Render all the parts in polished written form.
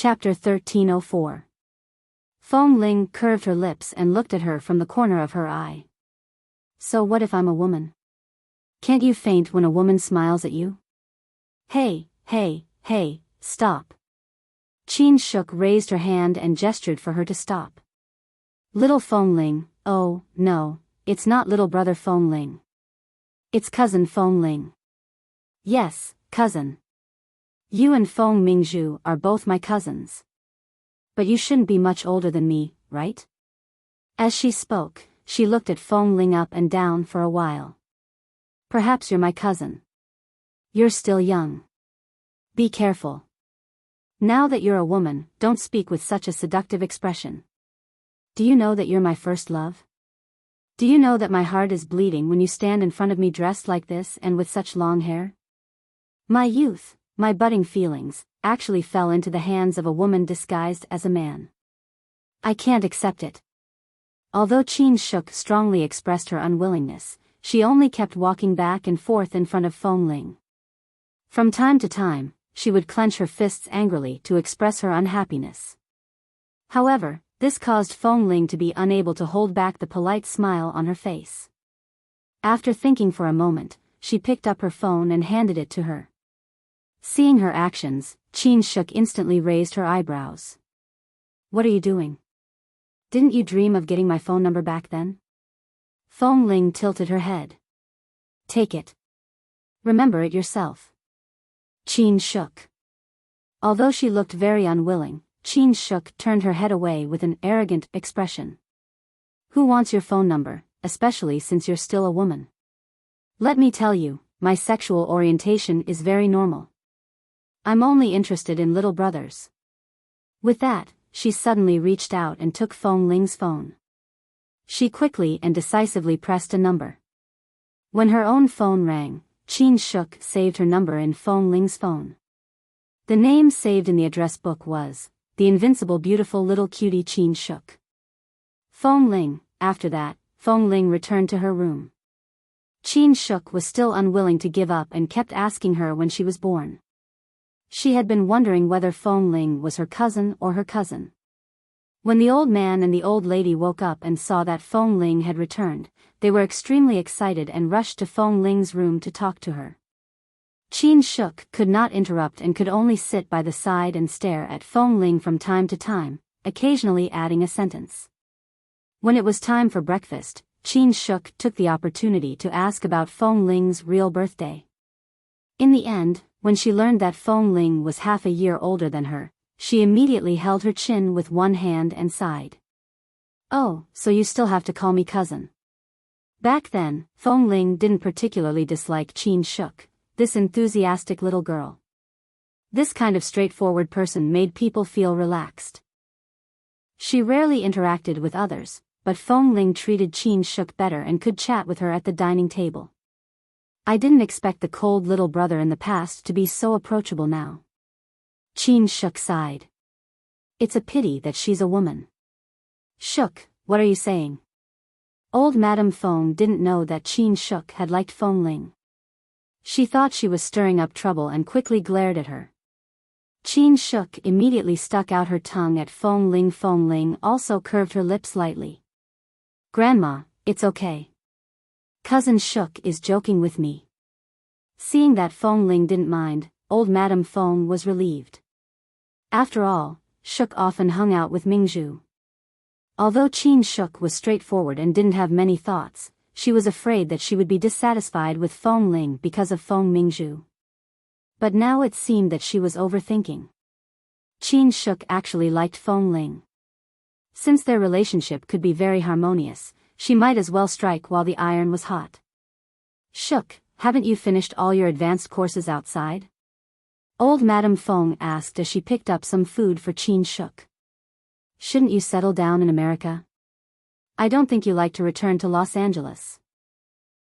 Chapter 1304. Fong Ling curved her lips and looked at her from the corner of her eye. So what if I'm a woman? Can't you faint when a woman smiles at you? Hey, stop. Qin Shuk raised her hand and gestured for her to stop. Little Fong Ling, oh, no, it's not little brother Fong Ling. It's cousin Fong Ling. Yes, cousin. You and Fong Mingzhu are both my cousins. But you shouldn't be much older than me, right? As she spoke, she looked at Fong Ling up and down for a while. Perhaps you're my cousin. You're still young. Be careful. Now that you're a woman, don't speak with such a seductive expression. Do you know that you're my first love? Do you know that my heart is bleeding when you stand in front of me dressed like this and with such long hair? My youth, my budding feelings, actually fell into the hands of a woman disguised as a man. I can't accept it. Although Qin Shuk strongly expressed her unwillingness, she only kept walking back and forth in front of Fong Ling. From time to time, she would clench her fists angrily to express her unhappiness. However, this caused Fong Ling to be unable to hold back the polite smile on her face. After thinking for a moment, she picked up her phone and handed it to her. Seeing her actions, Qin Shuk instantly raised her eyebrows. What are you doing? Didn't you dream of getting my phone number back then? Fong Ling tilted her head. Take it. Remember it yourself. Qin Shuk. Although she looked very unwilling, Qin Shuk turned her head away with an arrogant expression. Who wants your phone number, especially since you're still a woman? Let me tell you, my sexual orientation is very normal. I'm only interested in little brothers. With that, she suddenly reached out and took Fong Ling's phone. She quickly and decisively pressed a number. When her own phone rang, Qin Shuk saved her number in Fong Ling's phone. The name saved in the address book was, The Invincible Beautiful Little Cutie Qin Shuk. Fong Ling. After that, Fong Ling returned to her room. Qin Shuk was still unwilling to give up and kept asking her when she was born. She had been wondering whether Fong Ling was her cousin or her cousin. When the old man and the old lady woke up and saw that Fong Ling had returned, they were extremely excited and rushed to Fong Ling's room to talk to her. Qin Shuk could not interrupt and could only sit by the side and stare at Fong Ling from time to time, occasionally adding a sentence. When it was time for breakfast, Qin Shuk took the opportunity to ask about Fong Ling's real birthday. In the end, when she learned that Fong Ling was half a year older than her, she immediately held her chin with one hand and sighed. Oh, so you still have to call me cousin. Back then, Fong Ling didn't particularly dislike Qin Shuk, this enthusiastic little girl. This kind of straightforward person made people feel relaxed. She rarely interacted with others, but Fong Ling treated Qin Shuk better and could chat with her at the dining table. I didn't expect the cold little brother in the past to be so approachable now. Qin Shuk sighed. It's a pity that she's a woman. Shuk, what are you saying? Old Madame Fong didn't know that Qin Shuk had liked Fong Ling. She thought she was stirring up trouble and quickly glared at her. Qin Shuk immediately stuck out her tongue at Fong Ling. Fong Ling also curved her lips lightly. Grandma, it's okay. Cousin Shuk is joking with me. Seeing that Fong Ling didn't mind, old Madame Fong was relieved. After all, Shuk often hung out with Mingzhu. Although Qin Shuk was straightforward and didn't have many thoughts, she was afraid that she would be dissatisfied with Fong Ling because of Fong Mingzhu. But now it seemed that she was overthinking. Qin Shuk actually liked Fong Ling. Since their relationship could be very harmonious, she might as well strike while the iron was hot. Shuk, haven't you finished all your advanced courses outside? Old Madame Fong asked as she picked up some food for Qin Shuk. Shouldn't you settle down in America? I don't think you like to return to Los Angeles.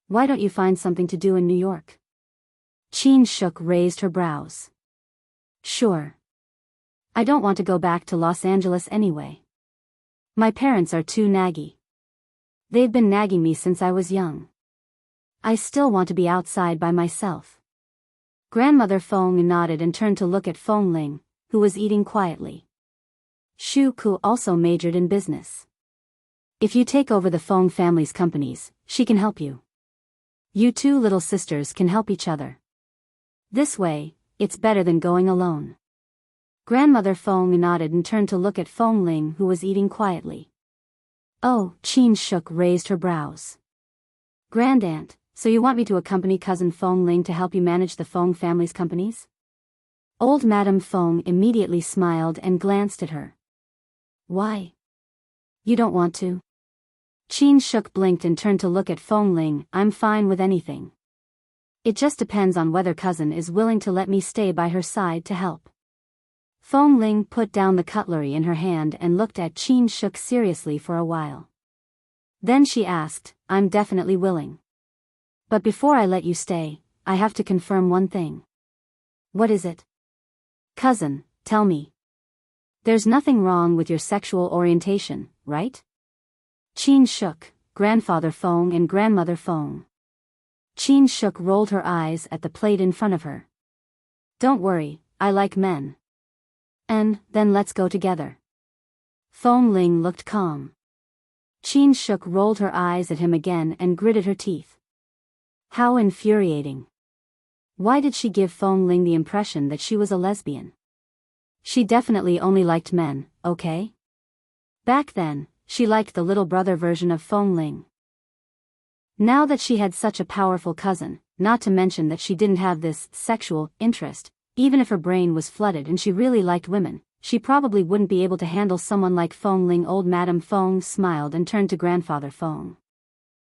Why don't you find something to do in New York? Qin Shuk raised her brows. Sure. I don't want to go back to Los Angeles anyway. My parents are too naggy. They've been nagging me since I was young. I still want to be outside by myself. Grandmother Fong nodded and turned to look at Fong Ling, who was eating quietly. Shu Ku also majored in business. If you take over the Feng family's companies, she can help you. You two little sisters can help each other. This way, it's better than going alone. Grandmother Feng nodded and turned to look at Feng Ling, who was eating quietly. Oh, Qin Shuk raised her brows. Grandaunt, so you want me to accompany cousin Feng Ling to help you manage the Feng family's companies? Old Madame Feng immediately smiled and glanced at her. Why? You don't want to? Qin Shuk blinked and turned to look at Feng Ling. I'm fine with anything. It just depends on whether cousin is willing to let me stay by her side to help. Feng Ling put down the cutlery in her hand and looked at Qin Shuk seriously for a while. Then she asked, I'm definitely willing. But before I let you stay, I have to confirm one thing. What is it? Cousin, tell me. There's nothing wrong with your sexual orientation, right? Qin Shuk, Grandfather Feng and Grandmother Feng. Qin Shuk rolled her eyes at the plate in front of her. Don't worry, I like men. And, then let's go together. Feng Ling looked calm. Qin Shuk rolled her eyes at him again and gritted her teeth. How infuriating. Why did she give Feng Ling the impression that she was a lesbian? She definitely only liked men, okay? Back then, she liked the little brother version of Feng Ling. Now that she had such a powerful cousin, not to mention that she didn't have this sexual interest, even if her brain was flooded and she really liked women, she probably wouldn't be able to handle someone like Feng Ling. Old Madame Feng smiled and turned to Grandfather Feng.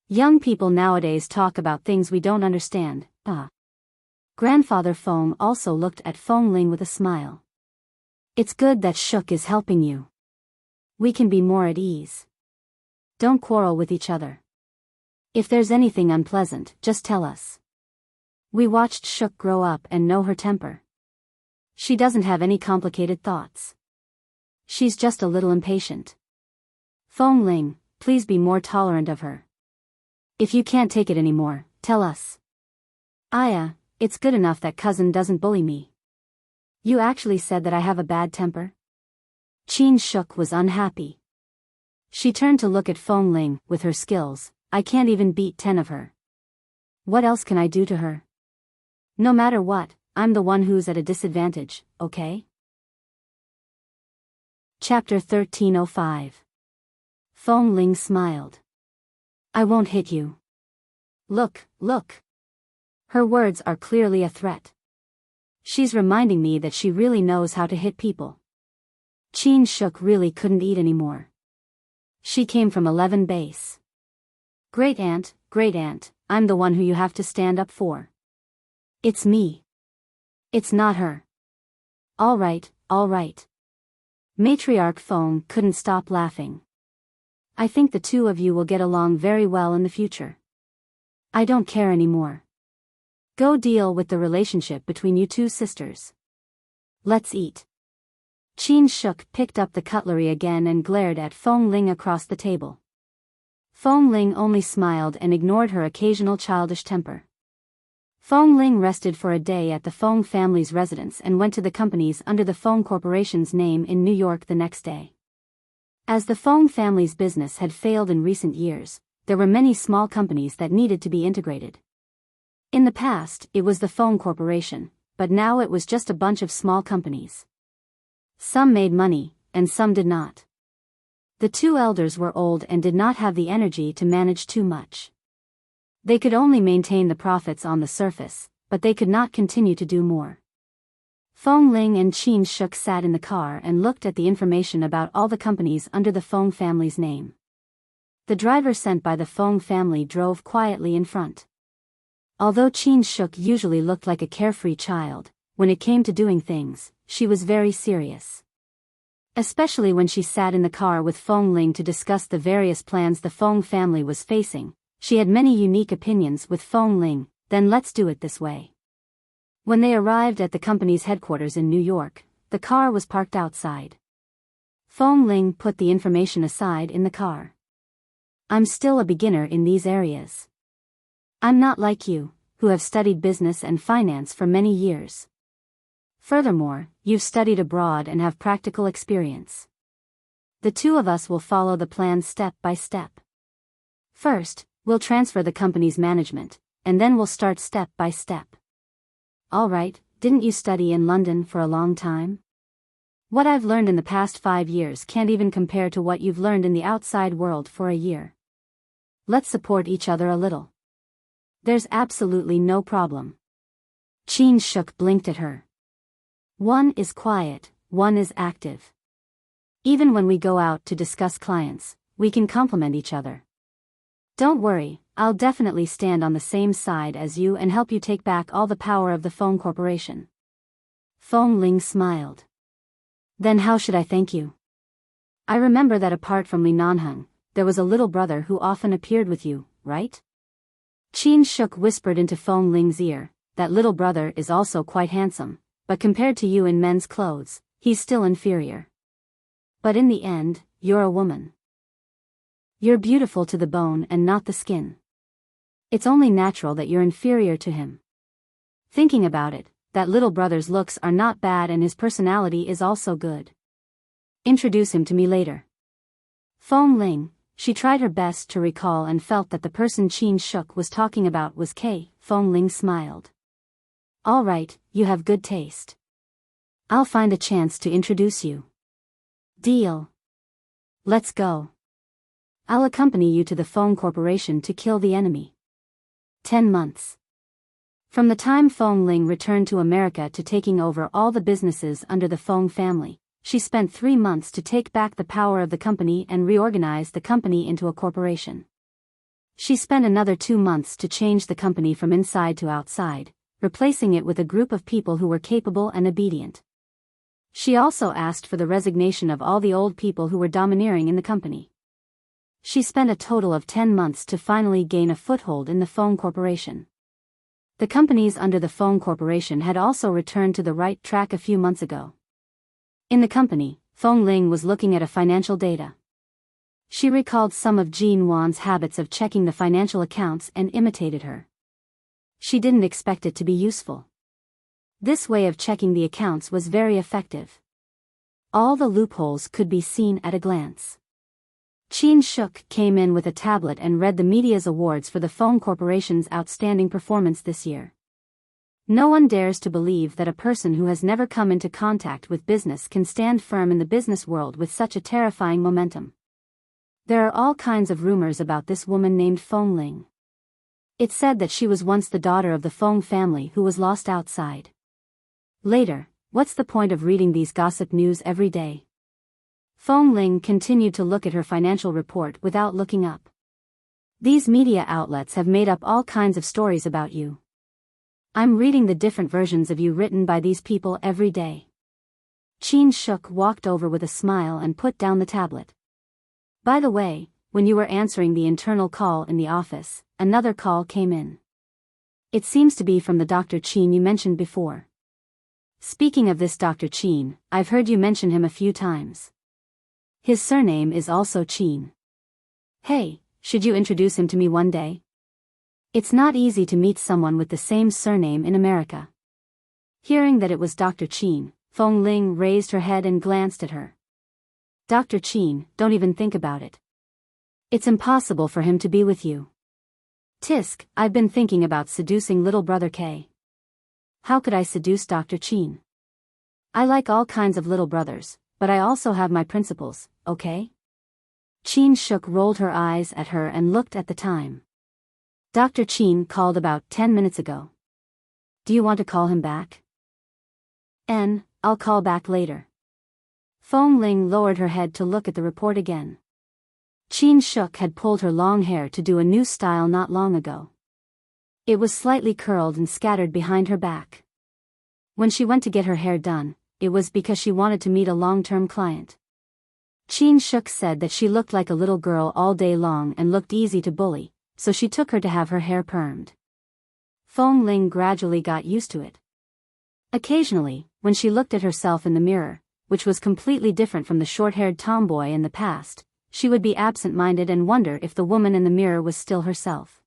Young people nowadays talk about things we don't understand, Grandfather Feng also looked at Feng Ling with a smile. It's good that Shuk is helping you. We can be more at ease. Don't quarrel with each other. If there's anything unpleasant, just tell us. We watched Shuk grow up and know her temper. She doesn't have any complicated thoughts. She's just a little impatient. Feng Ling, please be more tolerant of her. If you can't take it anymore, tell us. Aya, it's good enough that cousin doesn't bully me. You actually said that I have a bad temper? Qin Shuk was unhappy. She turned to look at Feng Ling. With her skills, I can't even beat 10 of her. What else can I do to her? No matter what, I'm the one who's at a disadvantage, okay? Chapter 1305. Feng Ling smiled. I won't hit you. Look. Her words are clearly a threat. She's reminding me that she really knows how to hit people. Qin Shuk really couldn't eat anymore. She came from 11 base. Great aunt, I'm the one who you have to stand up for. It's me. It's not her. All right. Matriarch Feng couldn't stop laughing. I think the two of you will get along very well in the future. I don't care anymore. Go deal with the relationship between you two sisters. Let's eat. Qin Shuk picked up the cutlery again and glared at Feng Ling across the table. Feng Ling only smiled and ignored her occasional childish temper. Feng Ling rested for a day at the Feng family's residence and went to the companies under the Feng Corporation's name in New York the next day. As the Feng family's business had failed in recent years, there were many small companies that needed to be integrated. In the past, it was the Feng Corporation, but now it was just a bunch of small companies. Some made money, and some did not. The two elders were old and did not have the energy to manage too much. They could only maintain the profits on the surface, but they could not continue to do more. Feng Ling and Qin Shuk sat in the car and looked at the information about all the companies under the Feng family's name. The driver sent by the Feng family drove quietly in front. Although Qin Shuk usually looked like a carefree child, when it came to doing things, she was very serious. Especially when she sat in the car with Feng Ling to discuss the various plans the Feng family was facing, she had many unique opinions with Feng Ling. Then let's do it this way. When they arrived at the company's headquarters in New York, the car was parked outside. Feng Ling put the information aside in the car. I'm still a beginner in these areas. I'm not like you, who have studied business and finance for many years. Furthermore, you've studied abroad and have practical experience. The two of us will follow the plan step by step. First, we'll transfer the company's management, and then we'll start step by step. All right, didn't you study in London for a long time? What I've learned in the past 5 years can't even compare to what you've learned in the outside world for a year. Let's support each other a little. There's absolutely no problem. Enchanting blinked at her. One is quiet, one is active. Even when we go out to discuss clients, we can complement each other. Don't worry, I'll definitely stand on the same side as you and help you take back all the power of the phone corporation. Feng Ling smiled. Then how should I thank you? I remember that apart from Li Nanheng, there was a little brother who often appeared with you, right? Enchanting whispered into Feng Ling's ear, that little brother is also quite handsome, but compared to you in men's clothes, he's still inferior. But in the end, you're a woman. You're beautiful to the bone and not the skin. It's only natural that you're inferior to him. Thinking about it, that little brother's looks are not bad and his personality is also good. Introduce him to me later. Feng Ling, she tried her best to recall and felt that the person Enchanting was talking about was Kay. Feng Ling smiled. All right, you have good taste. I'll find a chance to introduce you. Deal. Let's go. I'll accompany you to the phone corporation to kill the enemy. 10 months. From the time Feng Ling returned to America to taking over all the businesses under the Feng family, she spent 3 months to take back the power of the company and reorganize the company into a corporation. She spent another 2 months to change the company from inside to outside, replacing it with a group of people who were capable and obedient. She also asked for the resignation of all the old people who were domineering in the company. She spent a total of 10 months to finally gain a foothold in the Feng Corporation. The companies under the Feng Corporation had also returned to the right track a few months ago. In the company, Feng Ling was looking at a financial data. She recalled some of Jean Wan's habits of checking the financial accounts and imitated her. She didn't expect it to be useful. This way of checking the accounts was very effective. All the loopholes could be seen at a glance. Enchanting came in with a tablet and read the media's awards for the Feng Corporation's outstanding performance this year. No one dares to believe that a person who has never come into contact with business can stand firm in the business world with such a terrifying momentum. There are all kinds of rumors about this woman named Feng Ling. It's said that she was once the daughter of the Feng family who was lost outside. Later, what's the point of reading these gossip news every day? Feng Ling continued to look at her financial report without looking up. These media outlets have made up all kinds of stories about you. I'm reading the different versions of you written by these people every day. Enchanting walked over with a smile and put down the tablet. By the way, when you were answering the internal call in the office, another call came in. It seems to be from the Dr. Qin you mentioned before. Speaking of this Dr. Qin, I've heard you mention him a few times. His surname is also Qin. Hey, should you introduce him to me one day? It's not easy to meet someone with the same surname in America. Hearing that it was Dr. Qin, Feng Ling raised her head and glanced at her. Dr. Qin, don't even think about it. It's impossible for him to be with you. Tisk, I've been thinking about seducing little brother K. How could I seduce Dr. Qin? I like all kinds of little brothers, but I also have my principles, okay? Enchanting rolled her eyes at her and looked at the time. Dr. Qin called about 10 minutes ago. Do you want to call him back? I'll call back later. Feng Ling lowered her head to look at the report again. Enchanting had pulled her long hair to do a new style not long ago. It was slightly curled and scattered behind her back. When she went to get her hair done, it was because she wanted to meet a long-term client. Enchanting said that she looked like a little girl all day long and looked easy to bully, so she took her to have her hair permed. Feng Ling gradually got used to it. Occasionally, when she looked at herself in the mirror, which was completely different from the short-haired tomboy in the past, she would be absent-minded and wonder if the woman in the mirror was still herself.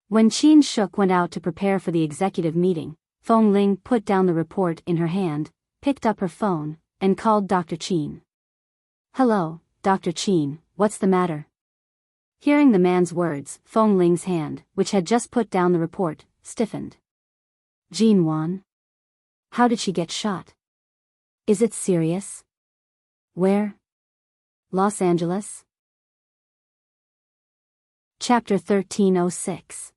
When Enchanting went out to prepare for the executive meeting, Feng Ling put down the report in her hand, picked up her phone, and called Dr. Qin. Hello, Dr. Chin, what's the matter? Hearing the man's words, Feng Ling's hand, which had just put down the report, stiffened. Jean Wan? How did she get shot? Is it serious? Where? Los Angeles? Chapter 1306.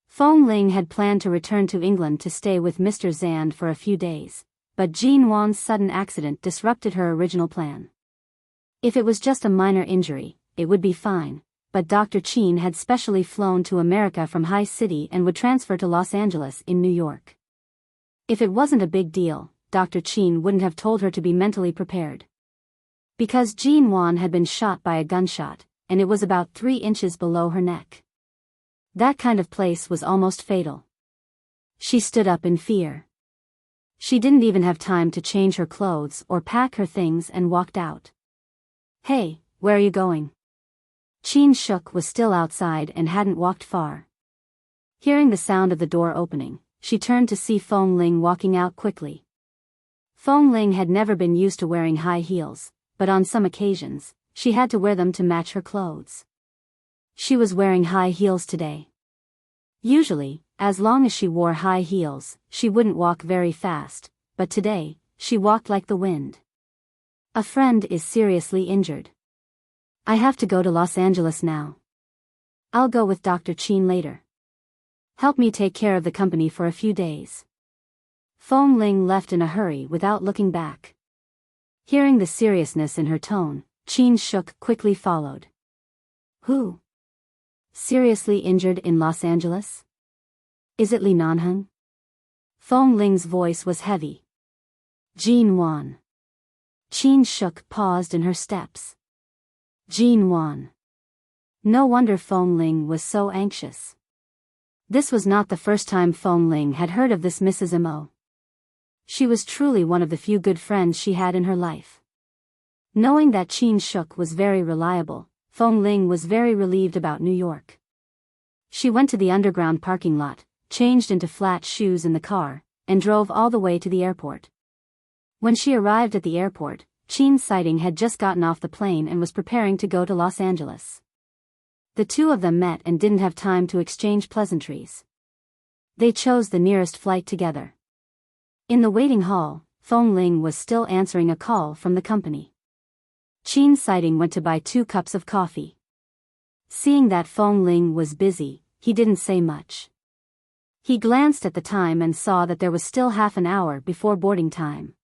Feng Ling had planned to return to England to stay with Mr. Zand for a few days, but Jean Wan's sudden accident disrupted her original plan. If it was just a minor injury, it would be fine, but Dr. Chin had specially flown to America from High City and would transfer to Los Angeles in New York. If it wasn't a big deal, Dr. Chin wouldn't have told her to be mentally prepared. Because Jean Wan had been shot by a gunshot, and it was about 3 inches below her neck. That kind of place was almost fatal. She stood up in fear. She didn't even have time to change her clothes or pack her things and walked out. Hey, where are you going? Chin Shuk was still outside and hadn't walked far. Hearing the sound of the door opening, she turned to see Feng Ling walking out quickly. Feng Ling had never been used to wearing high heels, but on some occasions, she had to wear them to match her clothes. She was wearing high heels today. Usually, as long as she wore high heels, she wouldn't walk very fast, but today, she walked like the wind. A friend is seriously injured. I have to go to Los Angeles now. I'll go with Dr. Chin later. Help me take care of the company for a few days. Feng Ling left in a hurry without looking back. Hearing the seriousness in her tone, Chin Shuk quickly followed. Who? Seriously injured in Los Angeles? Is it Li Nanheng? Feng Ling's voice was heavy. Jean Wan. Chin Shuk paused in her steps. Jean Wan. No wonder Feng Ling was so anxious. This was not the first time Feng Ling had heard of this Mrs. Mo. She was truly one of the few good friends she had in her life. Knowing that Chin Shuk was very reliable, Feng Ling was very relieved about New York. She went to the underground parking lot, changed into flat shoes in the car, and drove all the way to the airport. When she arrived at the airport, Chin Sighting had just gotten off the plane and was preparing to go to Los Angeles. The two of them met and didn't have time to exchange pleasantries. They chose the nearest flight together. In the waiting hall, Feng Ling was still answering a call from the company. Chin Sighting went to buy 2 cups of coffee. Seeing that Feng Ling was busy, he didn't say much. He glanced at the time and saw that there was still half an hour before boarding time.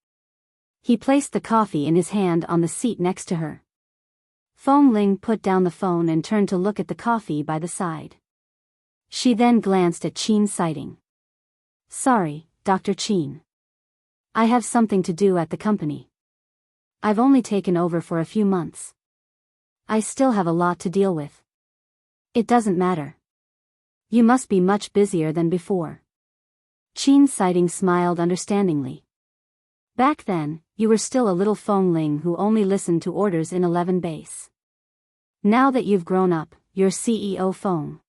He placed the coffee in his hand on the seat next to her. Feng Ling put down the phone and turned to look at the coffee by the side. She then glanced at Chin Sighting. Sorry, Dr. Chin. I have something to do at the company. I've only taken over for a few months. I still have a lot to deal with. It doesn't matter. You must be much busier than before. Chin Sighting smiled understandingly. Back then, you were still a little Feng Ling who only listened to orders in 11 base. Now that you've grown up, you're CEO Feng.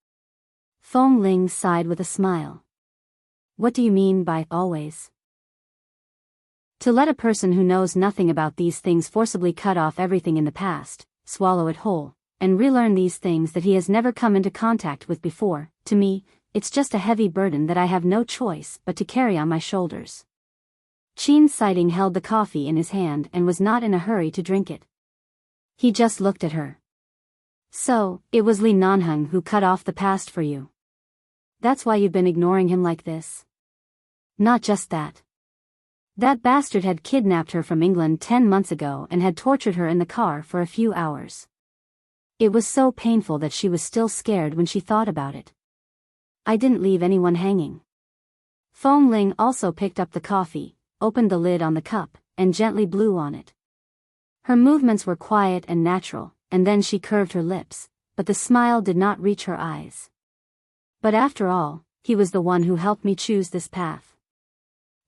Feng Ling sighed with a smile. What do you mean by always? To let a person who knows nothing about these things forcibly cut off everything in the past, swallow it whole, and relearn these things that he has never come into contact with before, to me, it's just a heavy burden that I have no choice but to carry on my shoulders. Chin Sighting held the coffee in his hand and was not in a hurry to drink it. He just looked at her. So, it was Li Nanheng who cut off the past for you. That's why you've been ignoring him like this? Not just that. That bastard had kidnapped her from England 10 months ago and had tortured her in the car for a few hours. It was so painful that she was still scared when she thought about it. I didn't leave anyone hanging. Feng Ling also picked up the coffee, opened the lid on the cup, and gently blew on it. Her movements were quiet and natural, and then she curved her lips, but the smile did not reach her eyes. But after all, he was the one who helped me choose this path.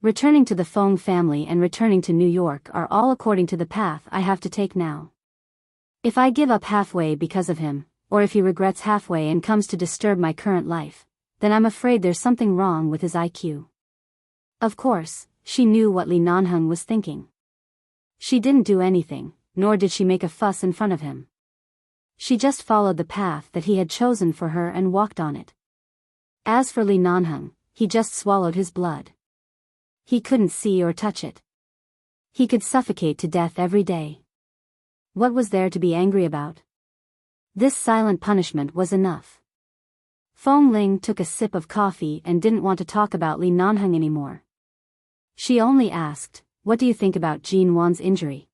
Returning to the Feng family and returning to New York are all according to the path I have to take now. If I give up halfway because of him, or if he regrets halfway and comes to disturb my current life, then I'm afraid there's something wrong with his IQ. Of course, she knew what Li Nanheng was thinking. She didn't do anything, nor did she make a fuss in front of him. She just followed the path that he had chosen for her and walked on it. As for Li Nanheng, he just swallowed his blood. He couldn't see or touch it. He could suffocate to death every day. What was there to be angry about? This silent punishment was enough. Fong Ling took a sip of coffee and didn't want to talk about Li Nanheng anymore. She only asked, "What do you think about Jean Wan's injury?"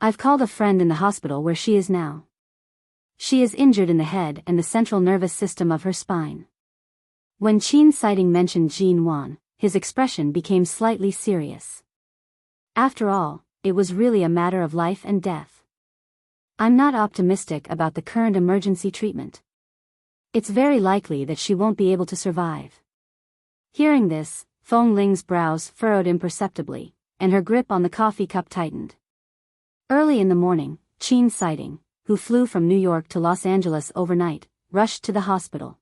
"I've called a friend in the hospital where she is now. She is injured in the head and the central nervous system of her spine." When Qin Sighting mentioned Jean Wan, his expression became slightly serious. After all, it was really a matter of life and death. "I'm not optimistic about the current emergency treatment. It's very likely that she won't be able to survive." Hearing this, Fong Ling's brows furrowed imperceptibly, and her grip on the coffee cup tightened. Early in the morning, Qin Sighting, who flew from New York to Los Angeles overnight, rushed to the hospital.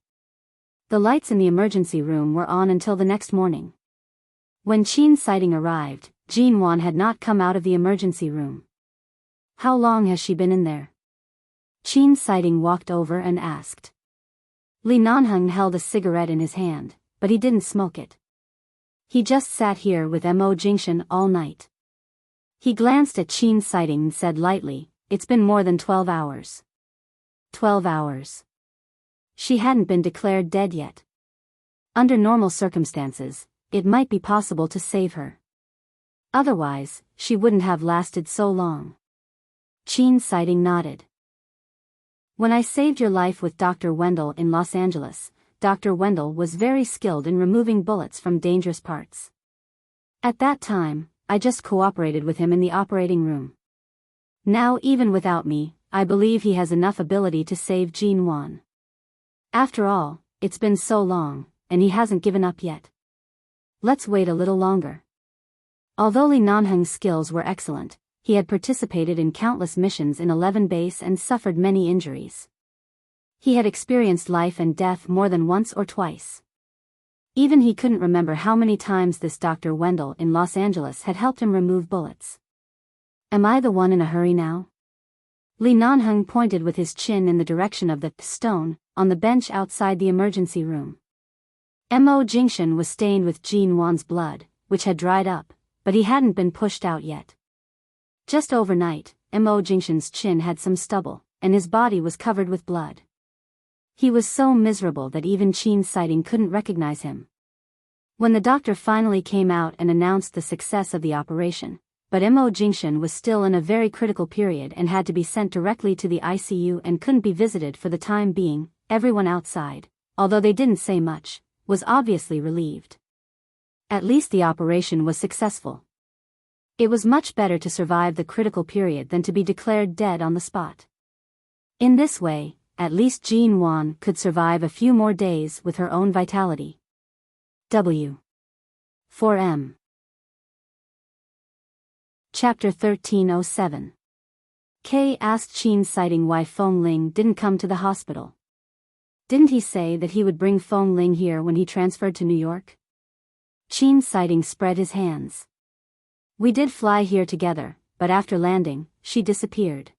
The lights in the emergency room were on until the next morning. When Qin Sighting arrived, Jean Wan had not come out of the emergency room. "How long has she been in there?" Qin Sighting walked over and asked. Li Nanheng held a cigarette in his hand, but he didn't smoke it. "He just sat here with Mo Jingshan all night." He glanced at Qin Sighting and said lightly, "It's been more than 12 hours. 12 hours. She hadn't been declared dead yet. Under normal circumstances, it might be possible to save her. Otherwise, she wouldn't have lasted so long." Qin Sighting nodded. "When I saved your life with Dr. Wendell in Los Angeles, Dr. Wendell was very skilled in removing bullets from dangerous parts. At that time, I just cooperated with him in the operating room. Now even without me, I believe he has enough ability to save Jean Wan. After all, it's been so long, and he hasn't given up yet. Let's wait a little longer." Although Li Nanheng's skills were excellent, he had participated in countless missions in 11 base and suffered many injuries. He had experienced life and death more than once or twice. Even he couldn't remember how many times this Dr. Wendell in Los Angeles had helped him remove bullets. "Am I the one in a hurry now?" Li Nanheng pointed with his chin in the direction of the stone on the bench outside the emergency room. Mo Jingshan was stained with Jean Wan's blood, which had dried up, but he hadn't been pushed out yet. Just overnight, Mo Jingshan's chin had some stubble, and his body was covered with blood. He was so miserable that even Qin Sighting couldn't recognize him. When the doctor finally came out and announced the success of the operation, but Mo Jingshan was still in a very critical period and had to be sent directly to the ICU and couldn't be visited for the time being, everyone outside, although they didn't say much, was obviously relieved. At least the operation was successful. It was much better to survive the critical period than to be declared dead on the spot. In this way, at least Jean Wan could survive a few more days with her own vitality. W. 4M. Chapter 1307. Kay asked Qin Sighting why Fong Ling didn't come to the hospital. Didn't he say that he would bring Fong Ling here when he transferred to New York? Qin Sighting spread his hands. "We did fly here together, but after landing, she disappeared.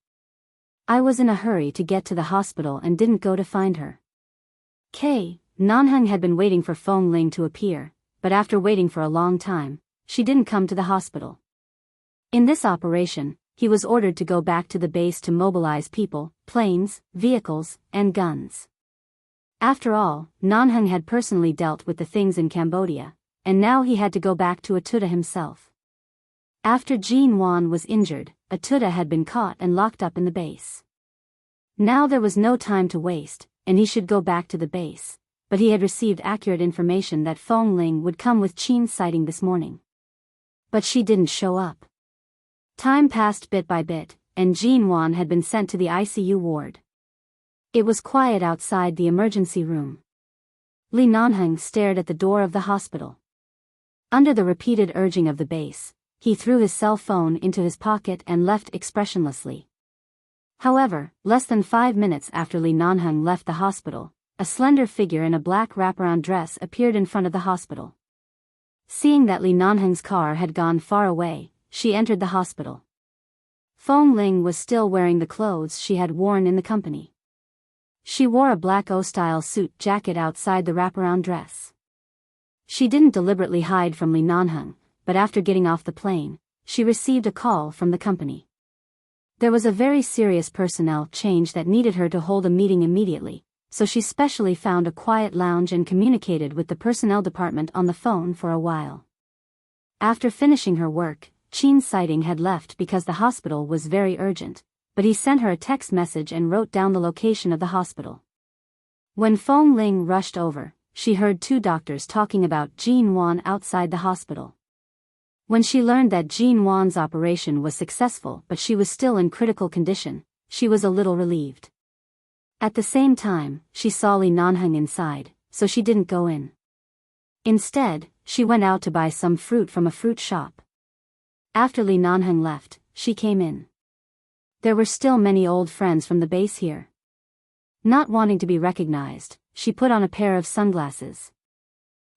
I was in a hurry to get to the hospital and didn't go to find her." Kay Nanheng had been waiting for Fong Ling to appear, but after waiting for a long time, she didn't come to the hospital. In this operation, he was ordered to go back to the base to mobilize people, planes, vehicles, and guns. After all, Nanheng had personally dealt with the things in Cambodia, and now he had to go back to Atuda himself. After Jean Wan was injured, Atuda had been caught and locked up in the base. Now there was no time to waste, and he should go back to the base, but he had received accurate information that Fong Ling would come with Qin Sighting this morning. But she didn't show up. Time passed bit by bit, and Jean Wan had been sent to the ICU ward. It was quiet outside the emergency room. Li Nanheng stared at the door of the hospital. Under the repeated urging of the base, he threw his cell phone into his pocket and left expressionlessly. However, less than 5 minutes after Li Nanheng left the hospital, a slender figure in a black wraparound dress appeared in front of the hospital. Seeing that Li Nanheng's car had gone far away, she entered the hospital. Fong Ling was still wearing the clothes she had worn in the company. She wore a black O-style suit jacket outside the wraparound dress. She didn't deliberately hide from Li Nanheng, but after getting off the plane, she received a call from the company. There was a very serious personnel change that needed her to hold a meeting immediately, so she specially found a quiet lounge and communicated with the personnel department on the phone for a while. After finishing her work, Qin Sighting had left because the hospital was very urgent, but he sent her a text message and wrote down the location of the hospital. When Fong Ling rushed over, she heard two doctors talking about Jin Wan outside the hospital. When she learned that Jin Wan's operation was successful but she was still in critical condition, she was a little relieved. At the same time, she saw Li Nanheng inside, so she didn't go in. Instead, she went out to buy some fruit from a fruit shop. After Li Nanheng left, she came in. There were still many old friends from the base here. Not wanting to be recognized, she put on a pair of sunglasses.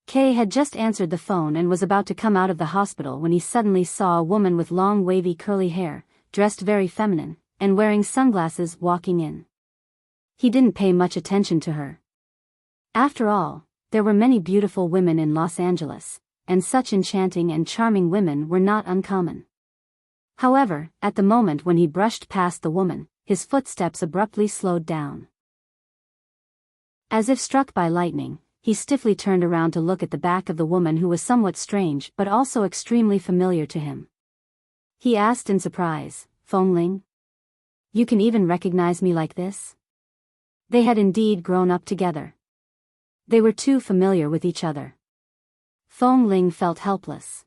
Kay had just answered the phone and was about to come out of the hospital when he suddenly saw a woman with long wavy curly hair, dressed very feminine, and wearing sunglasses walking in. He didn't pay much attention to her. After all, there were many beautiful women in Los Angeles, and such enchanting and charming women were not uncommon. However, at the moment when he brushed past the woman, his footsteps abruptly slowed down. As if struck by lightning, he stiffly turned around to look at the back of the woman who was somewhat strange but also extremely familiar to him. He asked in surprise, "Fong Ling? You can even recognize me like this?" They had indeed grown up together. They were too familiar with each other. Fong Ling felt helpless.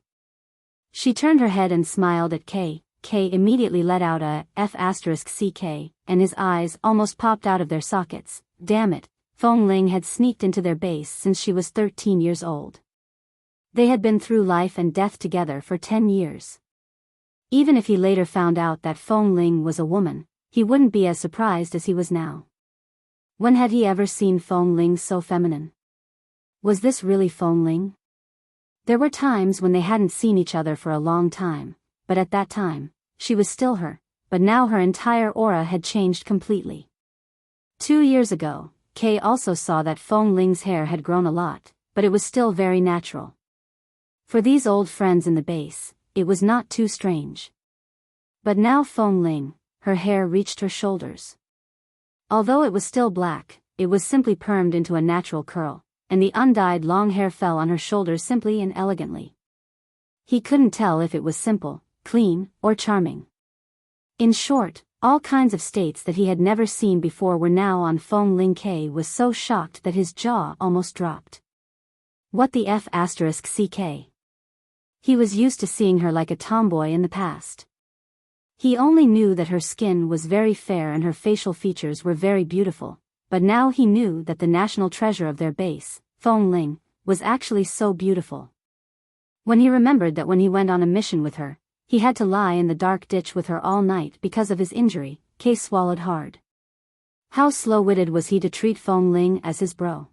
She turned her head and smiled at Kay. Kay immediately let out a F***CK, and his eyes almost popped out of their sockets. Damn it, Fong Ling had sneaked into their base since she was 13 years old. They had been through life and death together for 10 years. Even if he later found out that Fong Ling was a woman, he wouldn't be as surprised as he was now. When had he ever seen Fong Ling so feminine? Was this really Fong Ling? There were times when they hadn't seen each other for a long time, but at that time, she was still her, but now her entire aura had changed completely. 2 years ago, Kay also saw that Fong Ling's hair had grown a lot, but it was still very natural. For these old friends in the base, it was not too strange. But now Fong Ling, her hair reached her shoulders. Although it was still black, it was simply permed into a natural curl, and the undyed long hair fell on her shoulders simply and elegantly. He couldn't tell if it was simple, clean, or charming. In short, all kinds of states that he had never seen before were now on Fong Ling. Kay was so shocked that his jaw almost dropped. What the F***CK? He was used to seeing her like a tomboy in the past. He only knew that her skin was very fair and her facial features were very beautiful, but now he knew that the national treasure of their base, Fong Ling, was actually so beautiful. When he remembered that when he went on a mission with her, he had to lie in the dark ditch with her all night because of his injury, Kay swallowed hard. How slow-witted was he to treat Fong Ling as his bro?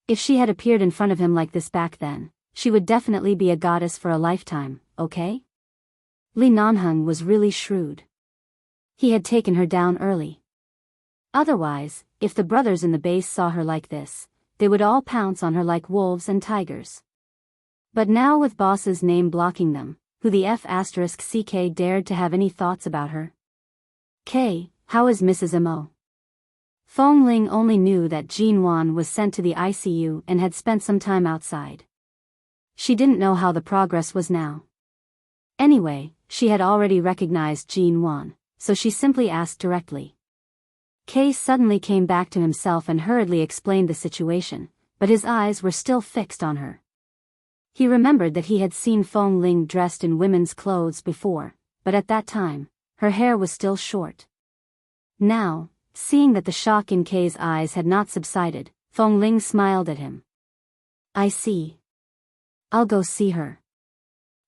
If she had appeared in front of him like this back then, she would definitely be a goddess for a lifetime, okay? Li Nanheng was really shrewd. He had taken her down early. Otherwise, if the brothers in the base saw her like this, they would all pounce on her like wolves and tigers. But now with boss's name blocking them, who the F***CK dared to have any thoughts about her? Kay, how is Mrs. Mo? Fong Ling only knew that Jin Wan was sent to the ICU and had spent some time outside. She didn't know how the progress was now. Anyway, she had already recognized Jin Wan, so she simply asked directly. Kay suddenly came back to himself and hurriedly explained the situation, but his eyes were still fixed on her. He remembered that he had seen Fong Ling dressed in women's clothes before, but at that time, her hair was still short. Now, seeing that the shock in Kay's eyes had not subsided, Fong Ling smiled at him. I see. I'll go see her.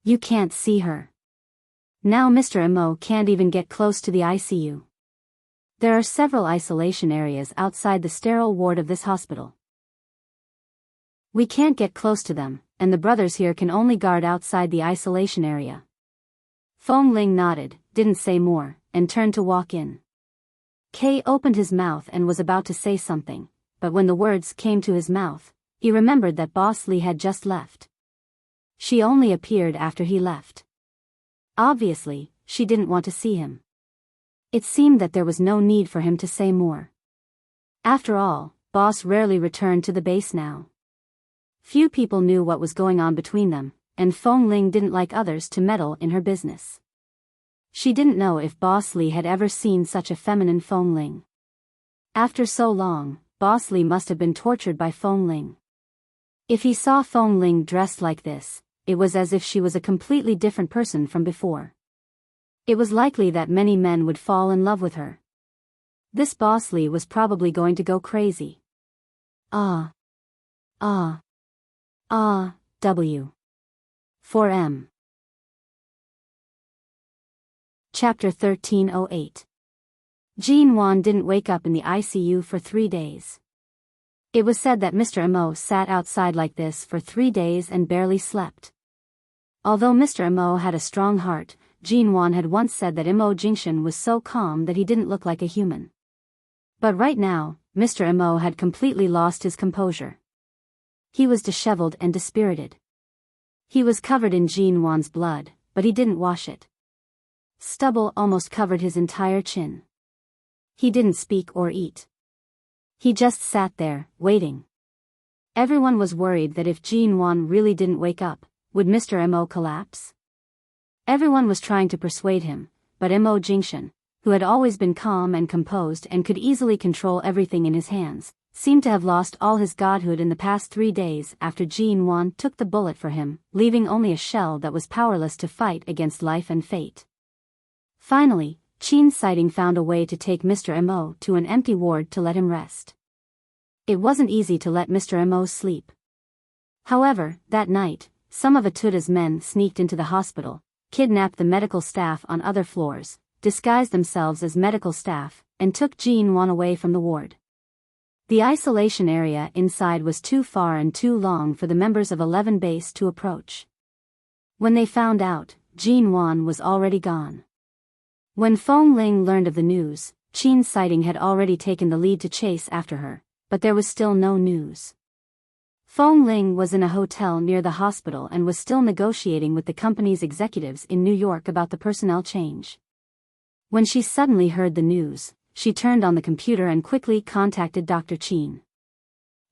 You can't see her. Now Mr. Mo can't even get close to the ICU. There are several isolation areas outside the sterile ward of this hospital. We can't get close to them, and the brothers here can only guard outside the isolation area. Fong Ling nodded, didn't say more, and turned to walk in. Kay opened his mouth and was about to say something, but when the words came to his mouth, he remembered that Boss Lee had just left. She only appeared after he left. Obviously, she didn't want to see him. It seemed that there was no need for him to say more. After all, Boss rarely returned to the base now. Few people knew what was going on between them, and Fong Ling didn't like others to meddle in her business. She didn't know if Boss Lee had ever seen such a feminine Fong Ling. After so long, Boss Lee must have been tortured by Fong Ling. If he saw Fong Ling dressed like this, it was as if she was a completely different person from before. It was likely that many men would fall in love with her. This Boss Lee was probably going to go crazy. W. 4M. Chapter 1308. Jean Wan didn't wake up in the ICU for 3 days. It was said that Mr. Imo sat outside like this for 3 days and barely slept. Although Mr. Imo had a strong heart, Jean Wan had once said that Imo Jingshan was so calm that he didn't look like a human. But right now, Mr. Imo had completely lost his composure. He was disheveled and dispirited. He was covered in Jean Wan's blood, but he didn't wash it. Stubble almost covered his entire chin. He didn't speak or eat. He just sat there, waiting. Everyone was worried that if Jean Wan really didn't wake up, would Mr. Imo collapse? Everyone was trying to persuade him, but Imo Jingshan, who had always been calm and composed and could easily control everything in his hands, seemed to have lost all his godhood in the past 3 days after Jean Wan took the bullet for him, leaving only a shell that was powerless to fight against life and fate. Finally, Qin Sighting found a way to take Mr. Imo to an empty ward to let him rest. It wasn't easy to let Mr. Imo sleep. However, that night, some of Atuda's men sneaked into the hospital, kidnapped the medical staff on other floors, disguised themselves as medical staff, and took Jean Wan away from the ward. The isolation area inside was too far and too long for the members of 11 Base to approach. When they found out, Jean Wan was already gone. When Fong Ling learned of the news, Qin Sighting had already taken the lead to chase after her, but there was still no news. Fong Ling was in a hotel near the hospital and was still negotiating with the company's executives in New York about the personnel change. When she suddenly heard the news, she turned on the computer and quickly contacted Dr. Qin.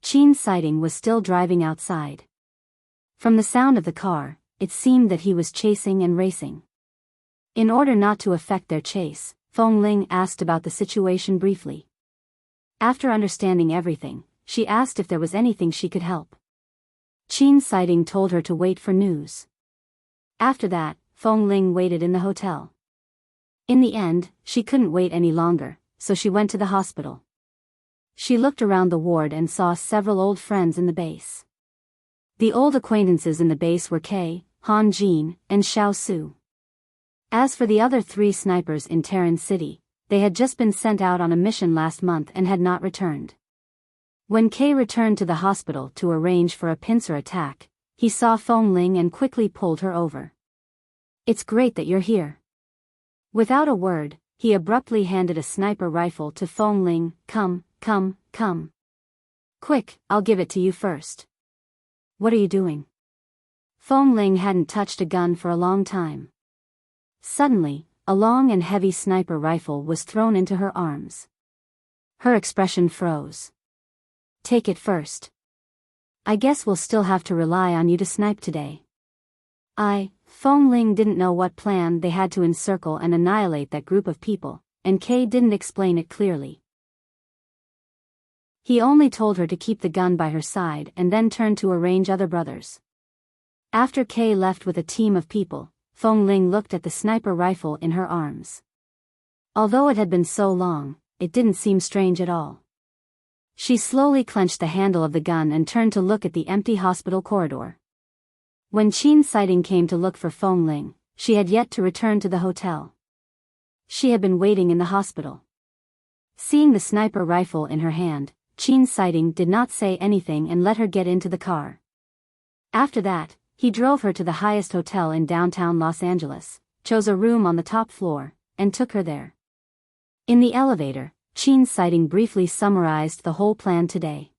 Qin Sighting was still driving outside. From the sound of the car, it seemed that he was chasing and racing. In order not to affect their chase, Fong Ling asked about the situation briefly. After understanding everything, she asked if there was anything she could help. Qin Sighting told her to wait for news. After that, Fong Ling waited in the hotel. In the end, she couldn't wait any longer, so she went to the hospital. She looked around the ward and saw several old friends in the base. The old acquaintances in the base were Kay, Han Jin, and Xiao Su. As for the other 3 snipers in Terran City, they had just been sent out on a mission last month and had not returned. When Kay returned to the hospital to arrange for a pincer attack, he saw Fong Ling and quickly pulled her over. "It's great that you're here." Without a word, he abruptly handed a sniper rifle to Fong Ling. Come. Quick, I'll give it to you first." "What are you doing?" Fong Ling hadn't touched a gun for a long time. Suddenly, a long and heavy sniper rifle was thrown into her arms. Her expression froze. "Take it first. I guess we'll still have to rely on you to snipe today." Fong Ling didn't know what plan they had to encircle and annihilate that group of people, and Kay didn't explain it clearly. He only told her to keep the gun by her side and then turned to arrange other brothers. After Kay left with a team of people, Fong Ling looked at the sniper rifle in her arms. Although it had been so long, it didn't seem strange at all. She slowly clenched the handle of the gun and turned to look at the empty hospital corridor. When Qin Sighting came to look for Fong Ling, she had yet to return to the hotel. She had been waiting in the hospital. Seeing the sniper rifle in her hand, Qin Sighting did not say anything and let her get into the car. After that, he drove her to the highest hotel in downtown Los Angeles, chose a room on the top floor, and took her there. In the elevator, Qin Sighting briefly summarized the whole plan today.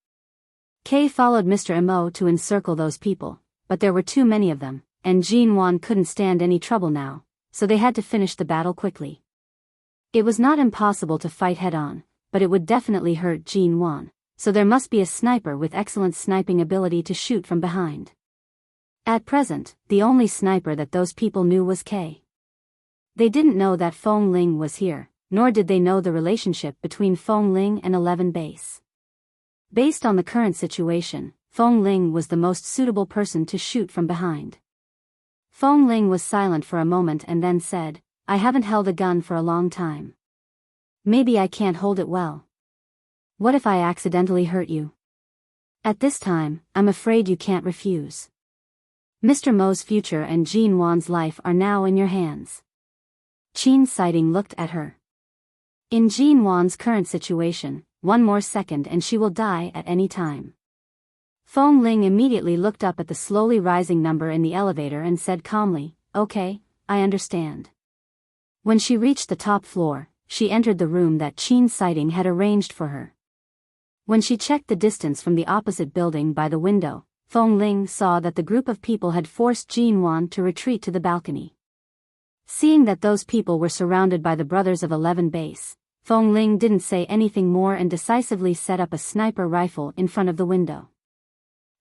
Kay followed Mr. Mo to encircle those people, but there were too many of them, and Jin Wan couldn't stand any trouble now, so they had to finish the battle quickly. It was not impossible to fight head-on, but it would definitely hurt Jin Wan, so there must be a sniper with excellent sniping ability to shoot from behind. At present, the only sniper that those people knew was Kay. They didn't know that Feng Ling was here, nor did they know the relationship between Feng Ling and 11 Base. Based on the current situation, Feng Ling was the most suitable person to shoot from behind. Feng Ling was silent for a moment and then said, "I haven't held a gun for a long time. Maybe I can't hold it well. What if I accidentally hurt you? At this time, I'm afraid you can't refuse. Mr. Mo's future and Jin Wan's life are now in your hands." Qin Sighting looked at her. In Jin Wan's current situation, one more second and she will die at any time. Feng Ling immediately looked up at the slowly rising number in the elevator and said calmly, "Okay, I understand." When she reached the top floor, she entered the room that Qin Sighting had arranged for her. When she checked the distance from the opposite building by the window, Feng Ling saw that the group of people had forced Jin Wan to retreat to the balcony. Seeing that those people were surrounded by the brothers of 11 Base, Feng Ling didn't say anything more and decisively set up a sniper rifle in front of the window.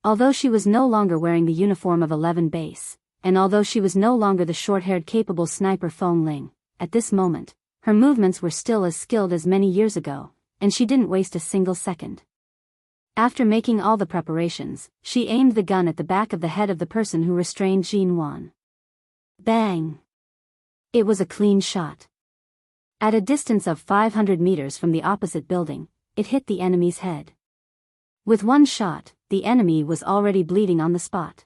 Although she was no longer wearing the uniform of 11 Base, and although she was no longer the short-haired capable sniper Feng Ling, at this moment, her movements were still as skilled as many years ago, and she didn't waste a single second. After making all the preparations, she aimed the gun at the back of the head of the person who restrained Jin Wan. Bang! It was a clean shot. At a distance of 500 meters from the opposite building, it hit the enemy's head. With one shot, the enemy was already bleeding on the spot.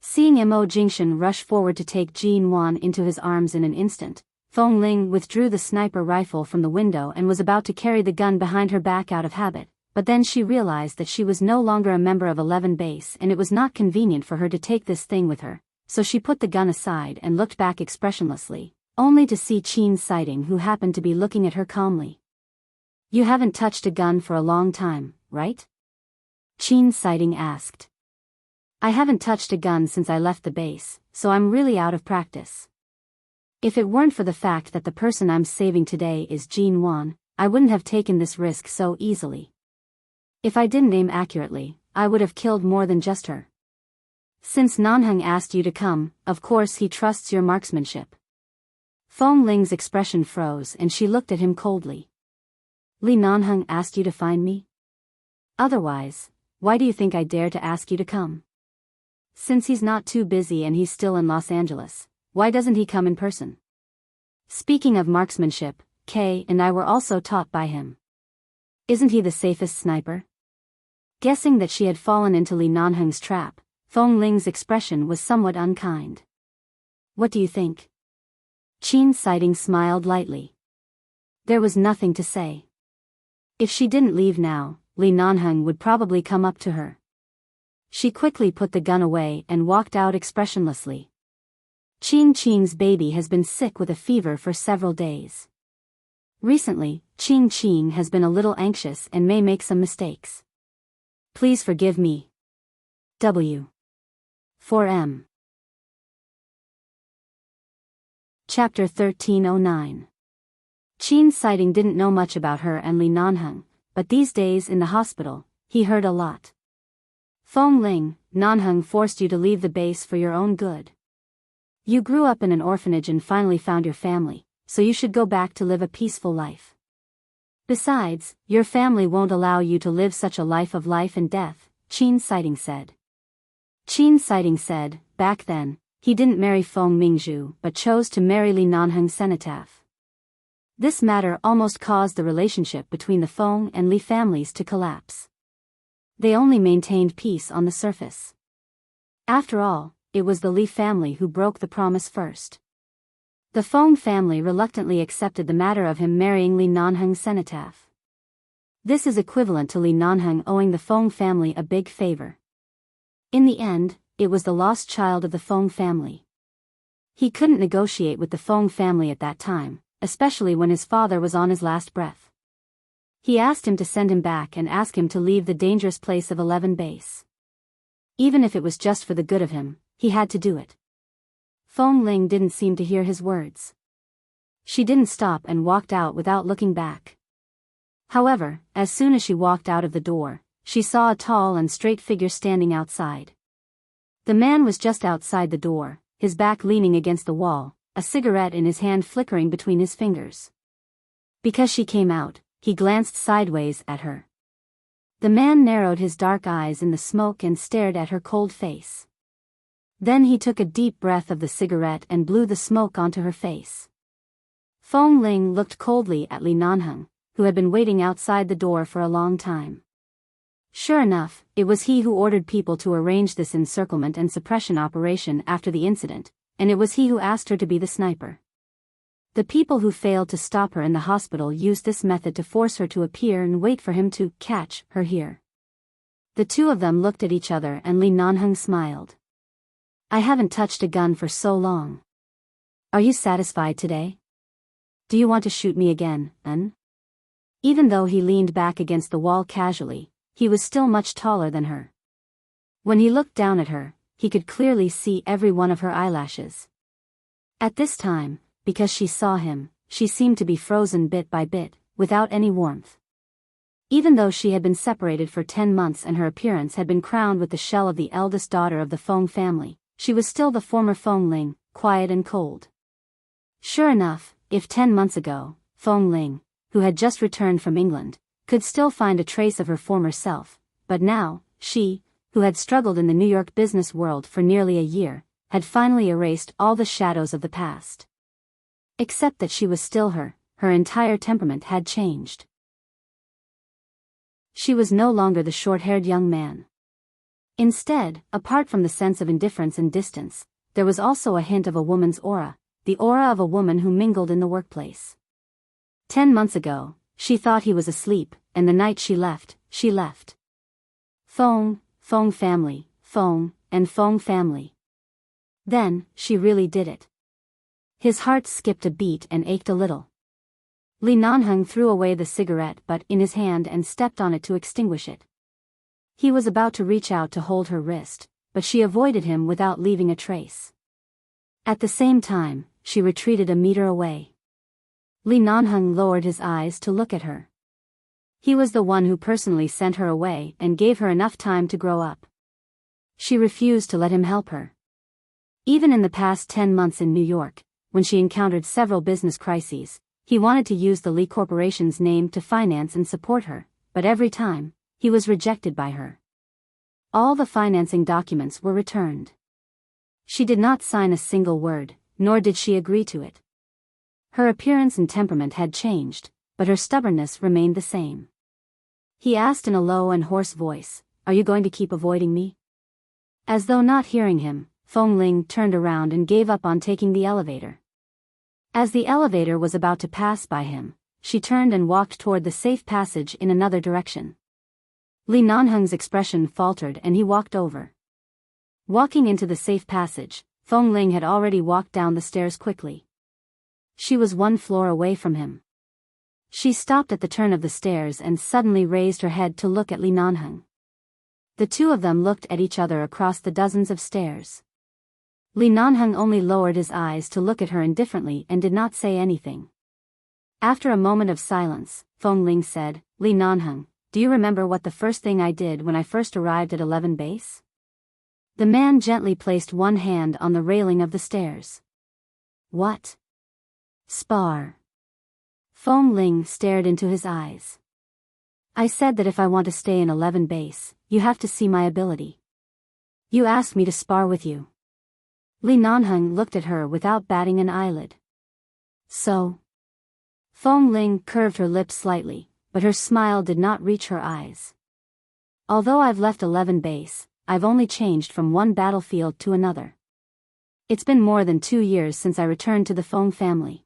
Seeing Mo Jingshan rush forward to take Jin Wan into his arms in an instant, Feng Ling withdrew the sniper rifle from the window and was about to carry the gun behind her back out of habit, but then she realized that she was no longer a member of 11 Base and it was not convenient for her to take this thing with her, so she put the gun aside and looked back expressionlessly, only to see Qin Sighting who happened to be looking at her calmly. "You haven't touched a gun for a long time, right?" Qin Sighting asked. "I haven't touched a gun since I left the base, so I'm really out of practice. If it weren't for the fact that the person I'm saving today is Jin Wan, I wouldn't have taken this risk so easily. If I didn't aim accurately, I would have killed more than just her. Since Nanheng asked you to come, of course he trusts your marksmanship." Feng Ling's expression froze and she looked at him coldly. "Li Nanheng asked you to find me? Otherwise, why do you think I dare to ask you to come? Since he's not too busy and he's still in Los Angeles, why doesn't he come in person? Speaking of marksmanship, Kay and I were also taught by him. Isn't he the safest sniper?" Guessing that she had fallen into Li Nanheng's trap, Feng Ling's expression was somewhat unkind. "What do you think?" Qin Sighting smiled lightly. There was nothing to say. If she didn't leave now, Li Nanheng would probably come up to her. She quickly put the gun away and walked out expressionlessly. Qing Qing's baby has been sick with a fever for several days. Recently, Qing Qing has been a little anxious and may make some mistakes. Please forgive me. W. 4M. Chapter 1309. Qin Sighting didn't know much about her and Li Nanheng, but these days in the hospital, he heard a lot. Feng Ling, Nanheng forced you to leave the base for your own good. You grew up in an orphanage and finally found your family, so you should go back to live a peaceful life. Besides, your family won't allow you to live such a life of life and death, Qin Sighting said. Qin Sighting said, back then, he didn't marry Feng Mingzhu but chose to marry Li Nanheng cenotaph. This matter almost caused the relationship between the Feng and Li families to collapse. They only maintained peace on the surface. After all, it was the Li family who broke the promise first. The Feng family reluctantly accepted the matter of him marrying Li Nanheng cenotaph. This is equivalent to Li Nanheng owing the Feng family a big favor. In the end, it was the lost child of the Feng family. He couldn't negotiate with the Fong family at that time, especially when his father was on his last breath. He asked him to send him back and ask him to leave the dangerous place of 11 base. Even if it was just for the good of him, he had to do it. Fong Ling didn't seem to hear his words. She didn't stop and walked out without looking back. However, as soon as she walked out of the door, she saw a tall and straight figure standing outside. The man was just outside the door, his back leaning against the wall, a cigarette in his hand flickering between his fingers. Because she came out, he glanced sideways at her. The man narrowed his dark eyes in the smoke and stared at her cold face. Then he took a deep breath of the cigarette and blew the smoke onto her face. Fong Ling looked coldly at Li Nanheng, who had been waiting outside the door for a long time. Sure enough, it was he who ordered people to arrange this encirclement and suppression operation after the incident, and it was he who asked her to be the sniper. The people who failed to stop her in the hospital used this method to force her to appear and wait for him to catch her here. The two of them looked at each other and Li Nanheng smiled. I haven't touched a gun for so long. Are you satisfied today? Do you want to shoot me again, Un? Even though he leaned back against the wall casually, he was still much taller than her. When he looked down at her, he could clearly see every one of her eyelashes. At this time, because she saw him, she seemed to be frozen bit by bit, without any warmth. Even though she had been separated for 10 months and her appearance had been crowned with the shell of the eldest daughter of the Fong family, she was still the former Fong Ling, quiet and cold. Sure enough, if 10 months ago, Fong Ling, who had just returned from England, could still find a trace of her former self, but now, she, who had struggled in the New York business world for nearly a year, had finally erased all the shadows of the past. Except that she was still her entire temperament had changed. She was no longer the short-haired young man. Instead, apart from the sense of indifference and distance, there was also a hint of a woman's aura, the aura of a woman who mingled in the workplace. 10 months ago, she thought he was asleep, and the night she left. Fong family, Fong, and Fong family. Then, she really did it. His heart skipped a beat and ached a little. Li Nanheng threw away the cigarette butt in his hand and stepped on it to extinguish it. He was about to reach out to hold her wrist, but she avoided him without leaving a trace. At the same time, she retreated a meter away. Li Nanheng lowered his eyes to look at her. He was the one who personally sent her away and gave her enough time to grow up. She refused to let him help her. Even in the past 10 months in New York, when she encountered several business crises, he wanted to use the Li Corporation's name to finance and support her, but every time, he was rejected by her. All the financing documents were returned. She did not sign a single word, nor did she agree to it. Her appearance and temperament had changed, but her stubbornness remained the same. He asked in a low and hoarse voice, "Are you going to keep avoiding me?" As though not hearing him, Fong Ling turned around and gave up on taking the elevator. As the elevator was about to pass by him, she turned and walked toward the safe passage in another direction. Li Nanheng's expression faltered and he walked over. Walking into the safe passage, Fong Ling had already walked down the stairs quickly. She was 1 floor away from him. She stopped at the turn of the stairs and suddenly raised her head to look at Li Nanheng. The two of them looked at each other across the dozens of stairs. Li Nanheng only lowered his eyes to look at her indifferently and did not say anything. After a moment of silence, Fong Ling said, "Li Nanheng, do you remember what the first thing I did when I first arrived at 11 base?" The man gently placed one hand on the railing of the stairs. "What?" "Spar." Fong Ling stared into his eyes. "I said that if I want to stay in 11 base, you have to see my ability. You asked me to spar with you." Li Nanheng looked at her without batting an eyelid. "So?" Fong Ling curved her lips slightly, but her smile did not reach her eyes. "Although I've left 11 base, I've only changed from one battlefield to another. It's been more than 2 years since I returned to the Fong family.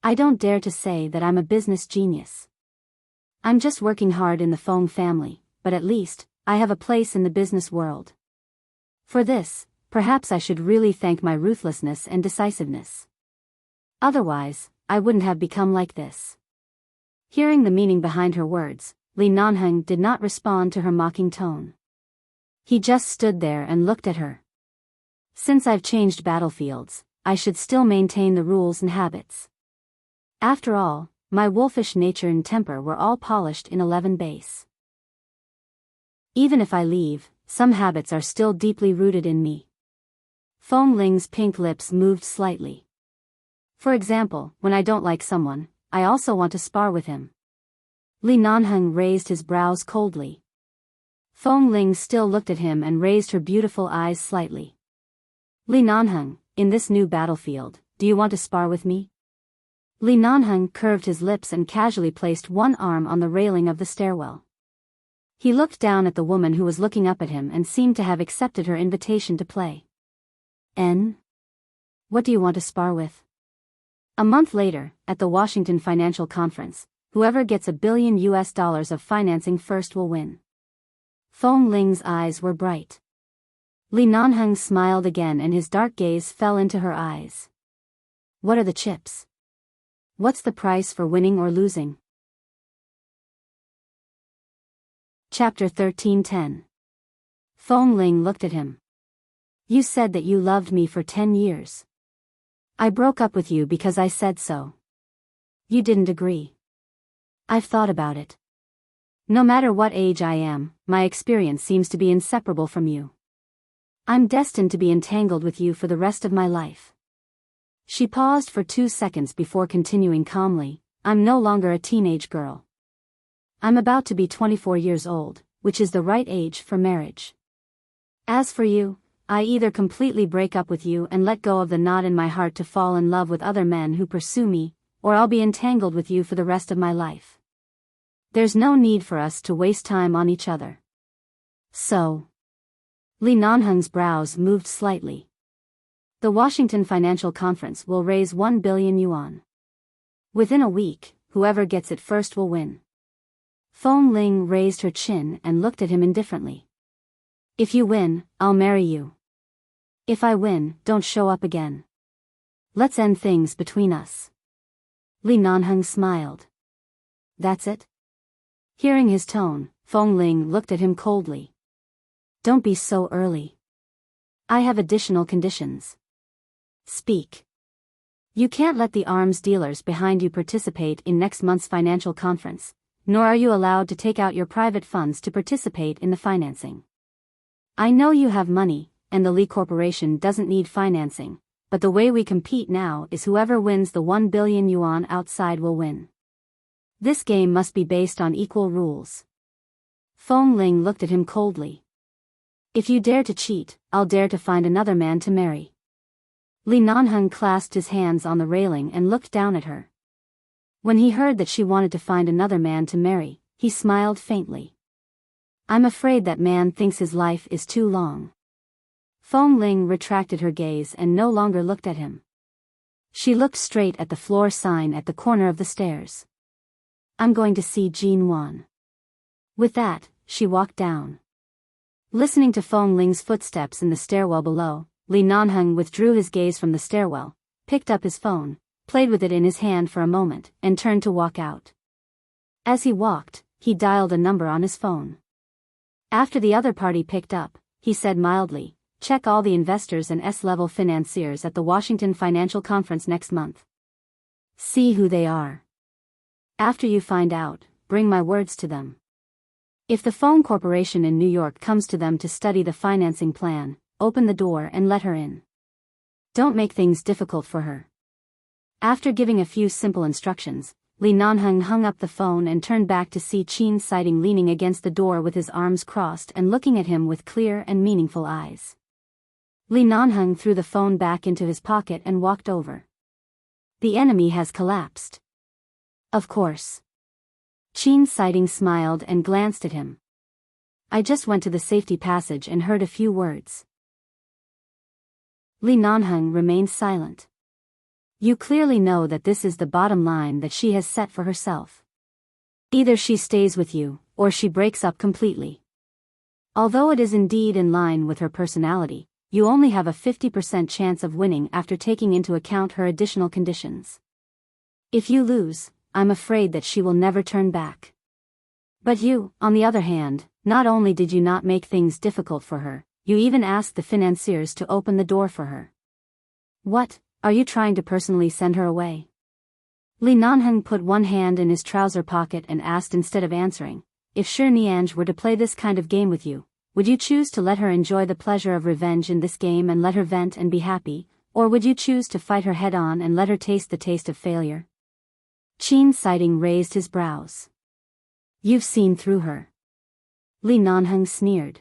I don't dare to say that I'm a business genius. I'm just working hard in the Fong family, but at least, I have a place in the business world. For this, perhaps I should really thank my ruthlessness and decisiveness. Otherwise, I wouldn't have become like this. Hearing the meaning behind her words, Li Nanheng did not respond to her mocking tone. He just stood there and looked at her. Since I've changed battlefields, I should still maintain the rules and habits. After all, my wolfish nature and temper were all polished in 11 base. Even if I leave, some habits are still deeply rooted in me. Feng Ling's pink lips moved slightly. For example, when I don't like someone, I also want to spar with him. Li Nanheng raised his brows coldly. Feng Ling still looked at him and raised her beautiful eyes slightly. Li Nanheng, in this new battlefield, do you want to spar with me? Li Nanheng curved his lips and casually placed one arm on the railing of the stairwell. He looked down at the woman who was looking up at him and seemed to have accepted her invitation to play. What do you want to spar with? A month later, at the Washington Financial Conference, whoever gets $1 billion of financing first will win. Feng Ling's eyes were bright. Li Nanheng smiled again and his dark gaze fell into her eyes. What are the chips? What's the price for winning or losing? Chapter 13:10. Feng Ling looked at him. You said that you loved me for 10 years. I broke up with you because I said so. You didn't agree. I've thought about it. No matter what age I am, my experience seems to be inseparable from you. I'm destined to be entangled with you for the rest of my life. She paused for 2 seconds before continuing calmly, I'm no longer a teenage girl. I'm about to be 24 years old, which is the right age for marriage. As for you, I either completely break up with you and let go of the knot in my heart to fall in love with other men who pursue me, or I'll be entangled with you for the rest of my life. There's no need for us to waste time on each other. So. Li Nanheng's brows moved slightly. The Washington Financial Conference will raise 1 billion yuan. Within a week, whoever gets it first will win. Feng Ling raised her chin and looked at him indifferently. If you win, I'll marry you. If I win, don't show up again. Let's end things between us. Li Nanheng smiled. That's it? Hearing his tone, Feng Ling looked at him coldly. Don't be so early. I have additional conditions. Speak. You can't let the arms dealers behind you participate in next month's financial conference, nor are you allowed to take out your private funds to participate in the financing. I know you have money, and the Li Corporation doesn't need financing, but the way we compete now is whoever wins the 1 billion yuan outside will win. This game must be based on equal rules. Feng Ling looked at him coldly. If you dare to cheat, I'll dare to find another man to marry. Li Nanheng clasped his hands on the railing and looked down at her. When he heard that she wanted to find another man to marry, he smiled faintly. I'm afraid that man thinks his life is too long. Feng Ling retracted her gaze and no longer looked at him. She looked straight at the floor sign at the corner of the stairs. I'm going to see Jean Wan. With that, she walked down. Listening to Feng Ling's footsteps in the stairwell below, Li Nanheng withdrew his gaze from the stairwell, picked up his phone, played with it in his hand for a moment, and turned to walk out. As he walked, he dialed a number on his phone. After the other party picked up, he said mildly, check all the investors and S-level financiers at the Washington Financial Conference next month. See who they are. After you find out, bring my words to them. If the phone corporation in New York comes to them to study the financing plan, open the door and let her in. Don't make things difficult for her. After giving a few simple instructions, Li Nanheng hung up the phone and turned back to see Qin Sighting leaning against the door with his arms crossed and looking at him with clear and meaningful eyes. Li Nanheng threw the phone back into his pocket and walked over. The enemy has collapsed. Of course. Qin Sighting smiled and glanced at him. I just went to the safety passage and heard a few words. Li Nanheng remained silent. You clearly know that this is the bottom line that she has set for herself. Either she stays with you, or she breaks up completely. Although it is indeed in line with her personality, you only have a 50% chance of winning after taking into account her additional conditions. If you lose, I'm afraid that she will never turn back. But you, on the other hand, not only did you not make things difficult for her, you even asked the financiers to open the door for her. What, are you trying to personally send her away? Li Nanheng put one hand in his trouser pocket and asked instead of answering, if Shi Niange were to play this kind of game with you, would you choose to let her enjoy the pleasure of revenge in this game and let her vent and be happy, or would you choose to fight her head on and let her taste the taste of failure? Qin Siding raised his brows. You've seen through her. Li Nanheng sneered.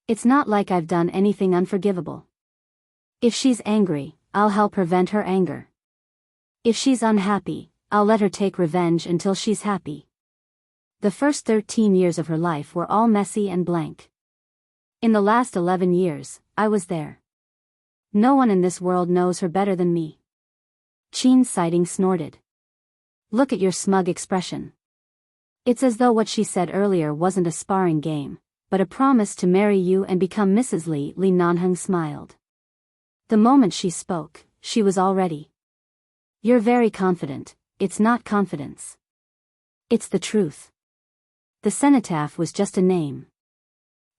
It's not like I've done anything unforgivable. If she's angry, I'll help her vent her anger. If she's unhappy, I'll let her take revenge until she's happy. The first 13 years of her life were all messy and blank. In the last 11 years, I was there. No one in this world knows her better than me. Qin Siding snorted. Look at your smug expression. It's as though what she said earlier wasn't a sparring game, but a promise to marry you and become Mrs. Li. Li Nanheng smiled. The moment she spoke, she was all ready. You're very confident. It's not confidence. It's the truth. The cenotaph was just a name.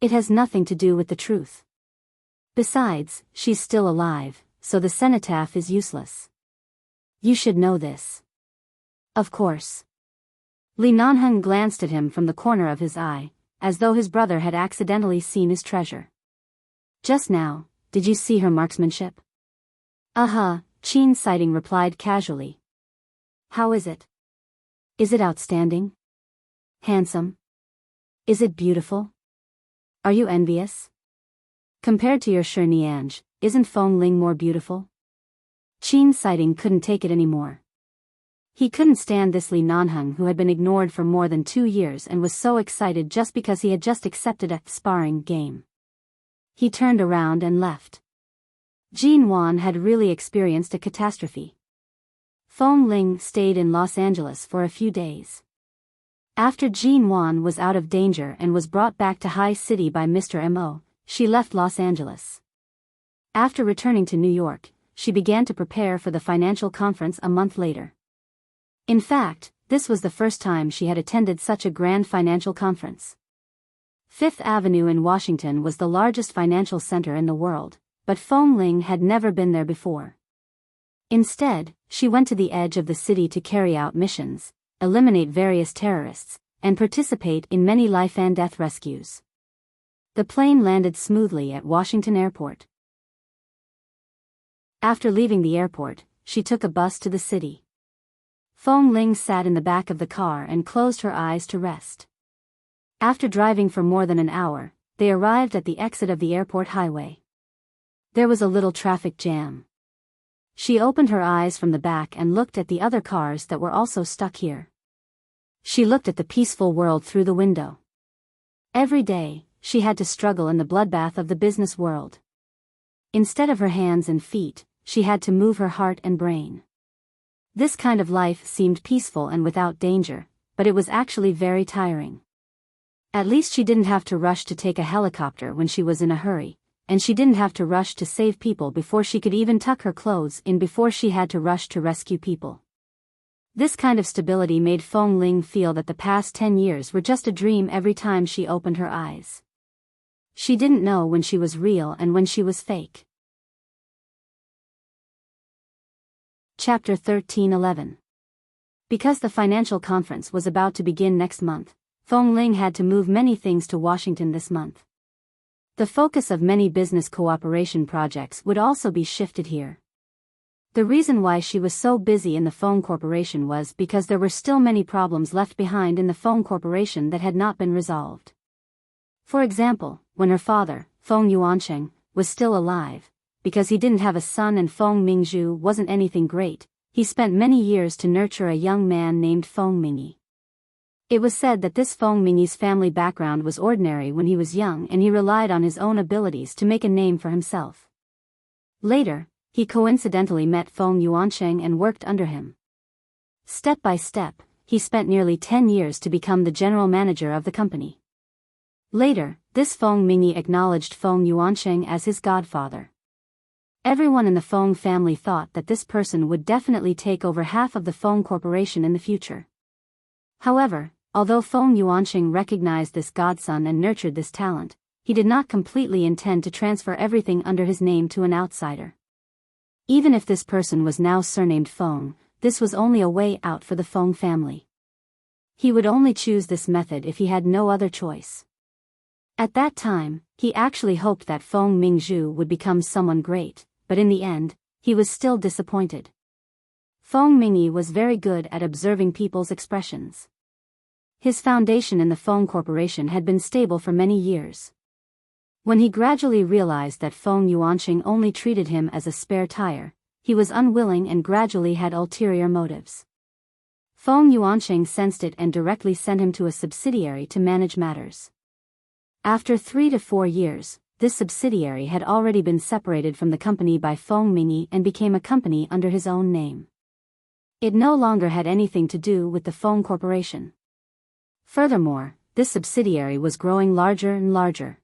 It has nothing to do with the truth. Besides, she's still alive, so the cenotaph is useless. You should know this. Of course. Li Nanheng glanced at him from the corner of his eye, as though his brother had accidentally seen his treasure. Just now, did you see her marksmanship? Qin Siding replied casually. How is it? Is it outstanding? Handsome? Is it beautiful? Are you envious? Compared to your Shi Niange, isn't Feng Ling more beautiful? Qin Siding couldn't take it anymore. He couldn't stand this Li Nanheng who had been ignored for more than 2 years and was so excited just because he had just accepted a sparring game. He turned around and left. Jin Wan had really experienced a catastrophe. Feng Ling stayed in Los Angeles for a few days. After Jin Wan was out of danger and was brought back to High City by Mr. Mo, she left Los Angeles. After returning to New York, she began to prepare for the financial conference a month later. In fact, this was the first time she had attended such a grand financial conference. Fifth Avenue in Washington was the largest financial center in the world, but Feng Ling had never been there before. Instead, she went to the edge of the city to carry out missions, eliminate various terrorists, and participate in many life and death rescues. The plane landed smoothly at Washington Airport. After leaving the airport, she took a bus to the city. Feng Ling sat in the back of the car and closed her eyes to rest. After driving for more than an hour, they arrived at the exit of the airport highway. There was a little traffic jam. She opened her eyes from the back and looked at the other cars that were also stuck here. She looked at the peaceful world through the window. Every day, she had to struggle in the bloodbath of the business world. Instead of her hands and feet, she had to move her heart and brain. This kind of life seemed peaceful and without danger, but it was actually very tiring. At least she didn't have to rush to take a helicopter when she was in a hurry, and she didn't have to rush to save people before she could even tuck her clothes in before she had to rush to rescue people. This kind of stability made Feng Ling feel that the past 10 years were just a dream every time she opened her eyes. She didn't know when she was real and when she was fake. Chapter 13:11. Because the financial conference was about to begin next month, Feng Ling had to move many things to Washington this month. The focus of many business cooperation projects would also be shifted here. The reason why she was so busy in the Feng Corporation was because there were still many problems left behind in the Feng Corporation that had not been resolved. For example, when her father, Feng Yuancheng, was still alive, because he didn't have a son and Feng Mingzhu wasn't anything great, he spent many years to nurture a young man named Feng Mingyi. It was said that this Feng Mingyi's family background was ordinary when he was young and he relied on his own abilities to make a name for himself. Later, he coincidentally met Feng Yuancheng and worked under him. Step by step, he spent nearly 10 years to become the general manager of the company. Later, this Feng Mingyi acknowledged Feng Yuansheng as his godfather. Everyone in the Feng family thought that this person would definitely take over half of the Feng Corporation in the future. However, although Feng Yuansheng recognized this godson and nurtured this talent, he did not completely intend to transfer everything under his name to an outsider. Even if this person was now surnamed Feng, this was only a way out for the Feng family. He would only choose this method if he had no other choice. At that time, he actually hoped that Feng Mingzhu would become someone great, but in the end, he was still disappointed. Feng Mingyi was very good at observing people's expressions. His foundation in the Feng Corporation had been stable for many years. When he gradually realized that Feng Yuansheng only treated him as a spare tire, he was unwilling and gradually had ulterior motives. Feng Yuansheng sensed it and directly sent him to a subsidiary to manage matters. After 3 to 4 years, this subsidiary had already been separated from the company by Feng Mingyi and became a company under his own name. It no longer had anything to do with the Feng Corporation. Furthermore, this subsidiary was growing larger and larger.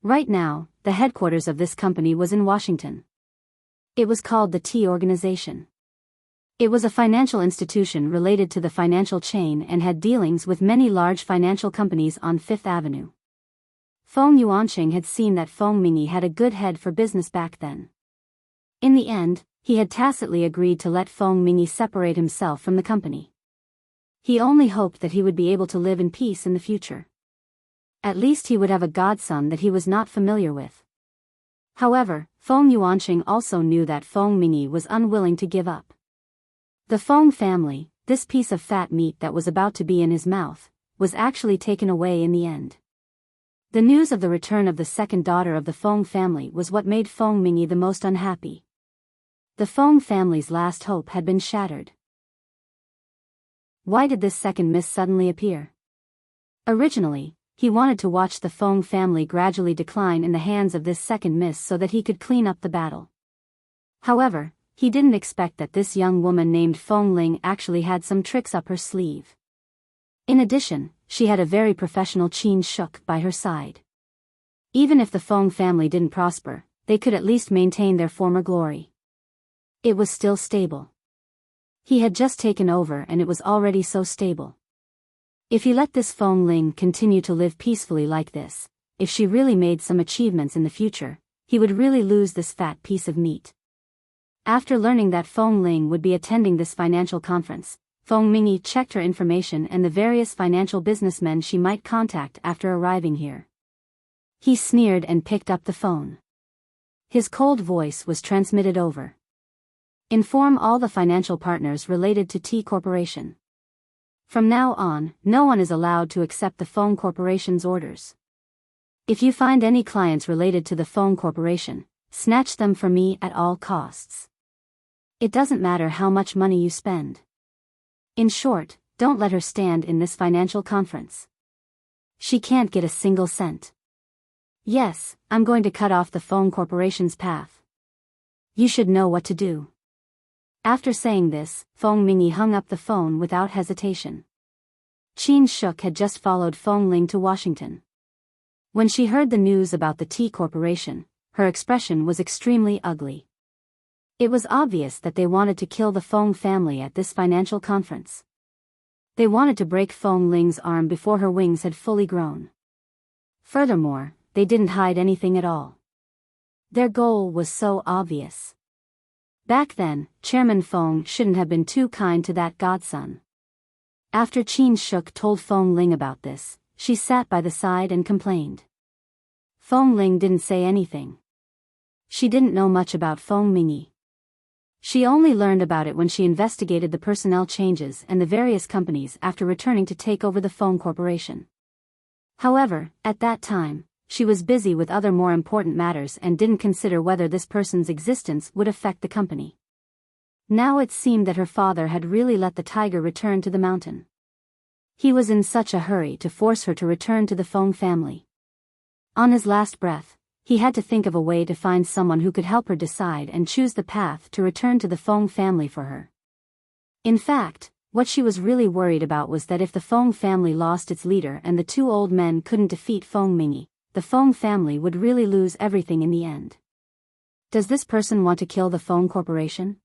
Right now, the headquarters of this company was in Washington. It was called the T Organization. It was a financial institution related to the financial chain and had dealings with many large financial companies on Fifth Avenue. Feng Yuansheng had seen that Feng Mingyi had a good head for business back then. In the end, he had tacitly agreed to let Feng Mingyi separate himself from the company. He only hoped that he would be able to live in peace in the future. At least he would have a godson that he was not familiar with. However, Feng Yuansheng also knew that Feng Mingyi was unwilling to give up. The Feng family, this piece of fat meat that was about to be in his mouth, was actually taken away in the end. The news of the return of the second daughter of the Feng family was what made Feng Mingyi the most unhappy. The Feng family's last hope had been shattered. Why did this second miss suddenly appear? Originally, he wanted to watch the Feng family gradually decline in the hands of this second miss so that he could clean up the battle. However, he didn't expect that this young woman named Feng Ling actually had some tricks up her sleeve. In addition, she had a very professional Qin Shuk by her side. Even if the Feng family didn't prosper, they could at least maintain their former glory. It was still stable. He had just taken over and it was already so stable. If he let this Feng Ling continue to live peacefully like this, if she really made some achievements in the future, he would really lose this fat piece of meat. After learning that Feng Ling would be attending this financial conference, Feng Mingyi checked her information and the various financial businessmen she might contact after arriving here. He sneered and picked up the phone. His cold voice was transmitted over. Inform all the financial partners related to T Corporation. From now on, no one is allowed to accept the Feng Corporation's orders. If you find any clients related to the Feng Corporation, snatch them for me at all costs. It doesn't matter how much money you spend. In short, don't let her stand in this financial conference. She can't get a single cent. Yes, I'm going to cut off the Feng Corporation's path. You should know what to do. After saying this, Feng Mingyi hung up the phone without hesitation. Qin Shuk had just followed Feng Ling to Washington. When she heard the news about the T Corporation, her expression was extremely ugly. It was obvious that they wanted to kill the Feng family at this financial conference. They wanted to break Feng Ling's arm before her wings had fully grown. Furthermore, they didn't hide anything at all. Their goal was so obvious. Back then, Chairman Feng shouldn't have been too kind to that godson. After Qin Shuk told Feng Ling about this, she sat by the side and complained. Feng Ling didn't say anything. She didn't know much about Feng Mingyi. She only learned about it when she investigated the personnel changes and the various companies after returning to take over the Feng Corporation. However, at that time, she was busy with other more important matters and didn't consider whether this person's existence would affect the company. Now it seemed that her father had really let the tiger return to the mountain. He was in such a hurry to force her to return to the Feng family. On his last breath, he had to think of a way to find someone who could help her decide and choose the path to return to the Feng family for her. In fact, What she was really worried about was that if the Feng family lost its leader and the two old men couldn't defeat Feng Mingyue, the Feng family would really lose everything in the end. Does this person want to kill the Feng Corporation?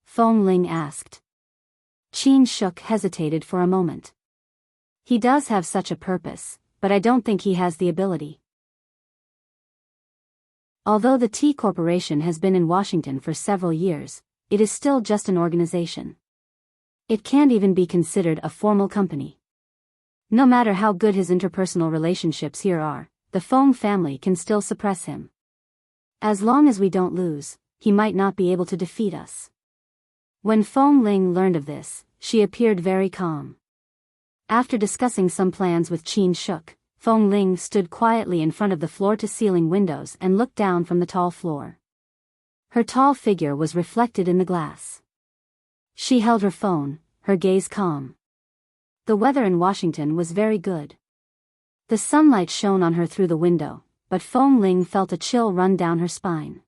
Feng Ling asked. Qin Shuk hesitated for a moment. He does have such a purpose, but I don't think he has the ability. Although the T Corporation has been in Washington for several years, it is still just an organization. It can't even be considered a formal company. No matter how good his interpersonal relationships here are, the Feng family can still suppress him. As long as we don't lose, he might not be able to defeat us. When Feng Ling learned of this, she appeared very calm. After discussing some plans with Qin Shuk, Feng Ling stood quietly in front of the floor-to-ceiling windows and looked down from the tall floor. Her tall figure was reflected in the glass. She held her phone, her gaze calm. The weather in Washington was very good. The sunlight shone on her through the window, but Feng Ling felt a chill run down her spine.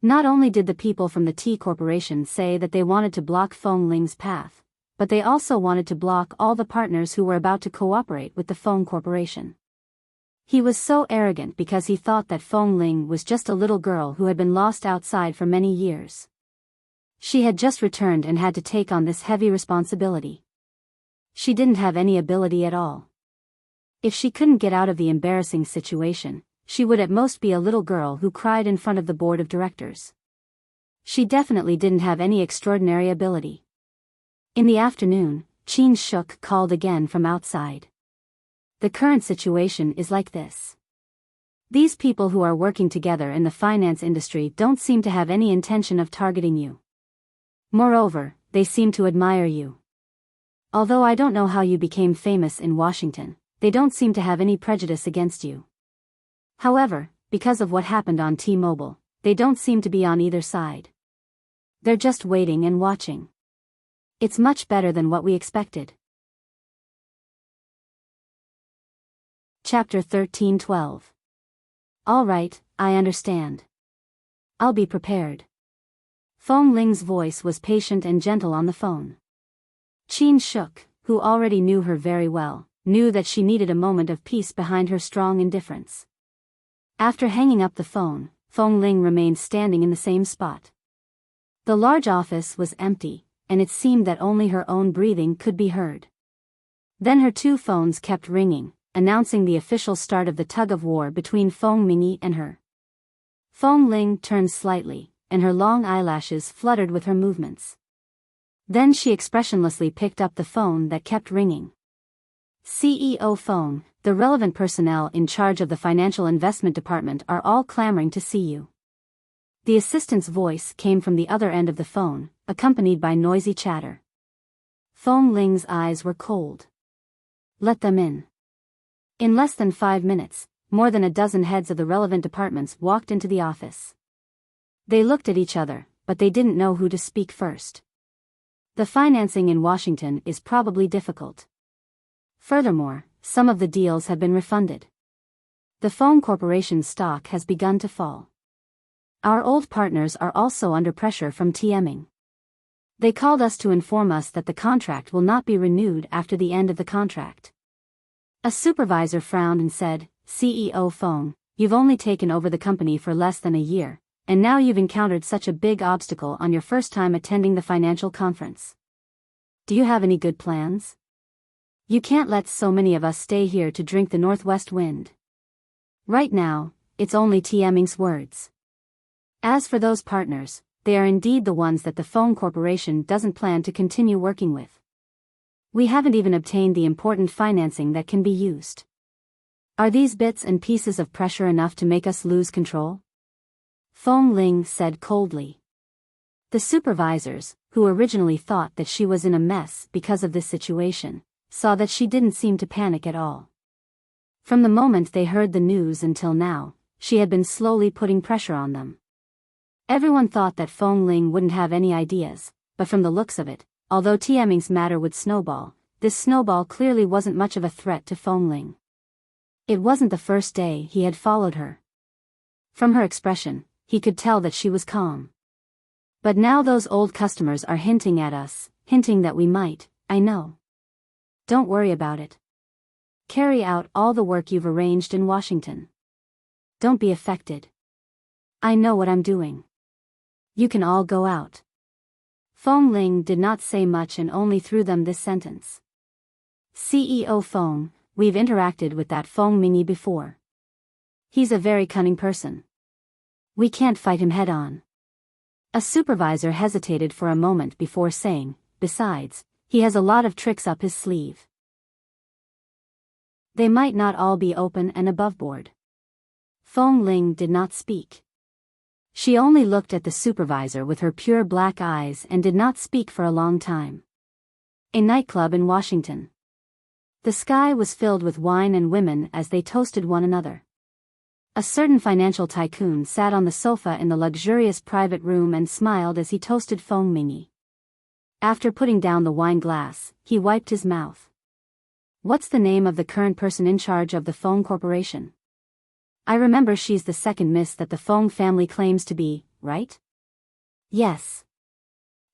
Not only did the people from the T Corporation say that they wanted to block Feng Ling's path, but they also wanted to block all the partners who were about to cooperate with the Feng Corporation. He was so arrogant because he thought that Feng Ling was just a little girl who had been lost outside for many years. She had just returned and had to take on this heavy responsibility. She didn't have any ability at all. If she couldn't get out of the embarrassing situation, she would at most be a little girl who cried in front of the board of directors. She definitely didn't have any extraordinary ability. In the afternoon, Qin Shuk called again from outside. The current situation is like this. These people who are working together in the finance industry don't seem to have any intention of targeting you. Moreover, they seem to admire you. Although I don't know how you became famous in Washington, they don't seem to have any prejudice against you. However, because of what happened on T-Mobile, they don't seem to be on either side. They're just waiting and watching. It's much better than what we expected. Chapter 13:12. All right, I understand. I'll be prepared. Feng Ling's voice was patient and gentle on the phone. Qin Shuk, who already knew her very well, knew that she needed a moment of peace behind her strong indifference. After hanging up the phone, Feng Ling remained standing in the same spot. The large office was empty, and it seemed that only her own breathing could be heard. Then her two phones kept ringing, announcing the official start of the tug-of-war between Feng Mingyue and her. Feng Ling turned slightly, and her long eyelashes fluttered with her movements. Then she expressionlessly picked up the phone that kept ringing. CEO Feng, the relevant personnel in charge of the financial investment department are all clamoring to see you. The assistant's voice came from the other end of the phone, accompanied by noisy chatter. Feng Ling's eyes were cold. Let them in. In less than 5 minutes, more than a dozen heads of the relevant departments walked into the office. They looked at each other, but they didn't know who to speak first. The financing in Washington is probably difficult. Furthermore, some of the deals have been refunded. The Feng Corporation stock has begun to fall. Our old partners are also under pressure from TMing. They called us to inform us that the contract will not be renewed after the end of the contract. A supervisor frowned and said, CEO Feng, you've only taken over the company for less than a year, and now you've encountered such a big obstacle on your first time attending the financial conference. Do you have any good plans? You can't let so many of us stay here to drink the northwest wind. Right now, it's only TMing's words. As for those partners, they are indeed the ones that the Feng Corporation doesn't plan to continue working with. We haven't even obtained the important financing that can be used. Are these bits and pieces of pressure enough to make us lose control? Feng Ling said coldly. The supervisors, who originally thought that she was in a mess because of this situation, saw that she didn't seem to panic at all. From the moment they heard the news until now, she had been slowly putting pressure on them. Everyone thought that Feng Ling wouldn't have any ideas, but from the looks of it, although TMing's matter would snowball, this snowball clearly wasn't much of a threat to Feng Ling. It wasn't the first day he had followed her. From her expression, he could tell that she was calm. But now those old customers are hinting at us, hinting that we might, I know. Don't worry about it. Carry out all the work you've arranged in Washington. Don't be affected. I know what I'm doing. You can all go out. Feng Ling did not say much and only threw them this sentence. CEO Feng, we've interacted with that Feng Mingyi before. He's a very cunning person. We can't fight him head-on. A supervisor hesitated for a moment before saying, besides, he has a lot of tricks up his sleeve. They might not all be open and aboveboard. Feng Ling did not speak. She only looked at the supervisor with her pure black eyes and did not speak for a long time. A nightclub in Washington. The sky was filled with wine and women as they toasted one another. A certain financial tycoon sat on the sofa in the luxurious private room and smiled as he toasted Feng Mingyi. After putting down the wine glass, he wiped his mouth. What's the name of the current person in charge of the Feng Corporation? I remember she's the second miss that the Feng family claims to be, right? Yes.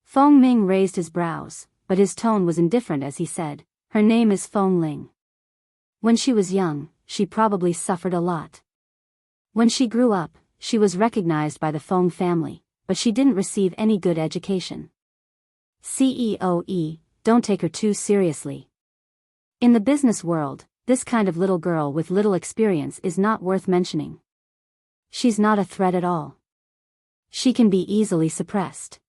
Feng Ming raised his brows, but his tone was indifferent as he said, her name is Feng Ling. When she was young, she probably suffered a lot. When she grew up, she was recognized by the Feng family, but she didn't receive any good education. CEO, don't take her too seriously. In the business world, this kind of little girl with little experience is not worth mentioning. She's not a threat at all. She can be easily suppressed.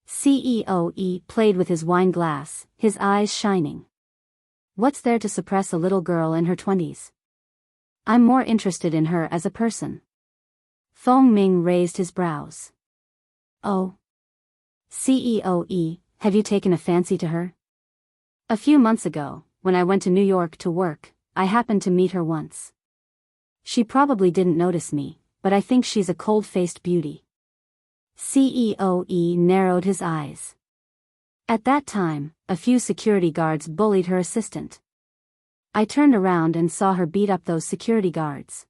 CEO played with his wine glass, his eyes shining. What's there to suppress a little girl in her 20s? I'm more interested in her as a person. Feng Ming raised his brows. Oh. CEO, have you taken a fancy to her? A few months ago, when I went to New York to work, I happened to meet her once. She probably didn't notice me, but I think she's a cold-faced beauty. CEO narrowed his eyes. At that time, a few security guards bullied her assistant. I turned around and saw her beat up those security guards.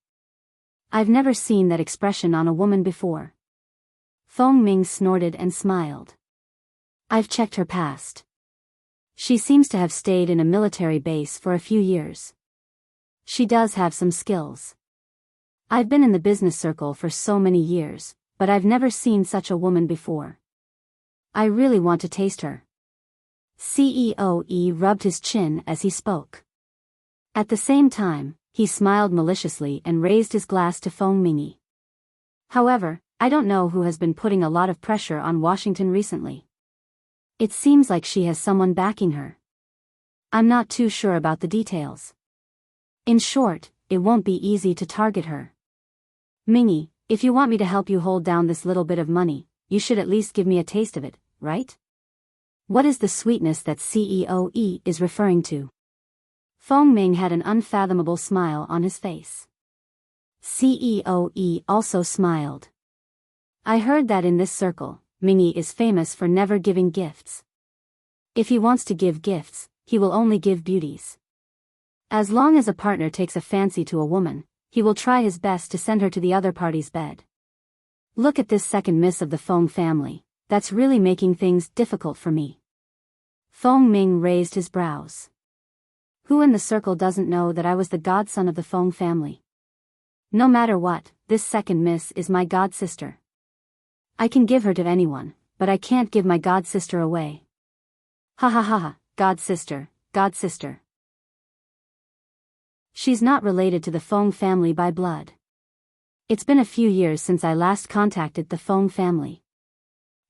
I've never seen that expression on a woman before. Feng Ming snorted and smiled. I've checked her past. She seems to have stayed in a military base for a few years. She does have some skills. I've been in the business circle for so many years, but I've never seen such a woman before. I really want to taste her. CEO rubbed his chin as he spoke. At the same time, he smiled maliciously and raised his glass to Feng Mingyi. However, I don't know who has been putting a lot of pressure on Washington recently. It seems like she has someone backing her. I'm not too sure about the details. In short, it won't be easy to target her. Mingyi, if you want me to help you hold down this little bit of money, you should at least give me a taste of it, right? What is the sweetness that CEO is referring to? Feng Ming had an unfathomable smile on his face. CEO also smiled. I heard that in this circle, Mingyi is famous for never giving gifts. If he wants to give gifts, he will only give beauties. As long as a partner takes a fancy to a woman, he will try his best to send her to the other party's bed. Look at this second miss of the Feng family, that's really making things difficult for me. Feng Ming raised his brows. Who in the circle doesn't know that I was the godson of the Feng family? No matter what, this second miss is my godsister. I can give her to anyone, but I can't give my godsister away. Ha ha ha ha, godsister, godsister. She's not related to the Feng family by blood. It's been a few years since I last contacted the Feng family.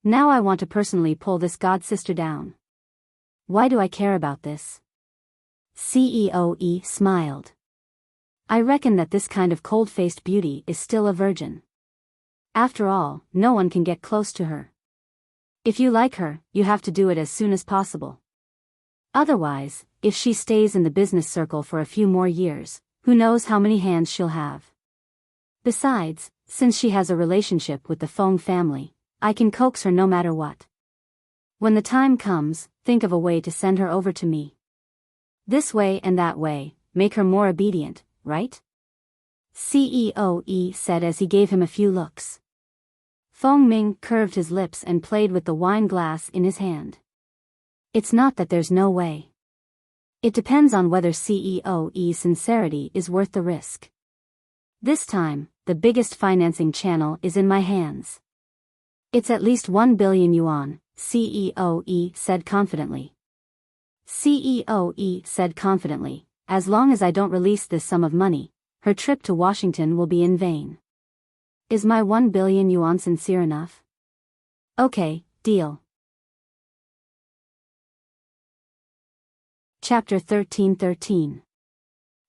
Now I want to personally pull this godsister down. Why do I care about this? CEO smiled. I reckon that this kind of cold-faced beauty is still a virgin. After all, no one can get close to her. If you like her, you have to do it as soon as possible. Otherwise, if she stays in the business circle for a few more years, who knows how many hands she'll have. Besides, since she has a relationship with the Feng family, I can coax her no matter what. When the time comes, think of a way to send her over to me. This way and that way, make her more obedient, right? CEO said as he gave him a few looks. Feng Ming curved his lips and played with the wine glass in his hand. It's not that there's no way. It depends on whether CEO's sincerity is worth the risk. This time, the biggest financing channel is in my hands. It's at least 1 billion yuan, CEO said confidently. CEO said confidently, as long as I don't release this sum of money, her trip to Washington will be in vain. Is my 1 billion yuan sincere enough? Okay, deal. Chapter 13:13.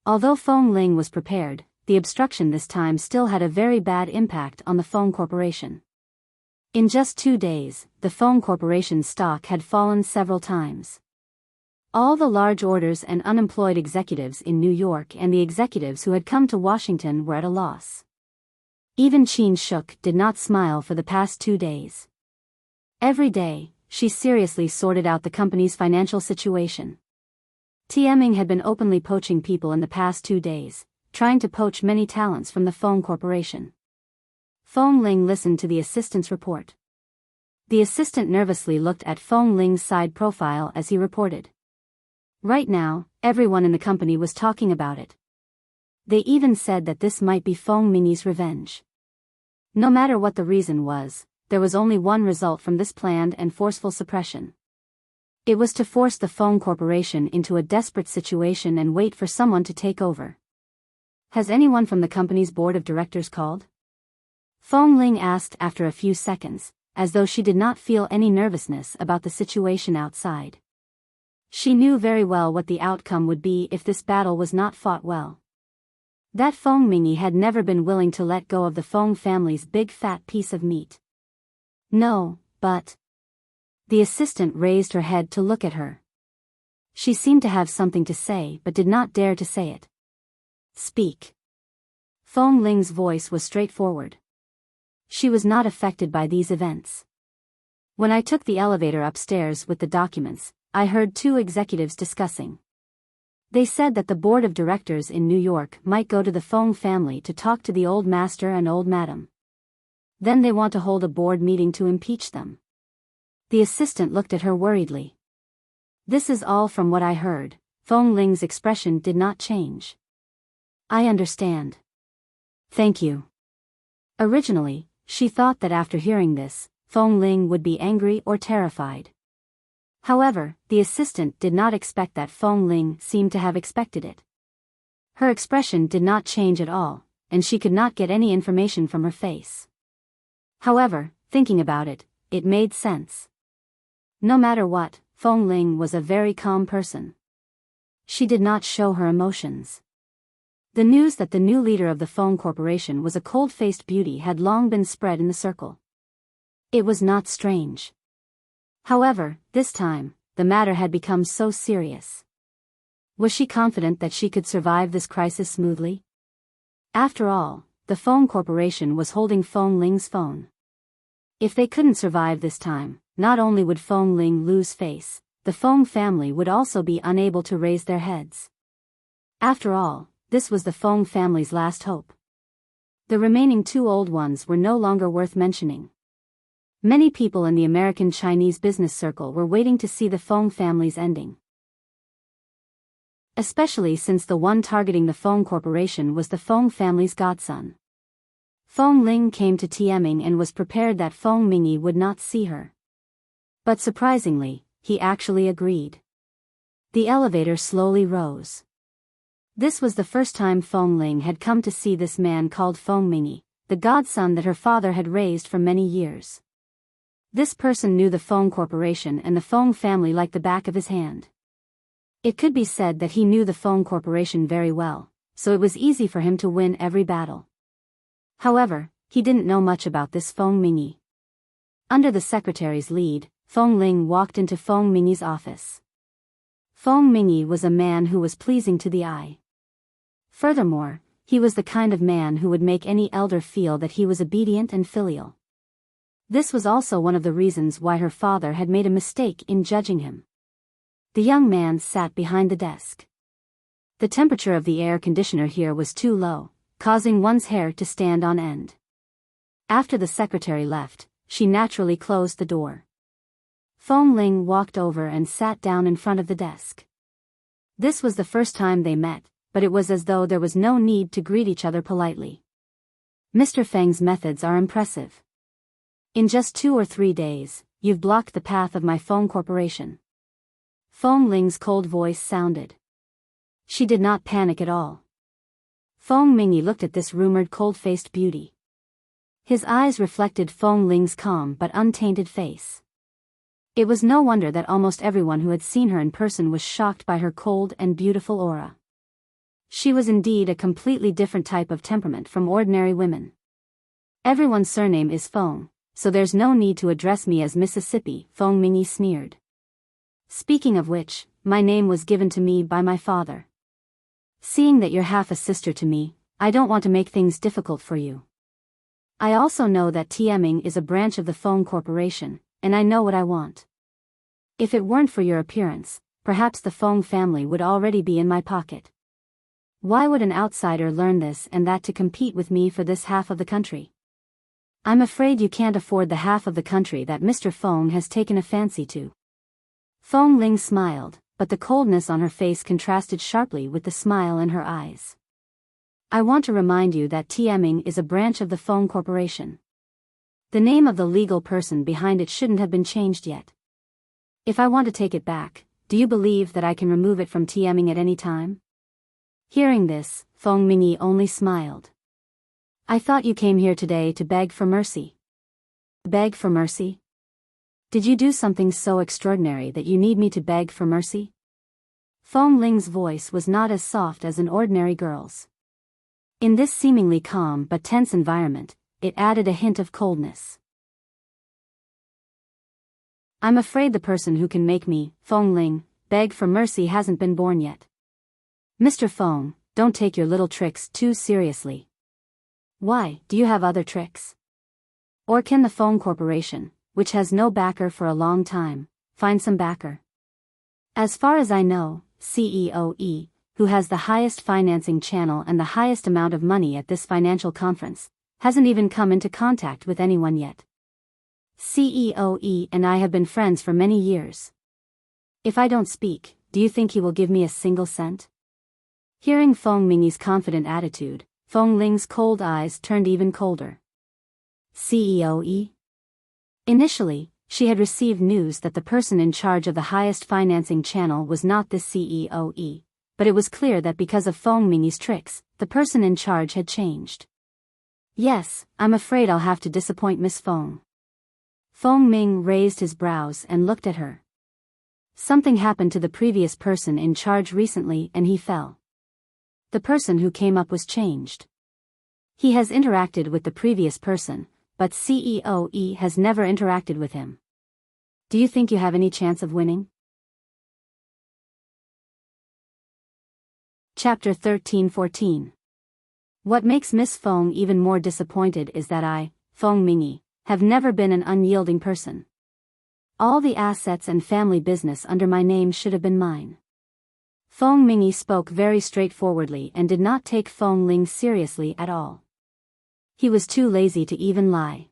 Although Feng Ling was prepared, the obstruction this time still had a very bad impact on the Feng Corporation. In just 2 days, the Feng Corporation's stock had fallen several times. All the large orders and unemployed executives in New York and the executives who had come to Washington were at a loss. Even Qin Shuk did not smile for the past 2 days. Every day, she seriously sorted out the company's financial situation. Tieming had been openly poaching people in the past 2 days, trying to poach many talents from the Feng Corporation. Feng Ling listened to the assistant's report. The assistant nervously looked at Feng Ling's side profile as he reported. Right now, everyone in the company was talking about it. They even said that this might be Feng Mingyi's revenge. No matter what the reason was, there was only one result from this planned and forceful suppression. It was to force the Feng Corporation into a desperate situation and wait for someone to take over. Has anyone from the company's board of directors called? Feng Ling asked after a few seconds, as though she did not feel any nervousness about the situation outside. She knew very well what the outcome would be if this battle was not fought well. That Feng Mingyi had never been willing to let go of the Feng family's big fat piece of meat. No, but... The assistant raised her head to look at her. She seemed to have something to say but did not dare to say it. Speak. Feng Ling's voice was straightforward. She was not affected by these events. When I took the elevator upstairs with the documents, I heard 2 executives discussing. They said that the board of directors in New York might go to the Feng family to talk to the old master and old madam. Then they want to hold a board meeting to impeach them. The assistant looked at her worriedly. This is all from what I heard. Feng Ling's expression did not change. I understand. Thank you. Originally, she thought that after hearing this, Feng Ling would be angry or terrified. However, the assistant did not expect that. Feng Ling seemed to have expected it. Her expression did not change at all, and she could not get any information from her face. However, thinking about it, it made sense. No matter what, Feng Ling was a very calm person. She did not show her emotions. The news that the new leader of the Feng Corporation was a cold-faced beauty had long been spread in the circle. It was not strange. However, this time, the matter had become so serious. Was she confident that she could survive this crisis smoothly? After all, the Feng Corporation was holding Feng Ling's phone. If they couldn't survive this time, not only would Feng Ling lose face, the Feng family would also be unable to raise their heads. After all, this was the Feng family's last hope. The remaining 2 old ones were no longer worth mentioning. Many people in the American Chinese business circle were waiting to see the Feng family's ending. Especially since the one targeting the Feng Corporation was the Feng family's godson. Feng Ling came to Tieming and was prepared that Feng Mingyi would not see her. But surprisingly, he actually agreed. The elevator slowly rose. This was the first time Feng Ling had come to see this man called Feng Mingyi, the godson that her father had raised for many years. This person knew the Feng Corporation and the Feng family like the back of his hand. It could be said that he knew the Feng Corporation very well, so it was easy for him to win every battle. However, he didn't know much about this Feng Mingyi. Under the secretary's lead, Feng Ling walked into Feng Mingyi's office. Feng Mingyi was a man who was pleasing to the eye. Furthermore, he was the kind of man who would make any elder feel that he was obedient and filial. This was also one of the reasons why her father had made a mistake in judging him. The young man sat behind the desk. The temperature of the air conditioner here was too low, causing one's hair to stand on end. After the secretary left, she naturally closed the door. Feng Ling walked over and sat down in front of the desk. This was the first time they met, but it was as though there was no need to greet each other politely. Mr. Feng's methods are impressive. In just 2 or 3 days, you've blocked the path of my Feng Corporation. Feng Ling's cold voice sounded. She did not panic at all. Feng Mingyi looked at this rumored cold-faced beauty. His eyes reflected Feng Ling's calm but untainted face. It was no wonder that almost everyone who had seen her in person was shocked by her cold and beautiful aura. She was indeed a completely different type of temperament from ordinary women. Everyone's surname is Feng, so there's no need to address me as Mississippi, Feng Mingyi sneered. Speaking of which, my name was given to me by my father. Seeing that you're half a sister to me, I don't want to make things difficult for you. I also know that Tieming is a branch of the Feng Corporation, and I know what I want. If it weren't for your appearance, perhaps the Feng family would already be in my pocket. Why would an outsider learn this and that to compete with me for this half of the country? I'm afraid you can't afford the half of the country that Mr. Feng has taken a fancy to. Feng Ling smiled, but the coldness on her face contrasted sharply with the smile in her eyes. I want to remind you that Tieming is a branch of the Feng Corporation. The name of the legal person behind it shouldn't have been changed yet. If I want to take it back, do you believe that I can remove it from Tieming at any time? Hearing this, Feng Mingyi only smiled. I thought you came here today to beg for mercy. Beg for mercy? Did you do something so extraordinary that you need me to beg for mercy? Feng Ling's voice was not as soft as an ordinary girl's. In this seemingly calm but tense environment, it added a hint of coldness. I'm afraid the person who can make me, Feng Ling, beg for mercy hasn't been born yet. Mr. Feng, don't take your little tricks too seriously. Why, do you have other tricks? Or can the Feng Corporation, which has no backer for a long time, find some backer? As far as I know, CEO E, who has the highest financing channel and the highest amount of money at this financial conference, hasn't even come into contact with anyone yet. CEO E and I have been friends for many years. If I don't speak, do you think he will give me a single cent? Hearing Feng Mingyi's confident attitude, Feng Ling's cold eyes turned even colder. CEO E? Initially, she had received news that the person in charge of the highest financing channel was not this CEO E, but it was clear that because of Feng Mingyi's tricks, the person in charge had changed. Yes, I'm afraid I'll have to disappoint Miss Feng. Feng Ming raised his brows and looked at her. Something happened to the previous person in charge recently and he fell. The person who came up was changed. He has interacted with the previous person, but CEO E has never interacted with him. Do you think you have any chance of winning? Chapter 13-14. What makes Miss Feng even more disappointed is that I, Feng Mingyi, have never been an unyielding person. All the assets and family business under my name should have been mine. Feng Mingyi spoke very straightforwardly and did not take Feng Ling seriously at all. He was too lazy to even lie.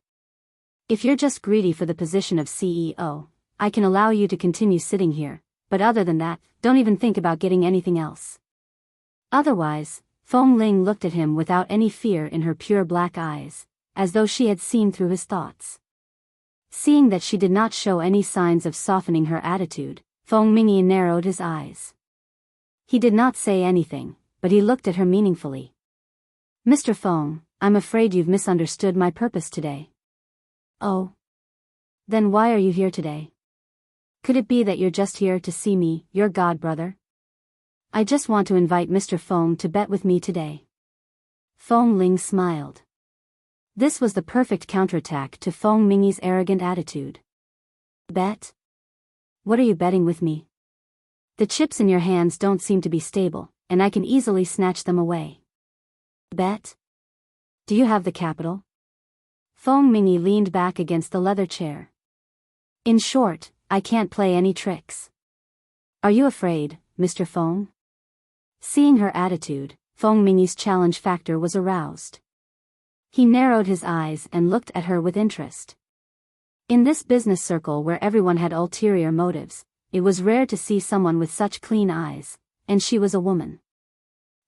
If you're just greedy for the position of CEO, I can allow you to continue sitting here, but other than that, don't even think about getting anything else. Otherwise, Feng Ling looked at him without any fear in her pure black eyes, as though she had seen through his thoughts. Seeing that she did not show any signs of softening her attitude, Feng Mingyi narrowed his eyes. He did not say anything, but he looked at her meaningfully. Mr. Feng, I'm afraid you've misunderstood my purpose today. Oh? Then why are you here today? Could it be that you're just here to see me, your godbrother? I just want to invite Mr. Feng to bet with me today. Feng Ling smiled. This was the perfect counterattack to Feng Mingyi's arrogant attitude. Bet? What are you betting with me? The chips in your hands don't seem to be stable, and I can easily snatch them away. Bet? Do you have the capital? Feng Mingyi leaned back against the leather chair. In short, I can't play any tricks. Are you afraid, Mr. Feng? Seeing her attitude, Feng Mingyi's challenge factor was aroused. He narrowed his eyes and looked at her with interest. In this business circle where everyone had ulterior motives, it was rare to see someone with such clean eyes, and she was a woman.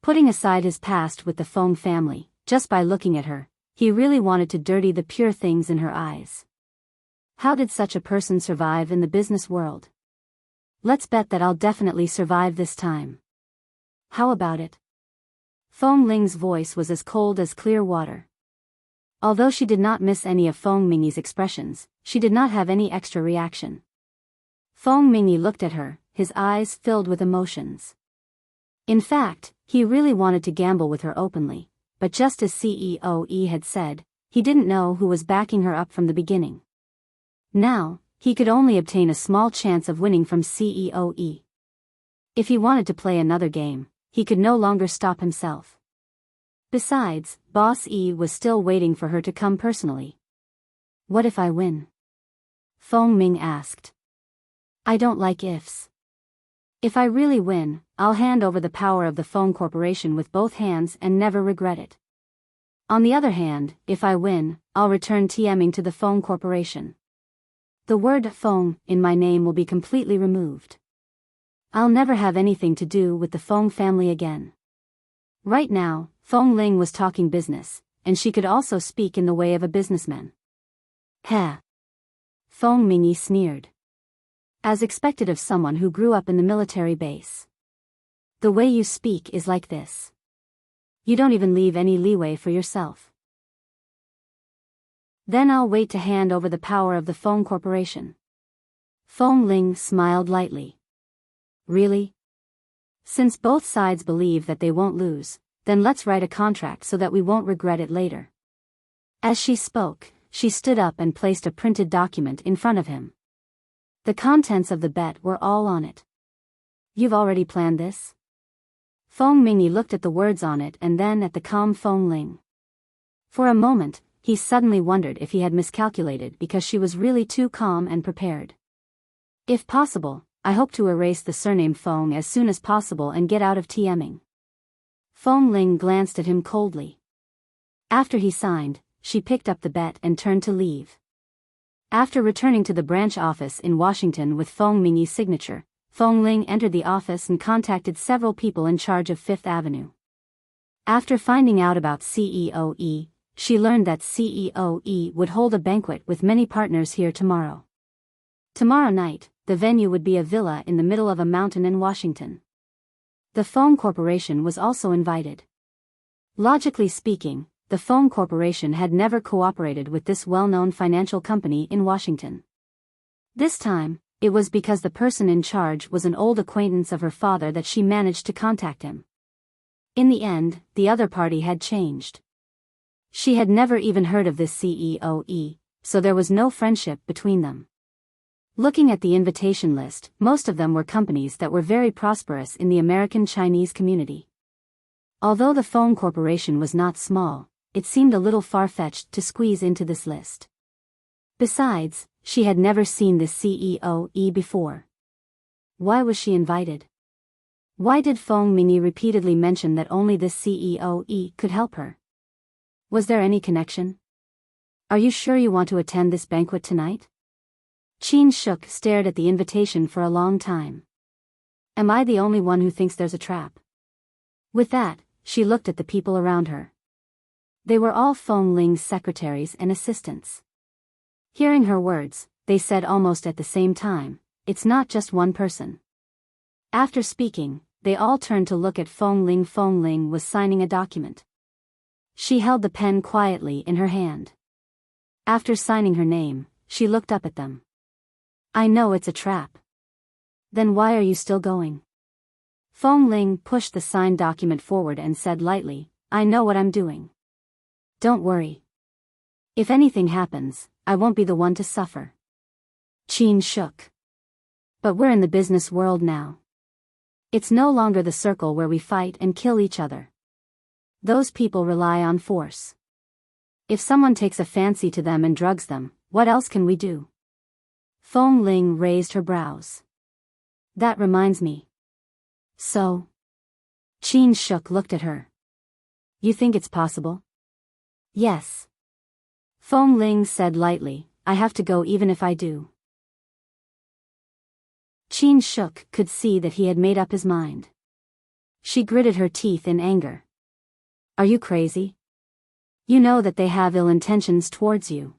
Putting aside his past with the Feng family, just by looking at her, he really wanted to dirty the pure things in her eyes. How did such a person survive in the business world? Let's bet that I'll definitely survive this time. How about it? Feng Ling's voice was as cold as clear water. Although she did not miss any of Feng Mingyi's expressions, she did not have any extra reaction. Feng Mingyi looked at her, his eyes filled with emotions. In fact, he really wanted to gamble with her openly, but just as CEO Yi had said, he didn't know who was backing her up from the beginning. Now, he could only obtain a small chance of winning from CEO Yi. If he wanted to play another game, he could no longer stop himself. Besides, Boss Yi was still waiting for her to come personally. What if I win? Feng Ming asked. I don't like ifs. If I really win, I'll hand over the power of the Feng Corporation with both hands and never regret it. On the other hand, if I win, I'll return TMing to the Feng Corporation. The word Feng in my name will be completely removed. I'll never have anything to do with the Feng family again. Right now, Feng Ling was talking business, and she could also speak in the way of a businessman. Heh. Feng Mingyi sneered. As expected of someone who grew up in the military base. The way you speak is like this. You don't even leave any leeway for yourself. Then I'll wait to hand over the power of the Feng Corporation. Feng Ling smiled lightly. Really? Since both sides believe that they won't lose, then let's write a contract so that we won't regret it later. As she spoke, she stood up and placed a printed document in front of him. The contents of the bet were all on it. You've already planned this? Feng Mingyi looked at the words on it and then at the calm Feng Ling. For a moment, he suddenly wondered if he had miscalculated because she was really too calm and prepared. If possible, I hope to erase the surname Feng as soon as possible and get out of TMing. Feng Ling glanced at him coldly. After he signed, she picked up the bet and turned to leave. After returning to the branch office in Washington with Feng Mingyi's signature, Feng Ling entered the office and contacted several people in charge of Fifth Avenue. After finding out about CEO Yi, she learned that CEO Yi would hold a banquet with many partners here tomorrow. Tomorrow night, the venue would be a villa in the middle of a mountain in Washington. The Feng Corporation was also invited. Logically speaking, the Feng Corporation had never cooperated with this well-known financial company in Washington. This time, it was because the person in charge was an old acquaintance of her father that she managed to contact him. In the end, the other party had changed. She had never even heard of this CEO Yi, so there was no friendship between them. Looking at the invitation list, most of them were companies that were very prosperous in the American Chinese community. Although the Feng Corporation was not small, it seemed a little far-fetched to squeeze into this list. Besides, she had never seen this CEO Yi before. Why was she invited? Why did Feng Mingyi repeatedly mention that only this CEO Yi could help her? Was there any connection? Are you sure you want to attend this banquet tonight? Qin Shuk stared at the invitation for a long time. Am I the only one who thinks there's a trap? With that, she looked at the people around her. They were all Feng Ling's secretaries and assistants. Hearing her words, they said almost at the same time, it's not just one person. After speaking, they all turned to look at Feng Ling. Feng Ling was signing a document. She held the pen quietly in her hand. After signing her name, she looked up at them. I know it's a trap. Then why are you still going? Feng Ling pushed the signed document forward and said lightly, I know what I'm doing. Don't worry. If anything happens, I won't be the one to suffer. Qin shook. But we're in the business world now. It's no longer the circle where we fight and kill each other. Those people rely on force. If someone takes a fancy to them and drugs them, what else can we do? Feng Ling raised her brows. That reminds me. So? Qin Shuk looked at her. You think it's possible? Yes. Feng Ling said lightly, I have to go even if I do. Chin Shuk could see that he had made up his mind. She gritted her teeth in anger. Are you crazy? You know that they have ill intentions towards you.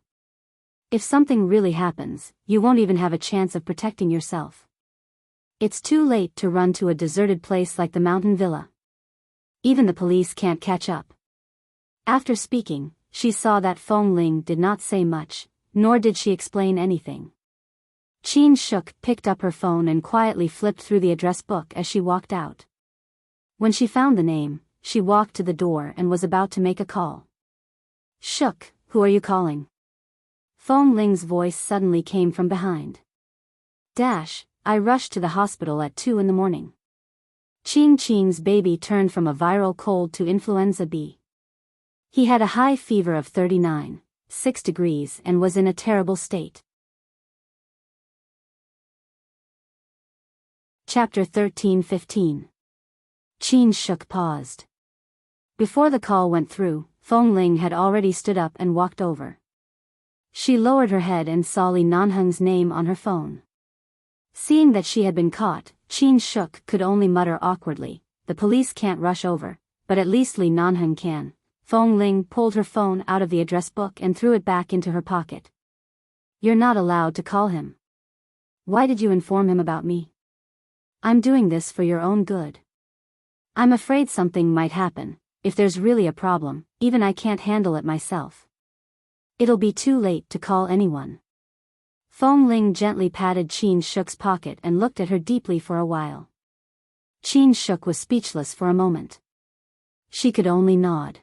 If something really happens, you won't even have a chance of protecting yourself. It's too late to run to a deserted place like the mountain villa. Even the police can't catch up. After speaking, she saw that Fong Ling did not say much, nor did she explain anything. Chin Shuk picked up her phone and quietly flipped through the address book as she walked out. When she found the name, she walked to the door and was about to make a call. Shuk, who are you calling? Fong Ling's voice suddenly came from behind. I rushed to the hospital at 2 in the morning. Chin's baby turned from a viral cold to influenza B. He had a high fever of 39.6 degrees and was in a terrible state. Chapter 13:15. Chin Shuk paused. Before the call went through, Fong Ling had already stood up and walked over. She lowered her head and saw Li Nanheng's name on her phone. Seeing that she had been caught, Chin Shuk could only mutter awkwardly, the police can't rush over, but at least Li Nanheng can. Fong Ling pulled her phone out of the address book and threw it back into her pocket. You're not allowed to call him. Why did you inform him about me? I'm doing this for your own good. I'm afraid something might happen. If there's really a problem, even I can't handle it myself. It'll be too late to call anyone. Fong Ling gently patted Chin Shuk's pocket and looked at her deeply for a while. Chin Shuk was speechless for a moment. She could only nod.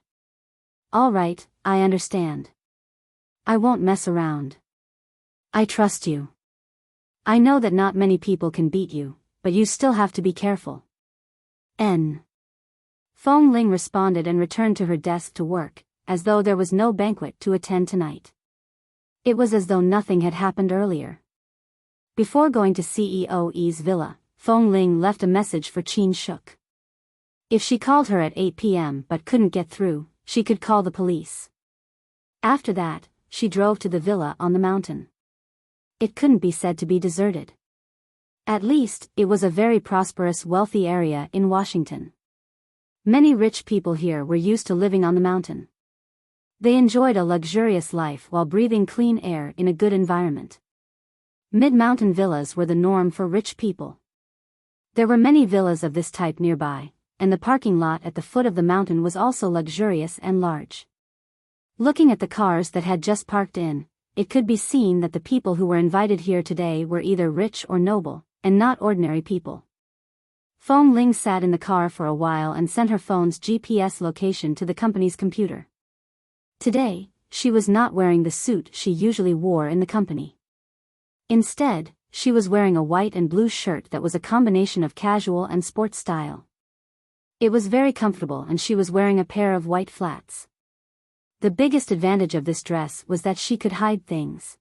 All right, I understand. I won't mess around. I trust you. I know that not many people can beat you, but you still have to be careful. Fong Ling responded and returned to her desk to work, as though there was no banquet to attend tonight. It was as though nothing had happened earlier. Before going to CEO's villa, Fong Ling left a message for Chin Shuk. If she called her at 8 p.m. but couldn't get through, she could call the police. After that, she drove to the villa on the mountain. It couldn't be said to be deserted. At least, it was a very prosperous, wealthy area in Washington. Many rich people here were used to living on the mountain. They enjoyed a luxurious life while breathing clean air in a good environment. Mid-mountain villas were the norm for rich people. There were many villas of this type nearby, and the parking lot at the foot of the mountain was also luxurious and large. Looking at the cars that had just parked in, it could be seen that the people who were invited here today were either rich or noble, and not ordinary people. Fong Ling sat in the car for a while and sent her phone's GPS location to the company's computer. Today, she was not wearing the suit she usually wore in the company. Instead, she was wearing a white and blue shirt that was a combination of casual and sports style. It was very comfortable and she was wearing a pair of white flats. The biggest advantage of this dress was that she could hide things.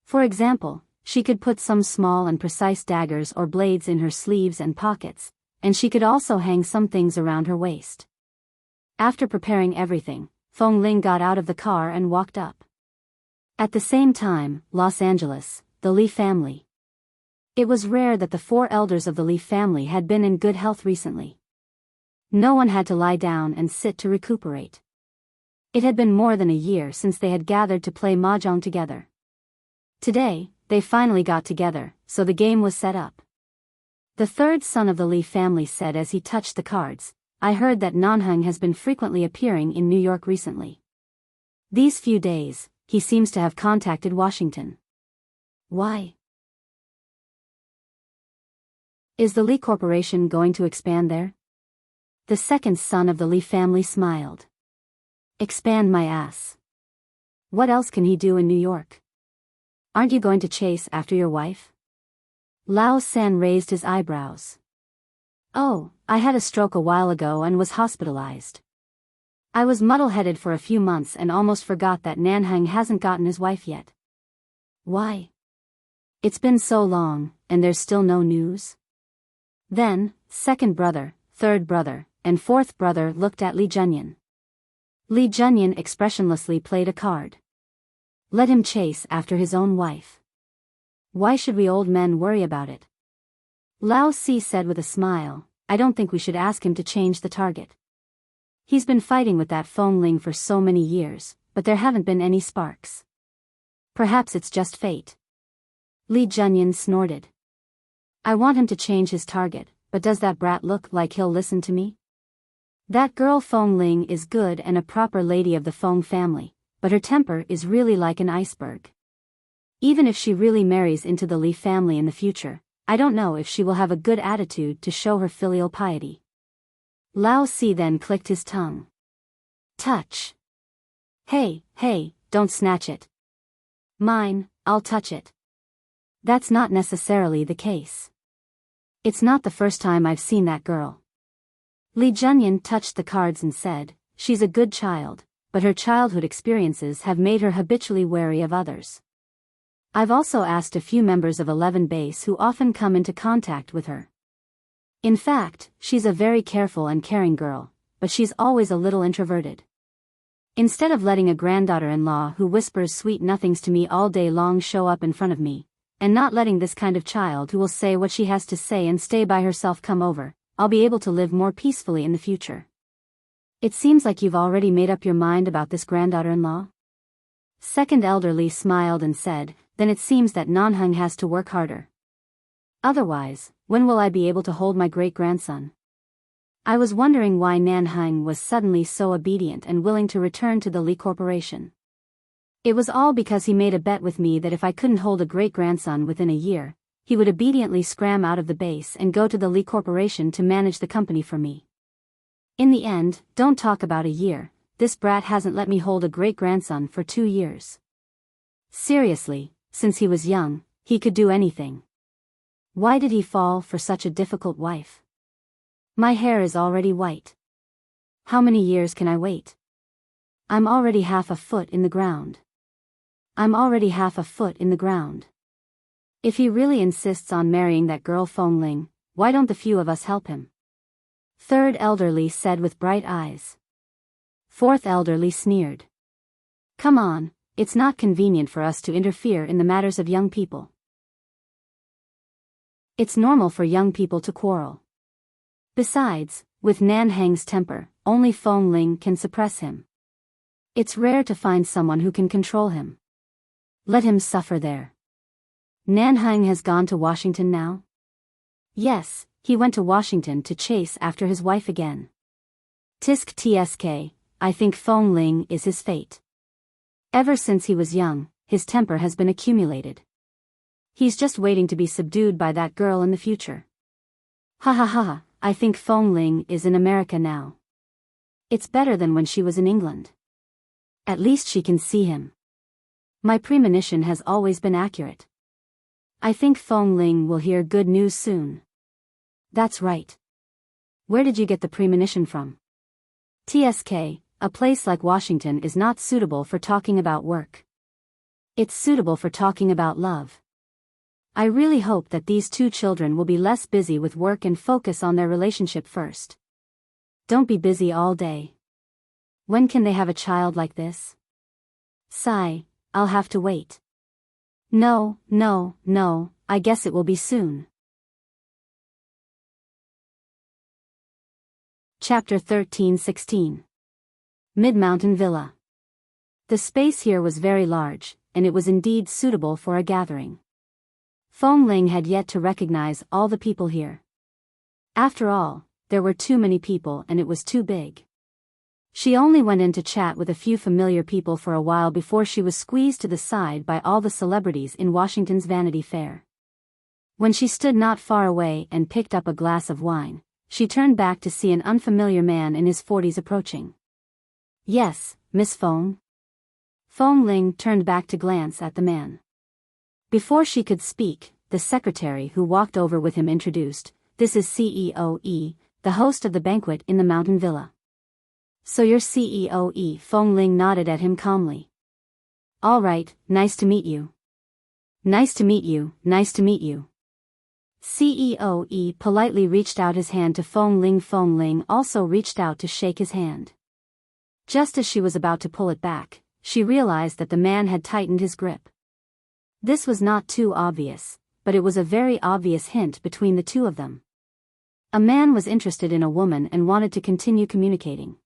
For example, she could put some small and precise daggers or blades in her sleeves and pockets, and she could also hang some things around her waist. After preparing everything, Fong Ling got out of the car and walked up. At the same time, Los Angeles, the Li family. It was rare that the 4 elders of the Li family had been in good health recently. No one had to lie down and sit to recuperate. It had been more than a year since they had gathered to play mahjong together. Today, they finally got together, so the game was set up. The third son of the Li family said as he touched the cards, I heard that Nanheng has been frequently appearing in New York recently. These few days, he seems to have contacted Washington. Why? Is the Li Corporation going to expand there? The second son of the Li family smiled. Expand my ass. What else can he do in New York? Aren't you going to chase after your wife? Lao San raised his eyebrows. Oh, I had a stroke a while ago and was hospitalized. I was muddle-headed for a few months and almost forgot that Nanheng hasn't gotten his wife yet. Why? It's been so long, and there's still no news? Then, second brother, third brother, and fourth brother looked at Li Junyan. Li Junyan expressionlessly played a card. Let him chase after his own wife. Why should we old men worry about it? Lao Si said with a smile, I don't think we should ask him to change the target. He's been fighting with that Feng Ling for so many years, but there haven't been any sparks. Perhaps it's just fate. Li Junyan snorted. I want him to change his target, but does that brat look like he'll listen to me? That girl Feng Ling is good and a proper lady of the Feng family, but her temper is really like an iceberg. Even if she really marries into the Li family in the future, I don't know if she will have a good attitude to show her filial piety. Lao Si then clicked his tongue. Touch. Hey, don't snatch it. Mine, I'll touch it. That's not necessarily the case. It's not the first time I've seen that girl. Li Junyan touched the cards and said, she's a good child, but her childhood experiences have made her habitually wary of others. I've also asked a few members of 11 Base who often come into contact with her. In fact, she's a very careful and caring girl, but she's always a little introverted. Instead of letting a granddaughter-in-law who whispers sweet nothings to me all day long show up in front of me, and not letting this kind of child who will say what she has to say and stay by herself come over, I'll be able to live more peacefully in the future. It seems like you've already made up your mind about this granddaughter-in-law? Second elderly smiled and said, then it seems that Nanheng has to work harder. Otherwise, when will I be able to hold my great-grandson? I was wondering why Nanheng was suddenly so obedient and willing to return to the Li Corporation. It was all because he made a bet with me that if I couldn't hold a great-grandson within a year, he would obediently scram out of the base and go to the Li Corporation to manage the company for me. In the end, don't talk about a year, this brat hasn't let me hold a great-grandson for 2 years. Seriously, since he was young, he could do anything. Why did he fall for such a difficult wife? My hair is already white. How many years can I wait? I'm already half a foot in the ground. If he really insists on marrying that girl Feng Ling, why don't the few of us help him? Third elderly said with bright eyes. Fourth elderly sneered. Come on, it's not convenient for us to interfere in the matters of young people. It's normal for young people to quarrel. Besides, with Nanheng's temper, only Feng Ling can suppress him. It's rare to find someone who can control him. Let him suffer there. Nanheng has gone to Washington now? Yes, he went to Washington to chase after his wife again. Tisk tsk, I think Feng Ling is his fate. Ever since he was young, his temper has been accumulated. He's just waiting to be subdued by that girl in the future. Ha ha ha, I think Feng Ling is in America now. It's better than when she was in England. At least she can see him. My premonition has always been accurate. I think Feng Ling will hear good news soon. That's right. Where did you get the premonition from? TSK, a place like Washington is not suitable for talking about work. It's suitable for talking about love. I really hope that these 2 children will be less busy with work and focus on their relationship first. Don't be busy all day. When can they have a child like this? Sigh, I'll have to wait. No, I guess it will be soon. Chapter 13-16. Mid-Mountain Villa. The space here was very large, and it was indeed suitable for a gathering. Feng Ling had yet to recognize all the people here. After all, there were too many people and it was too big. She only went in to chat with a few familiar people for a while before she was squeezed to the side by all the celebrities in Washington's Vanity Fair. When she stood not far away and picked up a glass of wine, she turned back to see an unfamiliar man in his 40s approaching. Yes, Miss Feng? Feng Ling turned back to glance at the man. Before she could speak, the secretary who walked over with him introduced, this is CEO E, the host of the banquet in the Mountain Villa. So you're CEO E, Feng Ling nodded at him calmly. All right, nice to meet you. Nice to meet you. CEO E politely reached out his hand to Feng Ling. Feng Ling also reached out to shake his hand. Just as she was about to pull it back, she realized that the man had tightened his grip. This was not too obvious, but it was a very obvious hint between the two of them. A man was interested in a woman and wanted to continue communicating.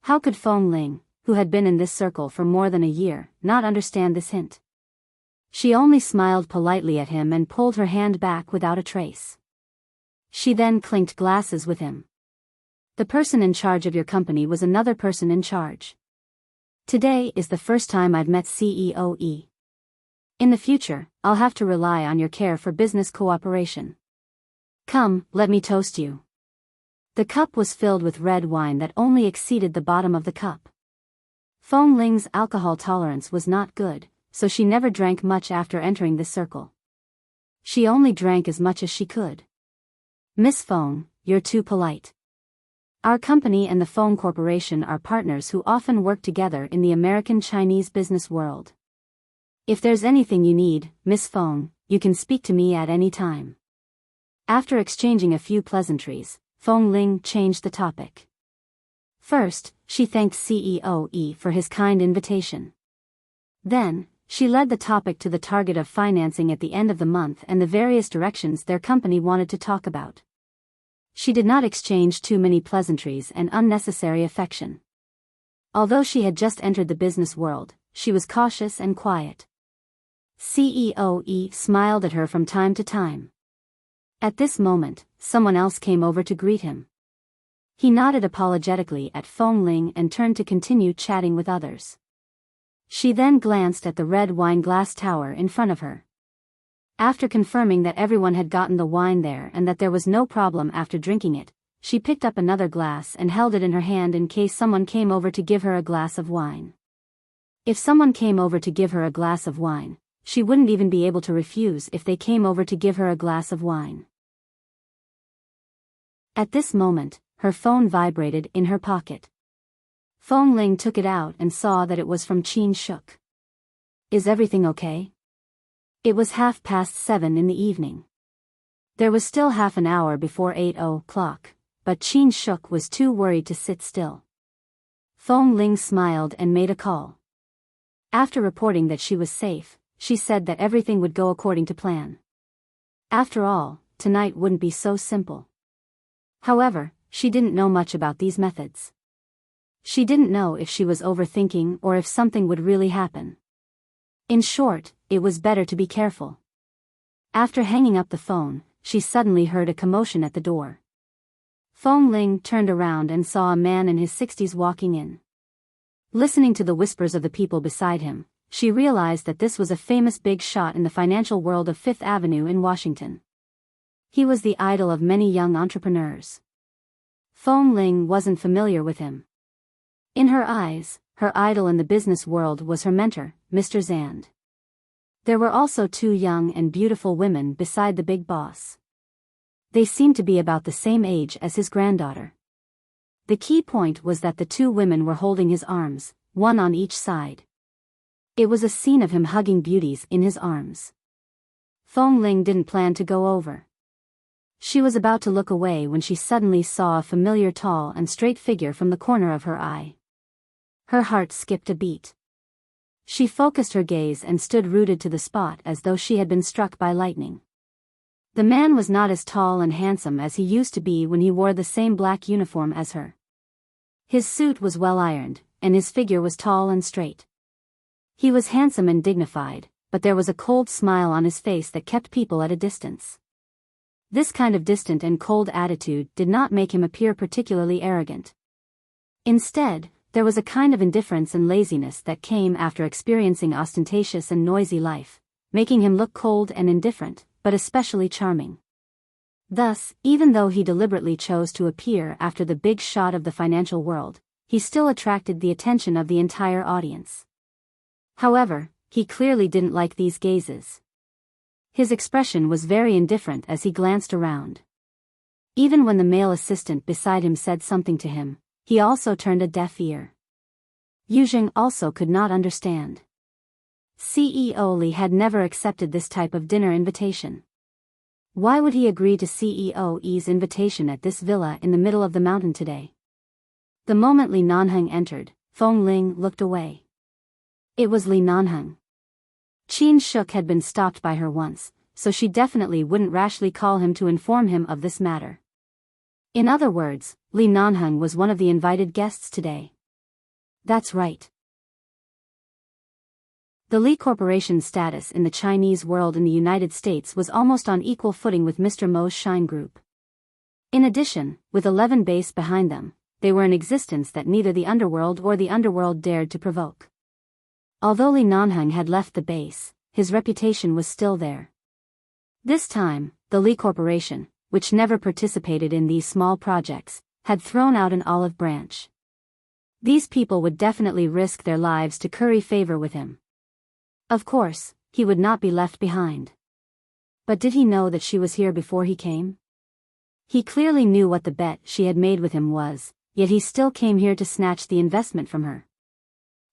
How could Feng Ling, who had been in this circle for more than a year, not understand this hint? She only smiled politely at him and pulled her hand back without a trace. She then clinked glasses with him. The person in charge of your company was another person in charge. Today is the first time I've met CEO E. In the future, I'll have to rely on your care for business cooperation. Come, let me toast you. The cup was filled with red wine that only exceeded the bottom of the cup. Feng Ling's alcohol tolerance was not good, so she never drank much after entering this circle. She only drank as much as she could. Miss Feng, you're too polite. Our company and the Feng Corporation are partners who often work together in the American-Chinese business world. If there's anything you need, Miss Feng, you can speak to me at any time. After exchanging a few pleasantries, Feng Ling changed the topic. First, she thanked CEO E for his kind invitation. Then, she led the topic to the target of financing at the end of the month and the various directions their company wanted to talk about. She did not exchange too many pleasantries and unnecessary affection. Although she had just entered the business world, she was cautious and quiet. CEO E smiled at her from time to time. At this moment, someone else came over to greet him. He nodded apologetically at Feng Ling and turned to continue chatting with others. She then glanced at the red wine glass tower in front of her. After confirming that everyone had gotten the wine there and that there was no problem after drinking it, she picked up another glass and held it in her hand in case someone came over to give her a glass of wine. If someone came over to give her a glass of wine, she wouldn't even be able to refuse if they came over to give her a glass of wine. At this moment, her phone vibrated in her pocket. Feng Ling took it out and saw that it was from Qin Shuk. Is everything okay? It was 7:30 in the evening. There was still half an hour before 8 o'clock, but Qin Shuk was too worried to sit still. Feng Ling smiled and made a call. After reporting that she was safe, she said that everything would go according to plan. After all, tonight wouldn't be so simple. However, she didn't know much about these methods. She didn't know if she was overthinking or if something would really happen. In short, it was better to be careful. After hanging up the phone, she suddenly heard a commotion at the door. Feng Ling turned around and saw a man in his 60s walking in. Listening to the whispers of the people beside him, she realized that this was a famous big shot in the financial world of Fifth Avenue in Washington. He was the idol of many young entrepreneurs. Feng Ling wasn't familiar with him. In her eyes, her idol in the business world was her mentor, Mr. Zand. There were also two young and beautiful women beside the big boss. They seemed to be about the same age as his granddaughter. The key point was that the two women were holding his arms, one on each side. It was a scene of him hugging beauties in his arms. Feng Ling didn't plan to go over. She was about to look away when she suddenly saw a familiar tall and straight figure from the corner of her eye. Her heart skipped a beat. She focused her gaze and stood rooted to the spot as though she had been struck by lightning. The man was not as tall and handsome as he used to be when he wore the same black uniform as her. His suit was well ironed, and his figure was tall and straight. He was handsome and dignified, but there was a cold smile on his face that kept people at a distance. This kind of distant and cold attitude did not make him appear particularly arrogant. Instead, there was a kind of indifference and laziness that came after experiencing ostentatious and noisy life, making him look cold and indifferent, but especially charming. Thus, even though he deliberately chose to appear after the big shot of the financial world, he still attracted the attention of the entire audience. However, he clearly didn't like these gazes. His expression was very indifferent as he glanced around. Even when the male assistant beside him said something to him, he also turned a deaf ear. Yuzheng also could not understand. CEO Li had never accepted this type of dinner invitation. Why would he agree to CEO Yi's invitation at this villa in the middle of the mountain today? The moment Li Nanheng entered, Feng Ling looked away. It was Li Nanheng. Qin Shuk had been stopped by her once, so she definitely wouldn't rashly call him to inform him of this matter. In other words, Li Nanheng was one of the invited guests today. That's right. The Li Corporation's status in the Chinese world in the United States was almost on equal footing with Mr. Mo's Shine Group. In addition, with 11 base behind them, they were an existence that neither the underworld or the underworld dared to provoke. Although Li Nanheng had left the base, his reputation was still there. This time, the Li Corporation, which never participated in these small projects, had thrown out an olive branch. These people would definitely risk their lives to curry favor with him. Of course, he would not be left behind. But did he know that she was here before he came? He clearly knew what the bet she had made with him was, yet he still came here to snatch the investment from her.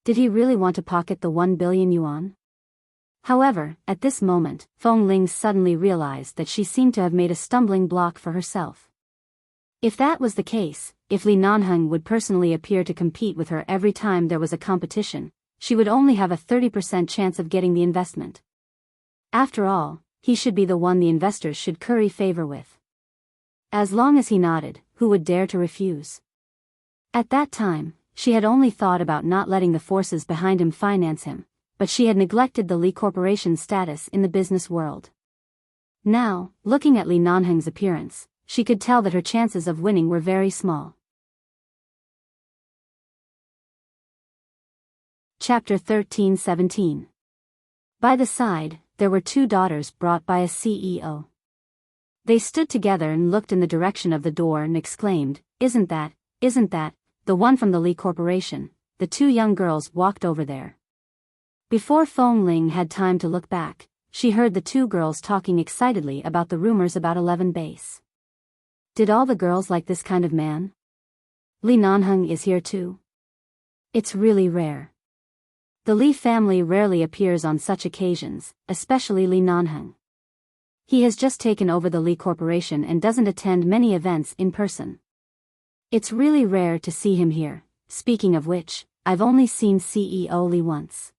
Did he really want to pocket the 1 billion yuan? However, at this moment, Feng Ling suddenly realized that she seemed to have made a stumbling block for herself. If that was the case, if Li Nanheng would personally appear to compete with her every time there was a competition, she would only have a 30% chance of getting the investment. After all, he should be the one the investors should curry favor with. As long as he nodded, who would dare to refuse? At that time, she had only thought about not letting the forces behind him finance him, but she had neglected the Li Corporation's status in the business world. Now, looking at Li Nanheng's appearance, she could tell that her chances of winning were very small. Chapter 13-17. By the side, there were 2 daughters brought by a CEO. They stood together and looked in the direction of the door and exclaimed, isn't that, the one from the Li Corporation?" The 2 young girls walked over there. Before Feng Ling had time to look back, she heard the 2 girls talking excitedly about the rumors about 11 base. Did all the girls like this kind of man? Li Nanheng is here too. It's really rare. The Li family rarely appears on such occasions, especially Li Nanheng. He has just taken over the Li Corporation and doesn't attend many events in person. It's really rare to see him here. Speaking of which, I've only seen CEO Li once.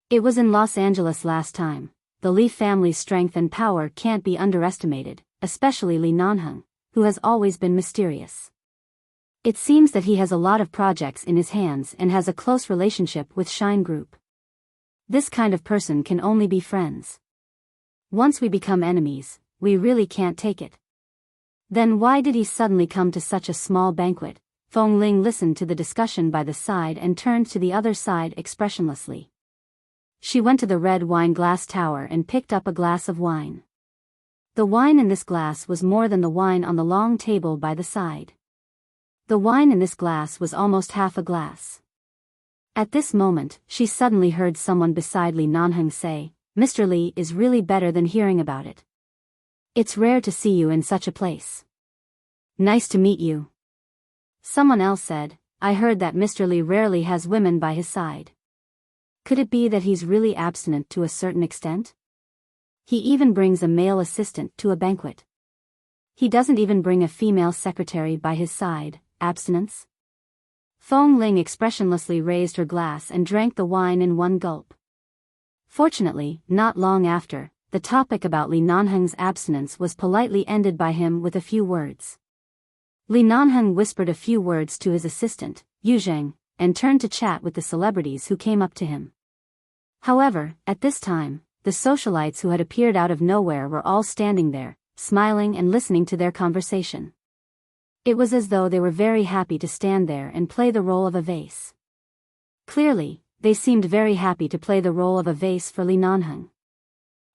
It was in Los Angeles last time. The Li family's strength and power can't be underestimated, especially Li Nanheng, who has always been mysterious. It seems that he has a lot of projects in his hands and has a close relationship with Shine Group. This kind of person can only be friends. Once we become enemies, we really can't take it. Then why did he suddenly come to such a small banquet? Feng Ling listened to the discussion by the side and turned to the other side expressionlessly. She went to the red wine glass tower and picked up a glass of wine. The wine in this glass was more than the wine on the long table by the side. The wine in this glass was almost half a glass. At this moment, she suddenly heard someone beside Li Nanheng say, "Mr. Li is really better than hearing about it. It's rare to see you in such a place. Nice to meet you." Someone else said, "I heard that Mr. Li rarely has women by his side. Could it be that he's really abstinent to a certain extent? He even brings a male assistant to a banquet. He doesn't even bring a female secretary by his side." Abstinence? Feng Ling expressionlessly raised her glass and drank the wine in one gulp. Fortunately, not long after, the topic about Li Nanheng's abstinence was politely ended by him with a few words. Li Nanheng whispered a few words to his assistant, Yu Zheng, and turned to chat with the celebrities who came up to him. However, at this time, the socialites who had appeared out of nowhere were all standing there, smiling and listening to their conversation. It was as though they were very happy to stand there and play the role of a vase. Clearly, they seemed very happy to play the role of a vase for Li Nanheng.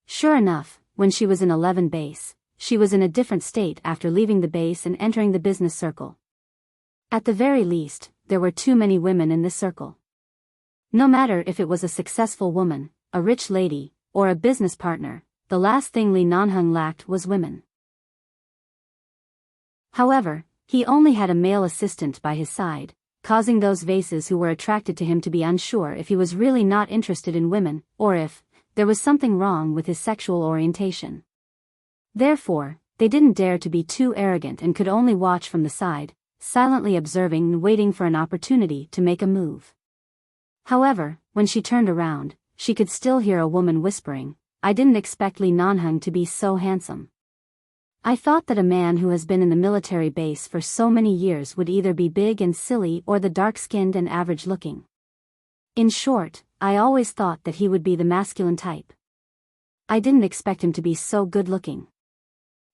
Sure enough, when she was in 11 base, she was in a different state after leaving the base and entering the business circle. At the very least, there were too many women in this circle. No matter if it was a successful woman, a rich lady, or a business partner, the last thing Li Nanheng lacked was women. However, he only had a male assistant by his side, causing those vases who were attracted to him to be unsure if he was really not interested in women, or if there was something wrong with his sexual orientation. Therefore, they didn't dare to be too arrogant and could only watch from the side, silently observing and waiting for an opportunity to make a move. However, when she turned around, she could still hear a woman whispering, "I didn't expect Lee Nanheng to be so handsome. I thought that a man who has been in the military base for so many years would either be big and silly or the dark-skinned and average-looking. In short, I always thought that he would be the masculine type. I didn't expect him to be so good-looking.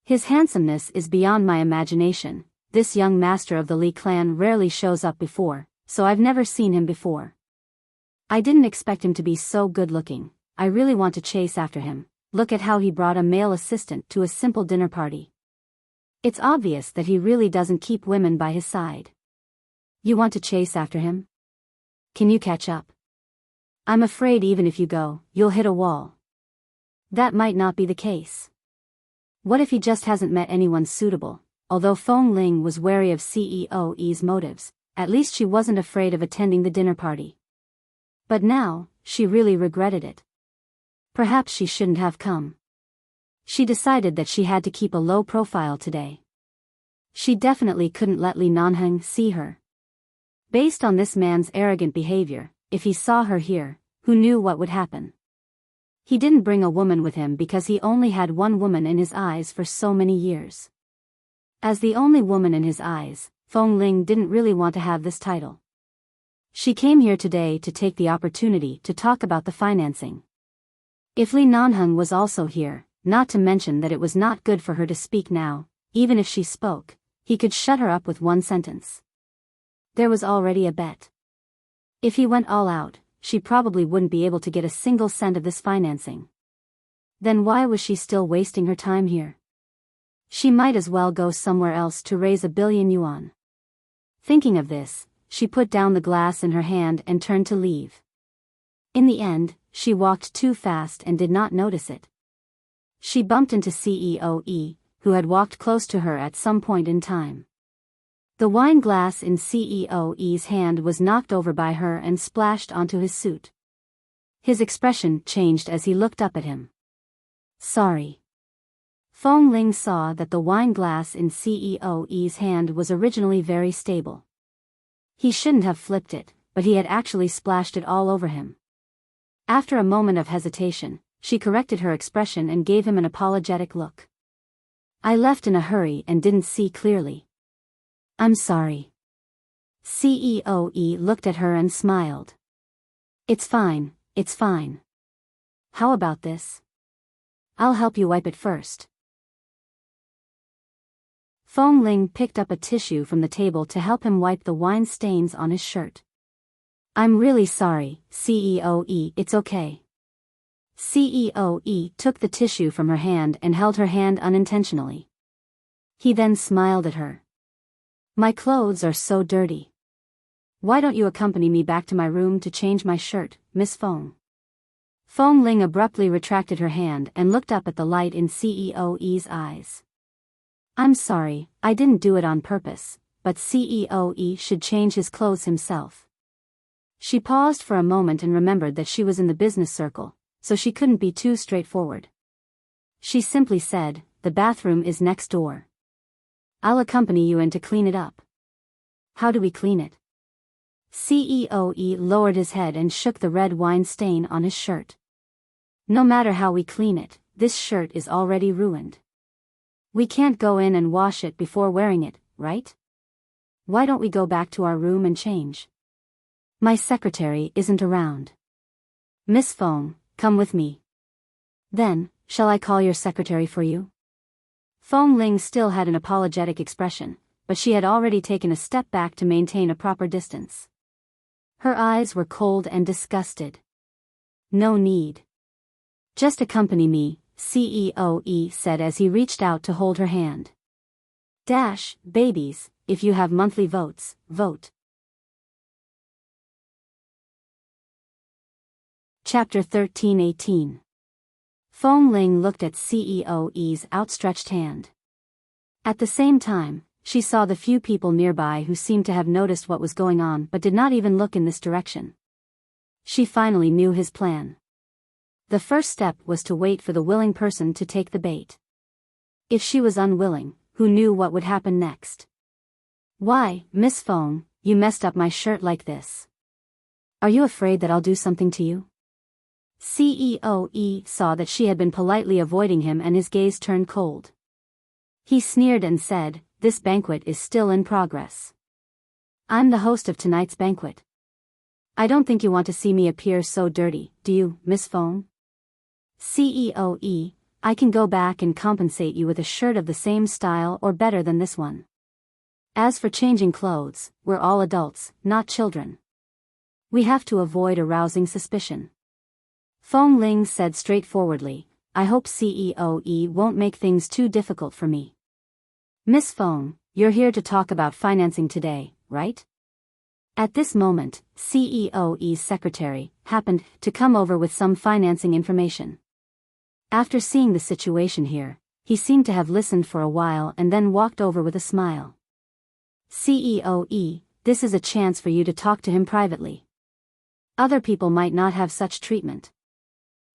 His handsomeness is beyond my imagination. This young master of the Li clan rarely shows up before, so I've never seen him before. I didn't expect him to be so good-looking. I really want to chase after him. Look at how he brought a male assistant to a simple dinner party. It's obvious that he really doesn't keep women by his side. You want to chase after him? Can you catch up? I'm afraid even if you go, you'll hit a wall. That might not be the case. What if he just hasn't met anyone suitable?" Although Feng Ling was wary of CEO Yi's motives, at least she wasn't afraid of attending the dinner party. But now, she really regretted it. Perhaps she shouldn't have come. She decided that she had to keep a low profile today. She definitely couldn't let Li Nanheng see her. Based on this man's arrogant behavior, if he saw her here, who knew what would happen? He didn't bring a woman with him because he only had one woman in his eyes for so many years. As the only woman in his eyes, Feng Ling didn't really want to have this title. She came here today to take the opportunity to talk about the financing. If Li Nanheng was also here, not to mention that it was not good for her to speak now, even if she spoke, he could shut her up with one sentence. There was already a bet. If he went all out, she probably wouldn't be able to get a single cent of this financing. Then why was she still wasting her time here? She might as well go somewhere else to raise 1 billion yuan. Thinking of this, she put down the glass in her hand and turned to leave. In the end, she walked too fast and did not notice it. She bumped into CEO Yi, who had walked close to her at some point in time. The wine glass in CEO Yi's hand was knocked over by her and splashed onto his suit. His expression changed as he looked up at him. "Sorry." Feng Ling saw that the wine glass in CEO Yi's hand was originally very stable. He shouldn't have flipped it, but he had actually splashed it all over him. After a moment of hesitation, she corrected her expression and gave him an apologetic look. "I left in a hurry and didn't see clearly. I'm sorry." CEO Yi looked at her and smiled. It's fine. How about this? I'll help you wipe it first." Feng Ling picked up a tissue from the table to help him wipe the wine stains on his shirt. "I'm really sorry, CEO Yi, it's okay." CEO Yi took the tissue from her hand and held her hand unintentionally. He then smiled at her. "My clothes are so dirty. Why don't you accompany me back to my room to change my shirt, Miss Feng?" Feng Ling abruptly retracted her hand and looked up at the light in CEO Yi's eyes. "I'm sorry, I didn't do it on purpose, but CEO Yi should change his clothes himself." She paused for a moment and remembered that she was in the business circle, so she couldn't be too straightforward. She simply said, "The bathroom is next door. I'll accompany you in to clean it up." "How do we clean it?" CEO Yi lowered his head and shook the red wine stain on his shirt. "No matter how we clean it, this shirt is already ruined. We can't go in and wash it before wearing it, right? Why don't we go back to our room and change? My secretary isn't around. Miss Feng, come with me." "Then, shall I call your secretary for you?" Feng Ling still had an apologetic expression, but she had already taken a step back to maintain a proper distance. Her eyes were cold and disgusted. "No need. Just accompany me," CEO Yi said as he reached out to hold her hand. Babies, if you have monthly votes, vote. Chapter 13:18. Feng Ling looked at CEO Yi's outstretched hand. At the same time, she saw the few people nearby who seemed to have noticed what was going on but did not even look in this direction. She finally knew his plan. The first step was to wait for the willing person to take the bait. If she was unwilling, who knew what would happen next? "Why, Miss Feng, you messed up my shirt like this. Are you afraid that I'll do something to you? CEO saw that she had been politely avoiding him and his gaze turned cold. He sneered and said, "This banquet is still in progress. I'm the host of tonight's banquet. I don't think you want to see me appear so dirty, do you, Miss Fong?" CEO, I can go back and compensate you with a shirt of the same style or better than this one. As for changing clothes, we're all adults, not children. We have to avoid arousing suspicion. Fong Ling said straightforwardly, I hope CEO won't make things too difficult for me. Miss Fong, you're here to talk about financing today, right? At this moment, CEO's secretary happened to come over with some financing information. After seeing the situation here, he seemed to have listened for a while and then walked over with a smile. CEO, this is a chance for you to talk to him privately. Other people might not have such treatment.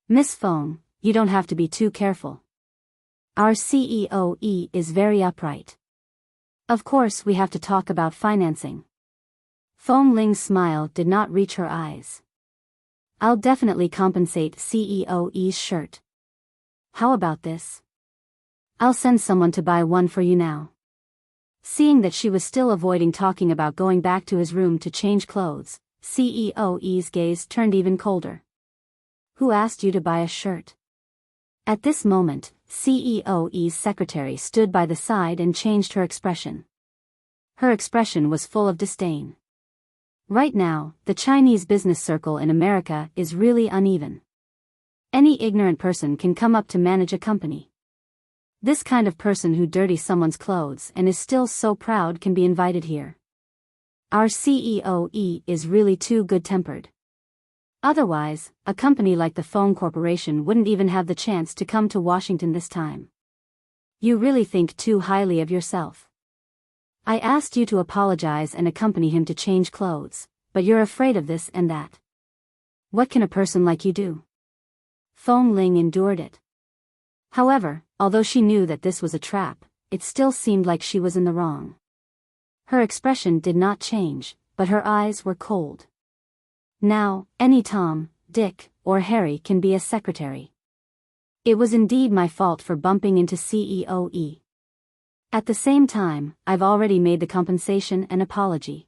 Miss Fong, you don't have to be too careful. Our CEO is very upright. Of course we have to talk about financing. Fong Ling's smile did not reach her eyes. I'll definitely compensate CEO's shirt. How about this? I'll send someone to buy one for you now. Seeing that she was still avoiding talking about going back to his room to change clothes, CEO's gaze turned even colder. Who asked you to buy a shirt? At this moment, CEO's secretary stood by the side and changed her expression. Her expression was full of disdain. Right now, the Chinese business circle in America is really uneven. Any ignorant person can come up to manage a company. This kind of person who dirties someone's clothes and is still so proud can be invited here. Our CEO is really too good-tempered. Otherwise, a company like the Fong Corporation wouldn't even have the chance to come to Washington this time. You really think too highly of yourself. I asked you to apologize and accompany him to change clothes, but you're afraid of this and that. What can a person like you do? Fong Ling endured it. However, although she knew that this was a trap, it still seemed like she was in the wrong. Her expression did not change, but her eyes were cold. Now, any Tom, Dick, or Harry can be a secretary. It was indeed my fault for bumping into CEO. At the same time, I've already made the compensation and apology.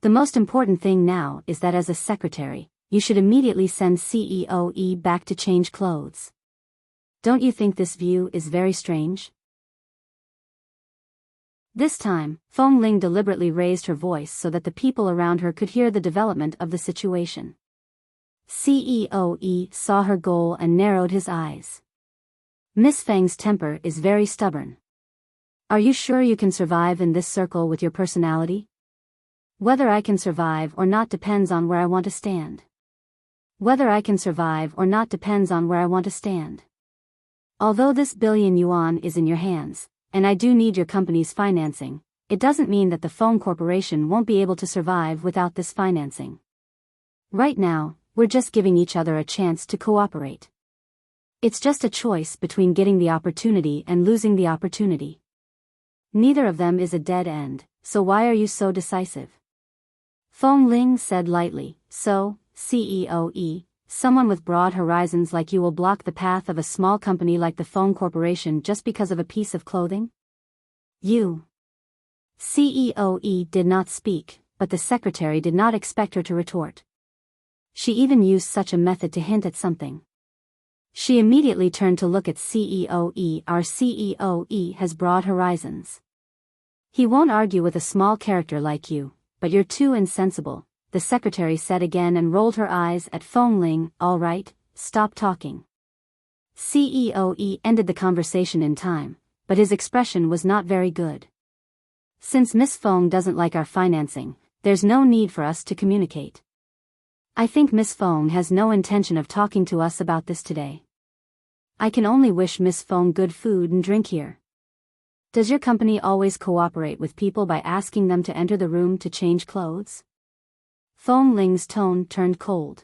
The most important thing now is that as a secretary, you should immediately send CEO back to change clothes. Don't you think this view is very strange? This time, Fong Ling deliberately raised her voice so that the people around her could hear the development of the situation. CEO saw her goal and narrowed his eyes. Miss Feng's temper is very stubborn. Are you sure you can survive in this circle with your personality? Whether I can survive or not depends on where I want to stand. Whether I can survive or not depends on where I want to stand. Although this billion yuan is in your hands, and I do need your company's financing, it doesn't mean that the Fong Corporation won't be able to survive without this financing. Right now, we're just giving each other a chance to cooperate. It's just a choice between getting the opportunity and losing the opportunity. Neither of them is a dead end, so why are you so decisive? Fong Ling said lightly, so, CEO, someone with broad horizons like you will block the path of a small company like the Fong Corporation just because of a piece of clothing? You. CEO did not speak, but the secretary did not expect her to retort. She even used such a method to hint at something. She immediately turned to look at CEO. Our CEO has broad horizons. He won't argue with a small character like you, but you're too insensible, the secretary said again and rolled her eyes at Fong Ling. All right, stop talking. CEO ended the conversation in time, but his expression was not very good. Since Miss Fong doesn't like our financing, there's no need for us to communicate. I think Miss Fong has no intention of talking to us about this today. I can only wish Miss Fong good food and drink here. Does your company always cooperate with people by asking them to enter the room to change clothes? Fong Ling's tone turned cold.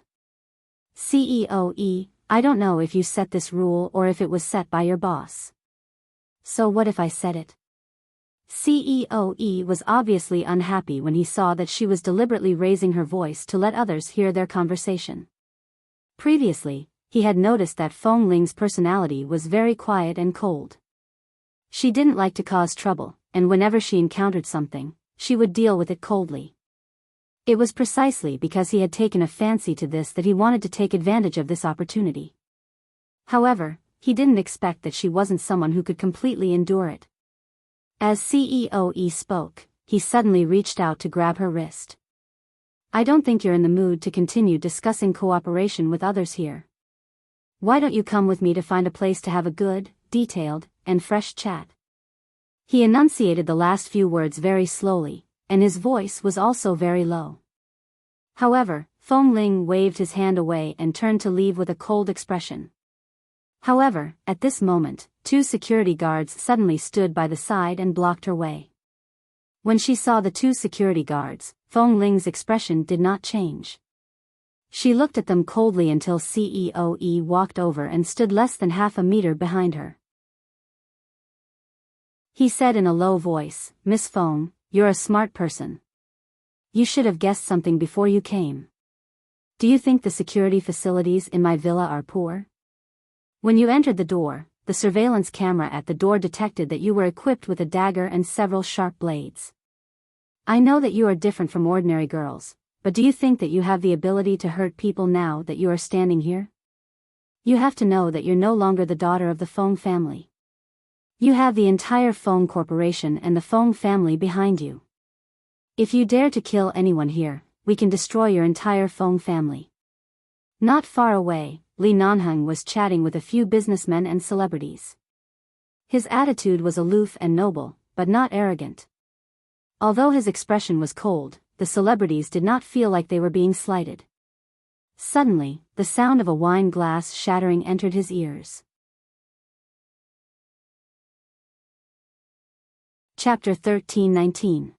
CEO, I don't know if you set this rule or if it was set by your boss. So what if I set it? CEOE was obviously unhappy when he saw that she was deliberately raising her voice to let others hear their conversation. Previously, he had noticed that Feng Ling's personality was very quiet and cold. She didn't like to cause trouble, and whenever she encountered something, she would deal with it coldly. It was precisely because he had taken a fancy to this that he wanted to take advantage of this opportunity. However, he didn't expect that she wasn't someone who could completely endure it. As CEOE spoke, he suddenly reached out to grab her wrist. I don't think you're in the mood to continue discussing cooperation with others here. Why don't you come with me to find a place to have a good, detailed, and fresh chat? He enunciated the last few words very slowly, and his voice was also very low. However, Feng Ling waved his hand away and turned to leave with a cold expression. However, at this moment, 2 security guards suddenly stood by the side and blocked her way. When she saw the 2 security guards, Feng Ling's expression did not change. She looked at them coldly until CEOE walked over and stood less than half a meter behind her. He said in a low voice, Miss Feng, you're a smart person. You should have guessed something before you came. Do you think the security facilities in my villa are poor? When you entered the door, the surveillance camera at the door detected that you were equipped with a dagger and several sharp blades. I know that you are different from ordinary girls, but do you think that you have the ability to hurt people now that you are standing here? You have to know that you're no longer the daughter of the Feng family. You have the entire Feng Corporation and the Feng family behind you. If you dare to kill anyone here, we can destroy your entire Feng family. Not far away, Li Nanheng was chatting with a few businessmen and celebrities. His attitude was aloof and noble, but not arrogant. Although his expression was cold, the celebrities did not feel like they were being slighted. Suddenly, the sound of a wine glass shattering entered his ears. Chapter 13:19.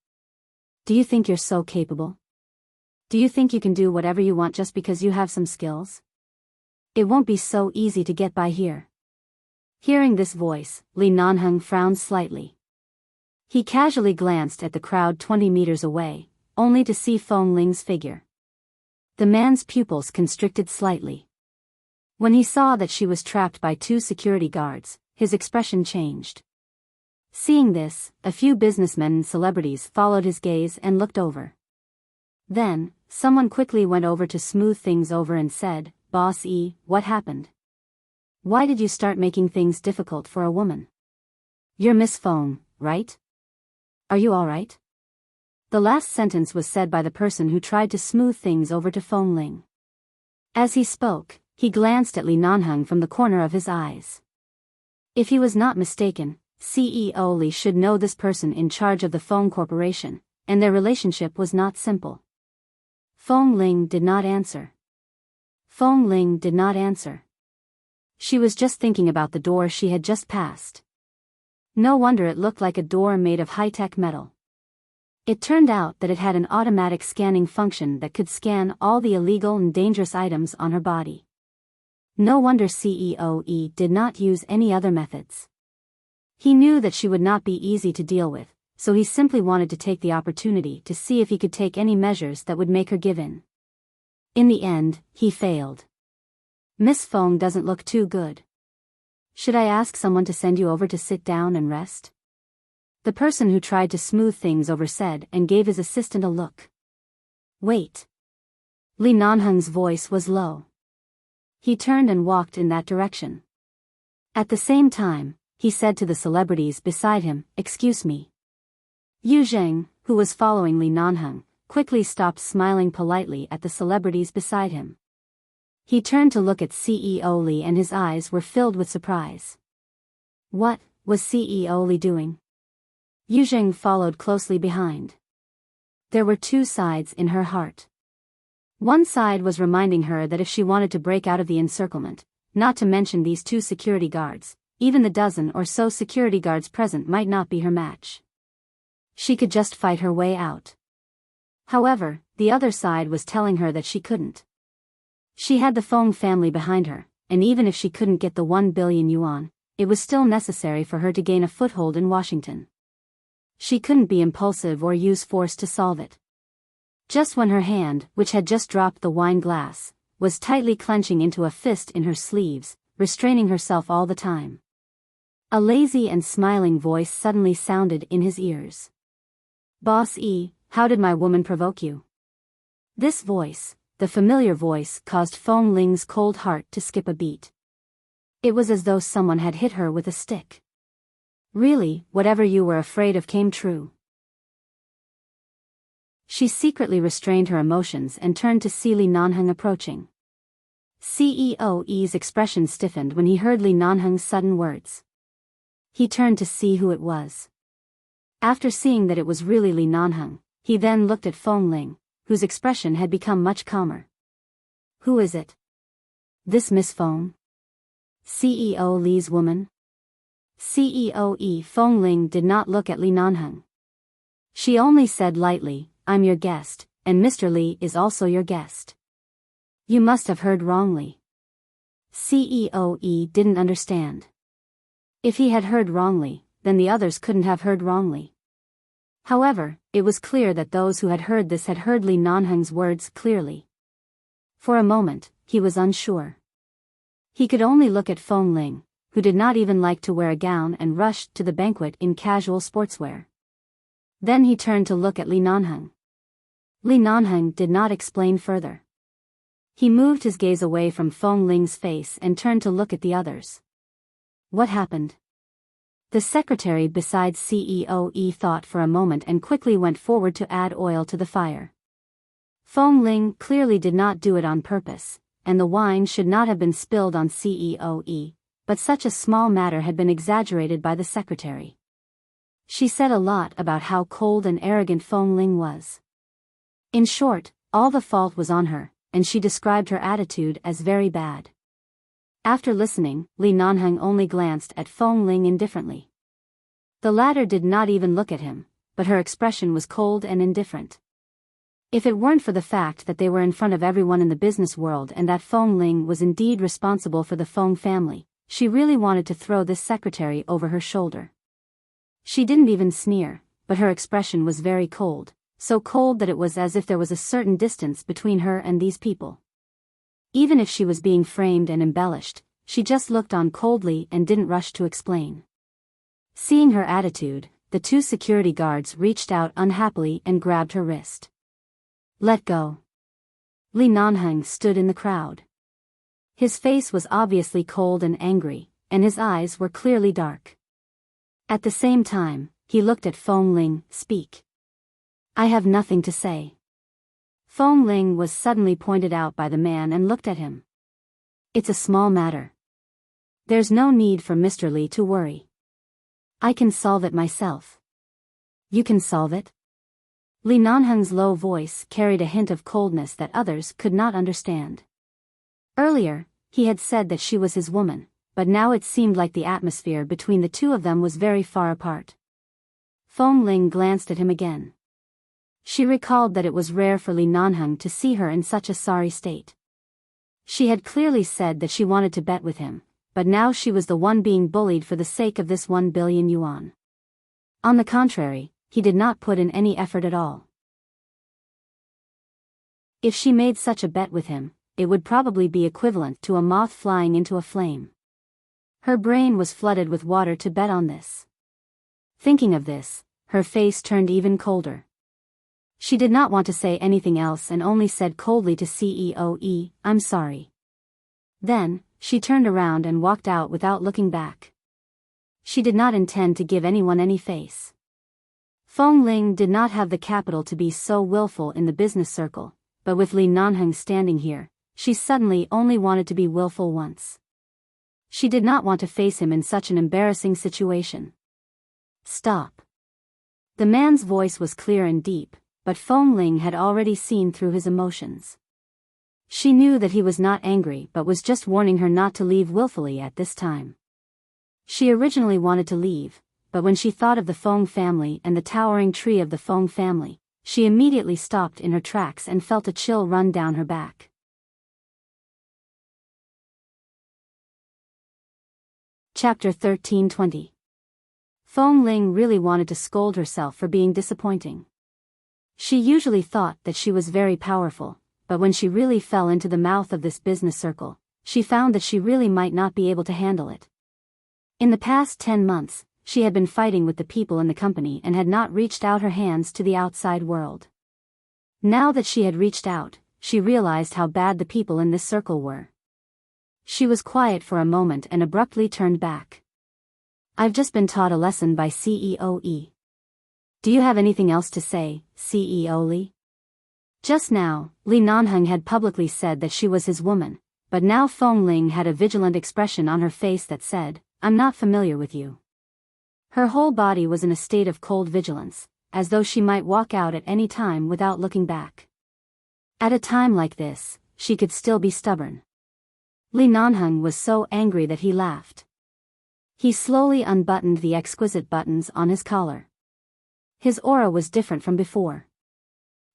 Do you think you're so capable? Do you think you can do whatever you want just because you have some skills? It won't be so easy to get by here. Hearing this voice, Li Nanheng frowned slightly. He casually glanced at the crowd 20 meters away, only to see Feng Ling's figure. The man's pupils constricted slightly. When he saw that she was trapped by 2 security guards, his expression changed. Seeing this, a few businessmen and celebrities followed his gaze and looked over. Then, someone quickly went over to smooth things over and said, Boss E, what happened? Why did you start making things difficult for a woman? You're Miss Feng, right? Are you alright? The last sentence was said by the person who tried to smooth things over to Feng Ling. As he spoke, he glanced at Li Nanheng from the corner of his eyes. If he was not mistaken, CEO Li should know this person in charge of the Feng Corporation, and their relationship was not simple. Feng Ling did not answer. Feng Ling did not answer. She was just thinking about the door she had just passed. No wonder it looked like a door made of high-tech metal. It turned out that it had an automatic scanning function that could scan all the illegal and dangerous items on her body. No wonder CEOE did not use any other methods. He knew that she would not be easy to deal with, so he simply wanted to take the opportunity to see if he could take any measures that would make her give in. In the end, he failed. Miss Feng doesn't look too good. Should I ask someone to send you over to sit down and rest? The person who tried to smooth things over said and gave his assistant a look. Wait. Li Nanheng's voice was low. He turned and walked in that direction. At the same time, he said to the celebrities beside him, Excuse me. Yu Zheng, who was following Li Nanheng, quickly stopped smiling politely at the celebrities beside him. He turned to look at CEO Li and his eyes were filled with surprise. What was CEO Li doing? Yu Zheng followed closely behind. There were 2 sides in her heart. One side was reminding her that if she wanted to break out of the encirclement, not to mention these 2 security guards, even the dozen or so security guards present might not be her match. She could just fight her way out. However, the other side was telling her that she couldn't. She had the Feng family behind her, and even if she couldn't get the 1 billion yuan, it was still necessary for her to gain a foothold in Washington. She couldn't be impulsive or use force to solve it. Just when her hand, which had just dropped the wine glass, was tightly clenching into a fist in her sleeves, restraining herself all the time, a lazy and smiling voice suddenly sounded in his ears. "Boss E, how did my woman provoke you?" This voice, the familiar voice, caused Fong Ling's cold heart to skip a beat. It was as though someone had hit her with a stick. Really, whatever you were afraid of came true. She secretly restrained her emotions and turned to see Li Nanheng approaching. CEO's expression stiffened when he heard Li Nanheng's sudden words. He turned to see who it was. After seeing that it was really Li Nanheng, he then looked at Fong Ling, whose expression had become much calmer. "Who is it? This Miss Fong? CEO Li's woman?" CEOE Fong Ling did not look at Li Nanheng. She only said lightly, "I'm your guest, and Mr. Li is also your guest." "You must have heard wrongly." CEOE didn't understand. If he had heard wrongly, then the others couldn't have heard wrongly. However, it was clear that those who had heard this had heard Li Nanheng's words clearly. For a moment, he was unsure. He could only look at Fong Ling, who did not even like to wear a gown and rushed to the banquet in casual sportswear. Then he turned to look at Li Nanheng. Li Nanheng did not explain further. He moved his gaze away from Fong Ling's face and turned to look at the others. What happened? The secretary beside CEOE thought for a moment and quickly went forward to add oil to the fire. Fong Ling clearly did not do it on purpose, and the wine should not have been spilled on CEOE, but such a small matter had been exaggerated by the secretary. She said a lot about how cold and arrogant Fong Ling was. In short, all the fault was on her, and she described her attitude as very bad. After listening, Li Nanheng only glanced at Fong Ling indifferently. The latter did not even look at him, but her expression was cold and indifferent. If it weren't for the fact that they were in front of everyone in the business world and that Fong Ling was indeed responsible for the Fong family, she really wanted to throw this secretary over her shoulder. She didn't even sneer, but her expression was very cold, so cold that it was as if there was a certain distance between her and these people. Even if she was being framed and embellished, she just looked on coldly and didn't rush to explain. Seeing her attitude, the two security guards reached out unhappily and grabbed her wrist. "Let go." Li Nanheng stood in the crowd. His face was obviously cold and angry, and his eyes were clearly dark. At the same time, he looked at Fong Ling. "Speak." "I have nothing to say." Fong Ling was suddenly pointed out by the man and looked at him. "It's a small matter. There's no need for Mr. Li to worry. I can solve it myself." "You can solve it?" Li Nanheng's low voice carried a hint of coldness that others could not understand. Earlier, he had said that she was his woman, but now it seemed like the atmosphere between the two of them was very far apart. Fong Ling glanced at him again. She recalled that it was rare for Li Nanheng to see her in such a sorry state. She had clearly said that she wanted to bet with him, but now she was the one being bullied for the sake of this 1 billion yuan. On the contrary, he did not put in any effort at all. If she made such a bet with him, it would probably be equivalent to a moth flying into a flame. Her brain was flooded with water to bet on this. Thinking of this, her face turned even colder. She did not want to say anything else and only said coldly to CEOE, "I'm sorry." Then, she turned around and walked out without looking back. She did not intend to give anyone any face. Fong Ling did not have the capital to be so willful in the business circle, but with Li Nanheng standing here, she suddenly only wanted to be willful once. She did not want to face him in such an embarrassing situation. "Stop." The man's voice was clear and deep, but Fong Ling had already seen through his emotions. She knew that he was not angry but was just warning her not to leave willfully at this time. She originally wanted to leave, but when she thought of the Fong family and the towering tree of the Fong family, she immediately stopped in her tracks and felt a chill run down her back. Chapter 1320. Fong Ling really wanted to scold herself for being disappointing. She usually thought that she was very powerful, but when she really fell into the mouth of this business circle, she found that she really might not be able to handle it. In the past 10 months, she had been fighting with the people in the company and had not reached out her hands to the outside world. Now that she had reached out, she realized how bad the people in this circle were. She was quiet for a moment and abruptly turned back. I've just been taught a lesson by CEO E. Do you have anything else to say, CEO Li? Just now, Li Nanheng had publicly said that she was his woman, but now Fong Ling had a vigilant expression on her face that said, I'm not familiar with you. Her whole body was in a state of cold vigilance, as though she might walk out at any time without looking back. At a time like this, she could still be stubborn. Li Nanheng was so angry that he laughed. He slowly unbuttoned the exquisite buttons on his collar. His aura was different from before.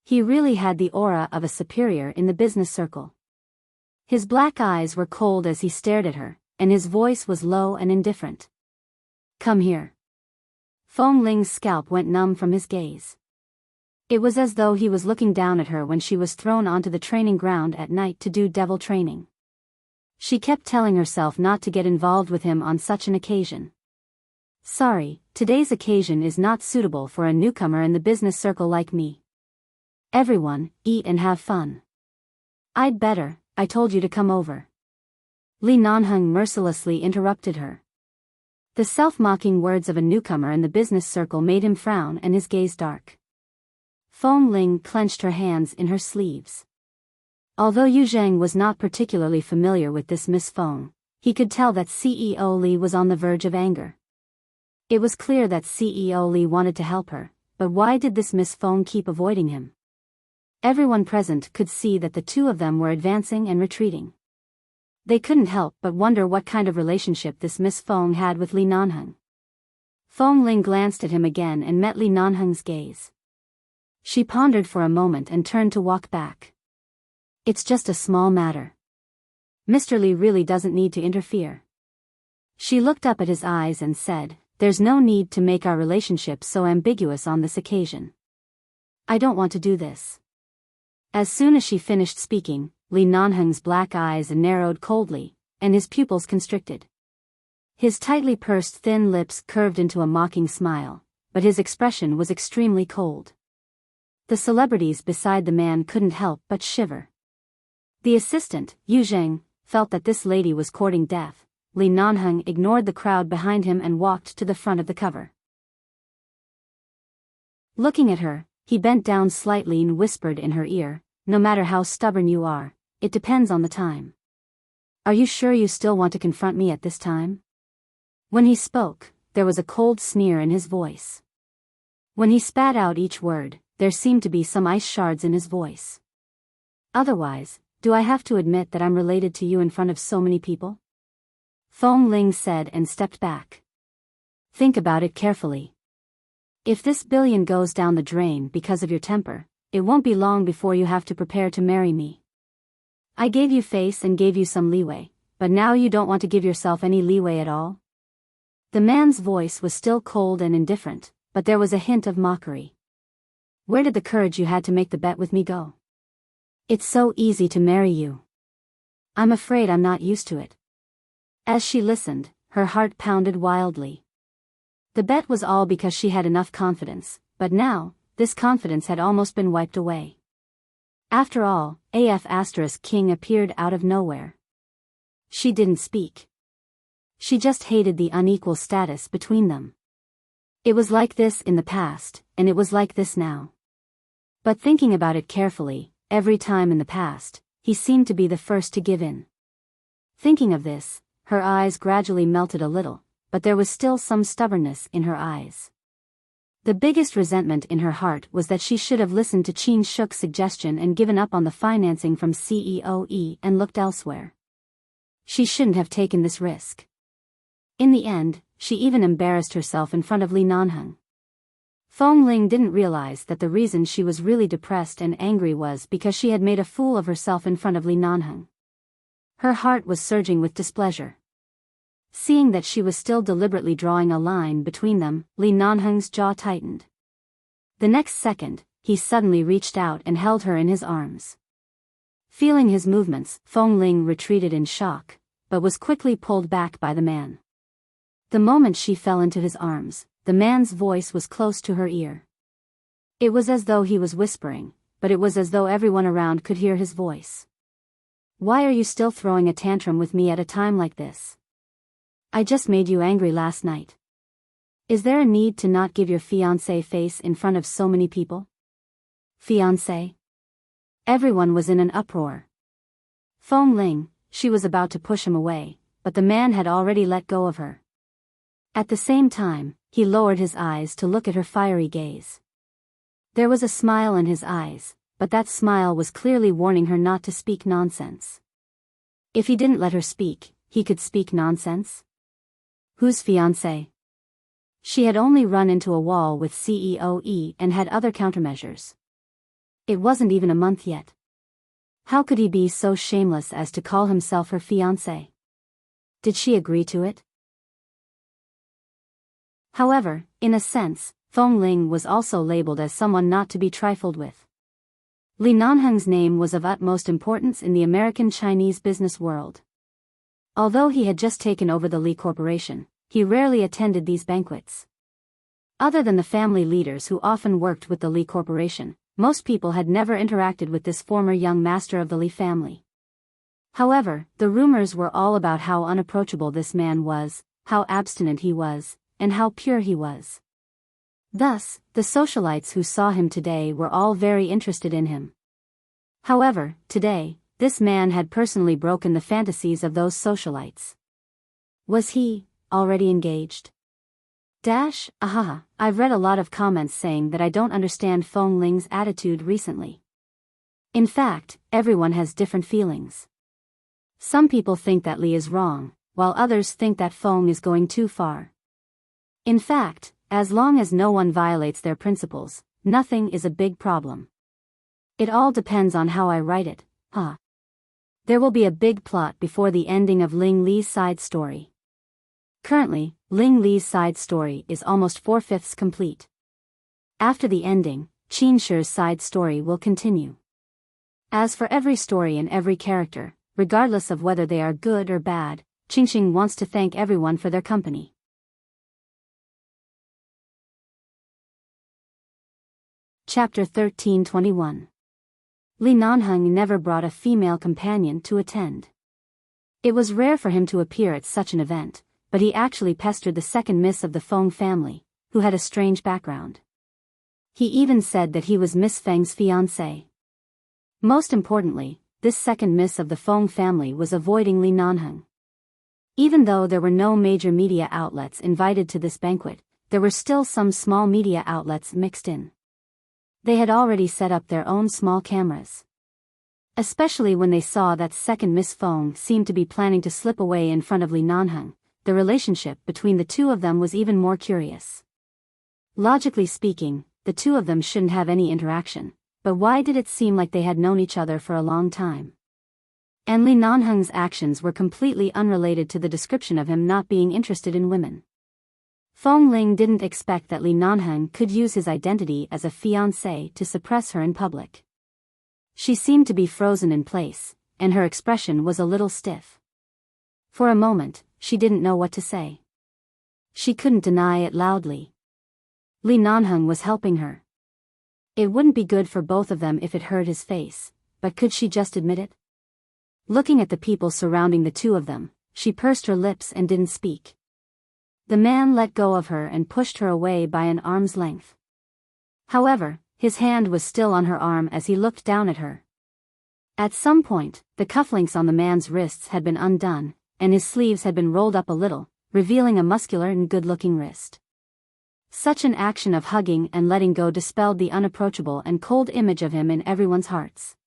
He really had the aura of a superior in the business circle. His black eyes were cold as he stared at her, and his voice was low and indifferent. Come here. Fong Ling's scalp went numb from his gaze. It was as though he was looking down at her when she was thrown onto the training ground at night to do devil training. She kept telling herself not to get involved with him on such an occasion. Sorry, today's occasion is not suitable for a newcomer in the business circle like me. Everyone, eat and have fun. I'd better, I told you to come over. Li Nanheng mercilessly interrupted her. The self-mocking words of a newcomer in the business circle made him frown and his gaze dark. Fong Ling clenched her hands in her sleeves. Although Yu Zheng was not particularly familiar with this Miss Fong, he could tell that CEO Li was on the verge of anger. It was clear that CEO Li wanted to help her, but why did this Miss Fong keep avoiding him? Everyone present could see that the two of them were advancing and retreating. They couldn't help but wonder what kind of relationship this Miss Fong had with Li Nanheng. Fong Ling glanced at him again and met Li Nanheng's gaze. She pondered for a moment and turned to walk back. It's just a small matter. Mr. Li really doesn't need to interfere. She looked up at his eyes and said, There's no need to make our relationship so ambiguous on this occasion. I don't want to do this. As soon as she finished speaking, Li Nanheng's black eyes narrowed coldly, and his pupils constricted. His tightly pursed thin lips curved into a mocking smile, but his expression was extremely cold. The celebrities beside the man couldn't help but shiver. The assistant, Yu Zheng, felt that this lady was courting death. Li Nanheng ignored the crowd behind him and walked to the front of the cover. Looking at her, he bent down slightly and whispered in her ear, No matter how stubborn you are, it depends on the time. Are you sure you still want to confront me at this time? When he spoke, there was a cold sneer in his voice. When he spat out each word, there seemed to be some ice shards in his voice. Otherwise, do I have to admit that I'm related to you in front of so many people? Fong Ling said and stepped back. Think about it carefully. If this billion goes down the drain because of your temper, it won't be long before you have to prepare to marry me. I gave you face and gave you some leeway, but now you don't want to give yourself any leeway at all? The man's voice was still cold and indifferent, but there was a hint of mockery. Where did the courage you had to make the bet with me go? It's so easy to marry you. I'm afraid I'm not used to it. As she listened, her heart pounded wildly. The bet was all because she had enough confidence, but now, this confidence had almost been wiped away. After all, King appeared out of nowhere. She didn't speak. She just hated the unequal status between them. It was like this in the past, and it was like this now. But thinking about it carefully, every time in the past, he seemed to be the first to give in. Thinking of this, her eyes gradually melted a little, but there was still some stubbornness in her eyes. The biggest resentment in her heart was that she should have listened to Qin Shuk's suggestion and given up on the financing from CEO E and looked elsewhere. She shouldn't have taken this risk. In the end, she even embarrassed herself in front of Li Nanheng. Fong Ling didn't realize that the reason she was really depressed and angry was because she had made a fool of herself in front of Li Nanheng. Her heart was surging with displeasure. Seeing that she was still deliberately drawing a line between them, Li Nanheng's jaw tightened. The next second, he suddenly reached out and held her in his arms. Feeling his movements, Feng Ling retreated in shock, but was quickly pulled back by the man. The moment she fell into his arms, the man's voice was close to her ear. It was as though he was whispering, but it was as though everyone around could hear his voice. Why are you still throwing a tantrum with me at a time like this? I just made you angry last night. Is there a need to not give your fiancé face in front of so many people? Fiancé? Everyone was in an uproar. Feng Ling, she was about to push him away, but the man had already let go of her. At the same time, he lowered his eyes to look at her fiery gaze. There was a smile in his eyes, but that smile was clearly warning her not to speak nonsense. If he didn't let her speak, he could speak nonsense? Whose fiancé? She had only run into a wall with CEOE and had other countermeasures. It wasn't even a month yet. How could he be so shameless as to call himself her fiancé? Did she agree to it? However, in a sense, Feng Ling was also labeled as someone not to be trifled with. Li Nanheng's name was of utmost importance in the American Chinese business world. Although he had just taken over the Li Corporation, he rarely attended these banquets. Other than the family leaders who often worked with the Li Corporation, most people had never interacted with this former young master of the Li family. However, the rumors were all about how unapproachable this man was, how abstinent he was, and how pure he was. Thus, the socialites who saw him today were all very interested in him. However, today, this man had personally broken the fantasies of those socialites. Was he already engaged? Ahaha, I've read a lot of comments saying that I don't understand Feng Ling's attitude recently. In fact, everyone has different feelings. Some people think that Li is wrong, while others think that Feng is going too far. In fact, as long as no one violates their principles, nothing is a big problem. It all depends on how I write it, huh? There will be a big plot before the ending of Ling Li's side story. Currently, Ling Li's side story is almost 4/5 complete. After the ending, Qin Shi's side story will continue. As for every story and every character, regardless of whether they are good or bad, Qingxing wants to thank everyone for their company. Chapter 1321. Li Nanheng never brought a female companion to attend. It was rare for him to appear at such an event, but he actually pestered the second miss of the Feng family, who had a strange background. He even said that he was Miss Feng's fiancé. Most importantly, this second miss of the Feng family was avoiding Li Nanheng. Even though there were no major media outlets invited to this banquet, there were still some small media outlets mixed in. They had already set up their own small cameras. Especially when they saw that second Miss Feng seemed to be planning to slip away in front of Li Nanheng, the relationship between the two of them was even more curious. Logically speaking, the two of them shouldn't have any interaction, but why did it seem like they had known each other for a long time? And Li Nanheng's actions were completely unrelated to the description of him not being interested in women. Feng Ling didn't expect that Li Nanheng could use his identity as a fiancé to suppress her in public. She seemed to be frozen in place, and her expression was a little stiff. For a moment, she didn't know what to say. She couldn't deny it loudly. Li Nanheng was helping her. It wouldn't be good for both of them if it hurt his face, but could she just admit it? Looking at the people surrounding the two of them, she pursed her lips and didn't speak. The man let go of her and pushed her away by an arm's length. However, his hand was still on her arm as he looked down at her. At some point, the cufflinks on the man's wrists had been undone, and his sleeves had been rolled up a little, revealing a muscular and good-looking wrist. Such an action of hugging and letting go dispelled the unapproachable and cold image of him in everyone's hearts.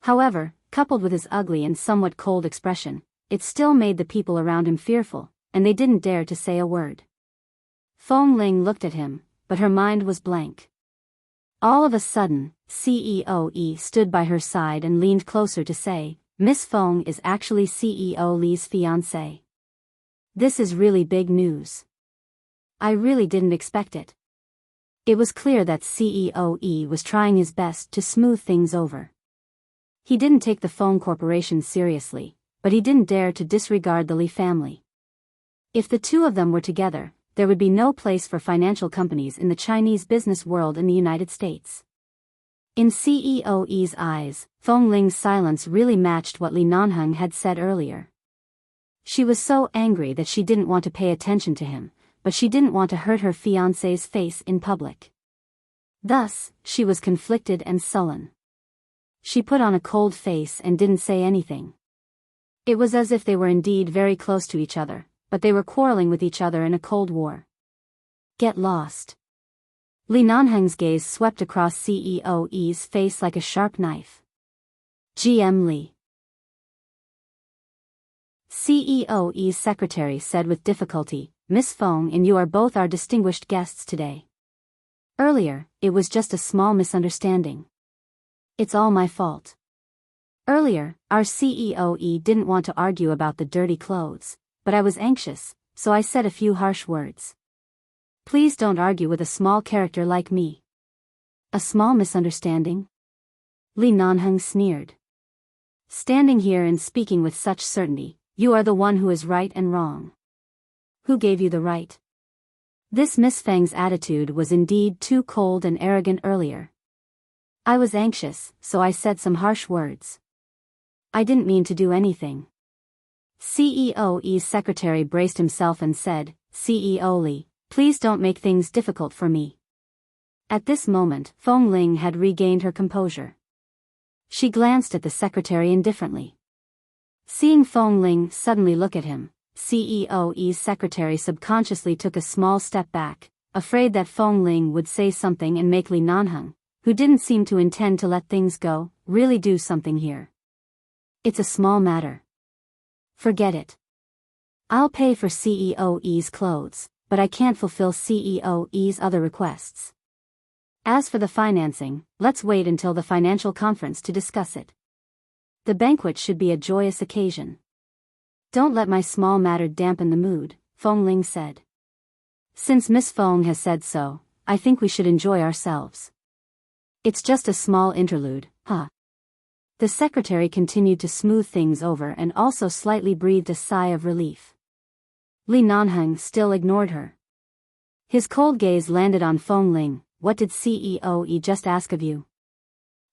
However, coupled with his ugly and somewhat cold expression, it still made the people around him fearful, and they didn't dare to say a word. Feng Ling looked at him, but her mind was blank. All of a sudden, CEOE stood by her side and leaned closer to say, "Miss Feng is actually CEO Li's fiancé." This is really big news. I really didn't expect it. It was clear that CEO E was trying his best to smooth things over. He didn't take the phone corporation seriously, but he didn't dare to disregard the Li family. If the two of them were together, there would be no place for financial companies in the Chinese business world in the United States. In CEO E's eyes, Feng Ling's silence really matched what Li Nanheng had said earlier. She was so angry that she didn't want to pay attention to him, but she didn't want to hurt her fiancé's face in public. Thus, she was conflicted and sullen. She put on a cold face and didn't say anything. It was as if they were indeed very close to each other, but they were quarreling with each other in a cold war. Get lost. Li Nanheng's gaze swept across CEO E's face like a sharp knife. GM Li. CEO E's secretary said with difficulty, Miss Feng and you are both our distinguished guests today. Earlier, it was just a small misunderstanding. It's all my fault. Earlier, our CEO E didn't want to argue about the dirty clothes, but I was anxious, so I said a few harsh words. Please don't argue with a small character like me. A small misunderstanding? Li Nanheng sneered. Standing here and speaking with such certainty, you are the one who is right and wrong. Who gave you the right? This Miss Feng's attitude was indeed too cold and arrogant earlier. I was anxious, so I said some harsh words. I didn't mean to do anything. CEO E's secretary braced himself and said, CEO Li, please don't make things difficult for me. At this moment, Feng Ling had regained her composure. She glanced at the secretary indifferently. Seeing Feng Ling suddenly look at him, CEO E's secretary subconsciously took a small step back, afraid that Feng Ling would say something and make Li Nanheng, who didn't seem to intend to let things go, really do something here. It's a small matter. Forget it. I'll pay for CEO E's clothes, but I can't fulfill CEO E's other requests. As for the financing, let's wait until the financial conference to discuss it. The banquet should be a joyous occasion. Don't let my small matter dampen the mood, Feng Ling said. Since Miss Feng has said so, I think we should enjoy ourselves. It's just a small interlude, huh? The secretary continued to smooth things over and also slightly breathed a sigh of relief. Li Nanheng still ignored her. His cold gaze landed on Feng Ling. What did CEO E just ask of you?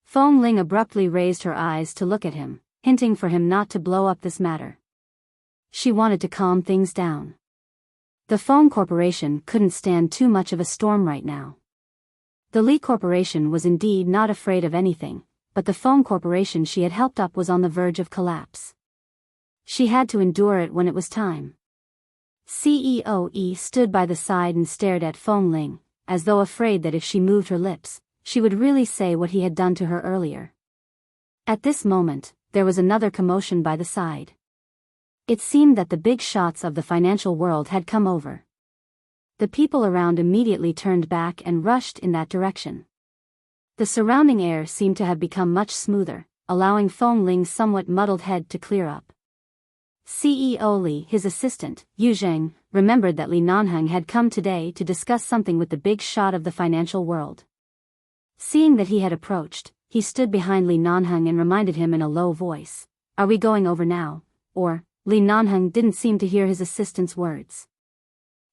Feng Ling abruptly raised her eyes to look at him, hinting for him not to blow up this matter. She wanted to calm things down. The Feng Corporation couldn't stand too much of a storm right now. The Li Corporation was indeed not afraid of anything, but the Feng Corporation she had helped up was on the verge of collapse. She had to endure it when it was time. CEO E stood by the side and stared at Feng Ling, as though afraid that if she moved her lips, she would really say what he had done to her earlier. At this moment, there was another commotion by the side. It seemed that the big shots of the financial world had come over. The people around immediately turned back and rushed in that direction. The surrounding air seemed to have become much smoother, allowing Feng Ling's somewhat muddled head to clear up. CEO Li, his assistant, Yu Zheng, remembered that Li Nanheng had come today to discuss something with the big shot of the financial world. Seeing that he had approached, he stood behind Li Nanheng and reminded him in a low voice, "Are we going over now?" Or, Li Nanheng didn't seem to hear his assistant's words.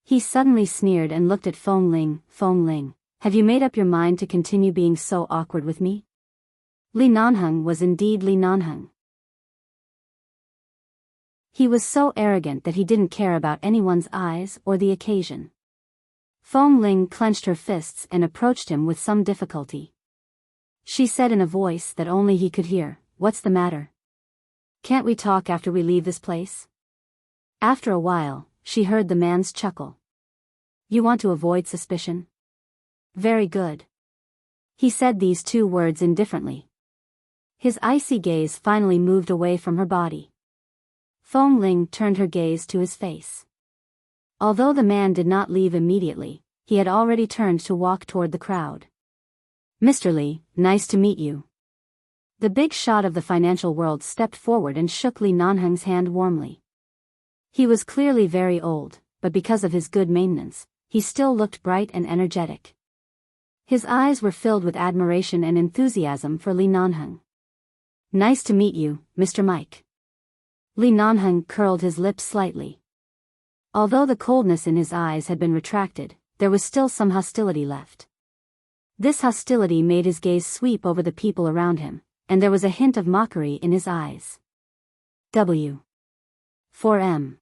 He suddenly sneered and looked at Feng Ling. "Feng Ling, have you made up your mind to continue being so awkward with me?" Li Nanheng was indeed Li Nanheng. He was so arrogant that he didn't care about anyone's eyes or the occasion. Feng Ling clenched her fists and approached him with some difficulty. She said in a voice that only he could hear, "What's the matter? Can't we talk after we leave this place?" After a while, she heard the man's chuckle. "You want to avoid suspicion? Very good." He said these two words indifferently. His icy gaze finally moved away from her body. Feng Ling turned her gaze to his face. Although the man did not leave immediately, he had already turned to walk toward the crowd. "Mr. Li, nice to meet you." The big shot of the financial world stepped forward and shook Li Nanheng's hand warmly. He was clearly very old, but because of his good maintenance, he still looked bright and energetic. His eyes were filled with admiration and enthusiasm for Li Nanheng. "Nice to meet you, Mr. Mike." Li Nanheng curled his lips slightly. Although the coldness in his eyes had been retracted, there was still some hostility left. This hostility made his gaze sweep over the people around him, and there was a hint of mockery in his eyes. W. 4M.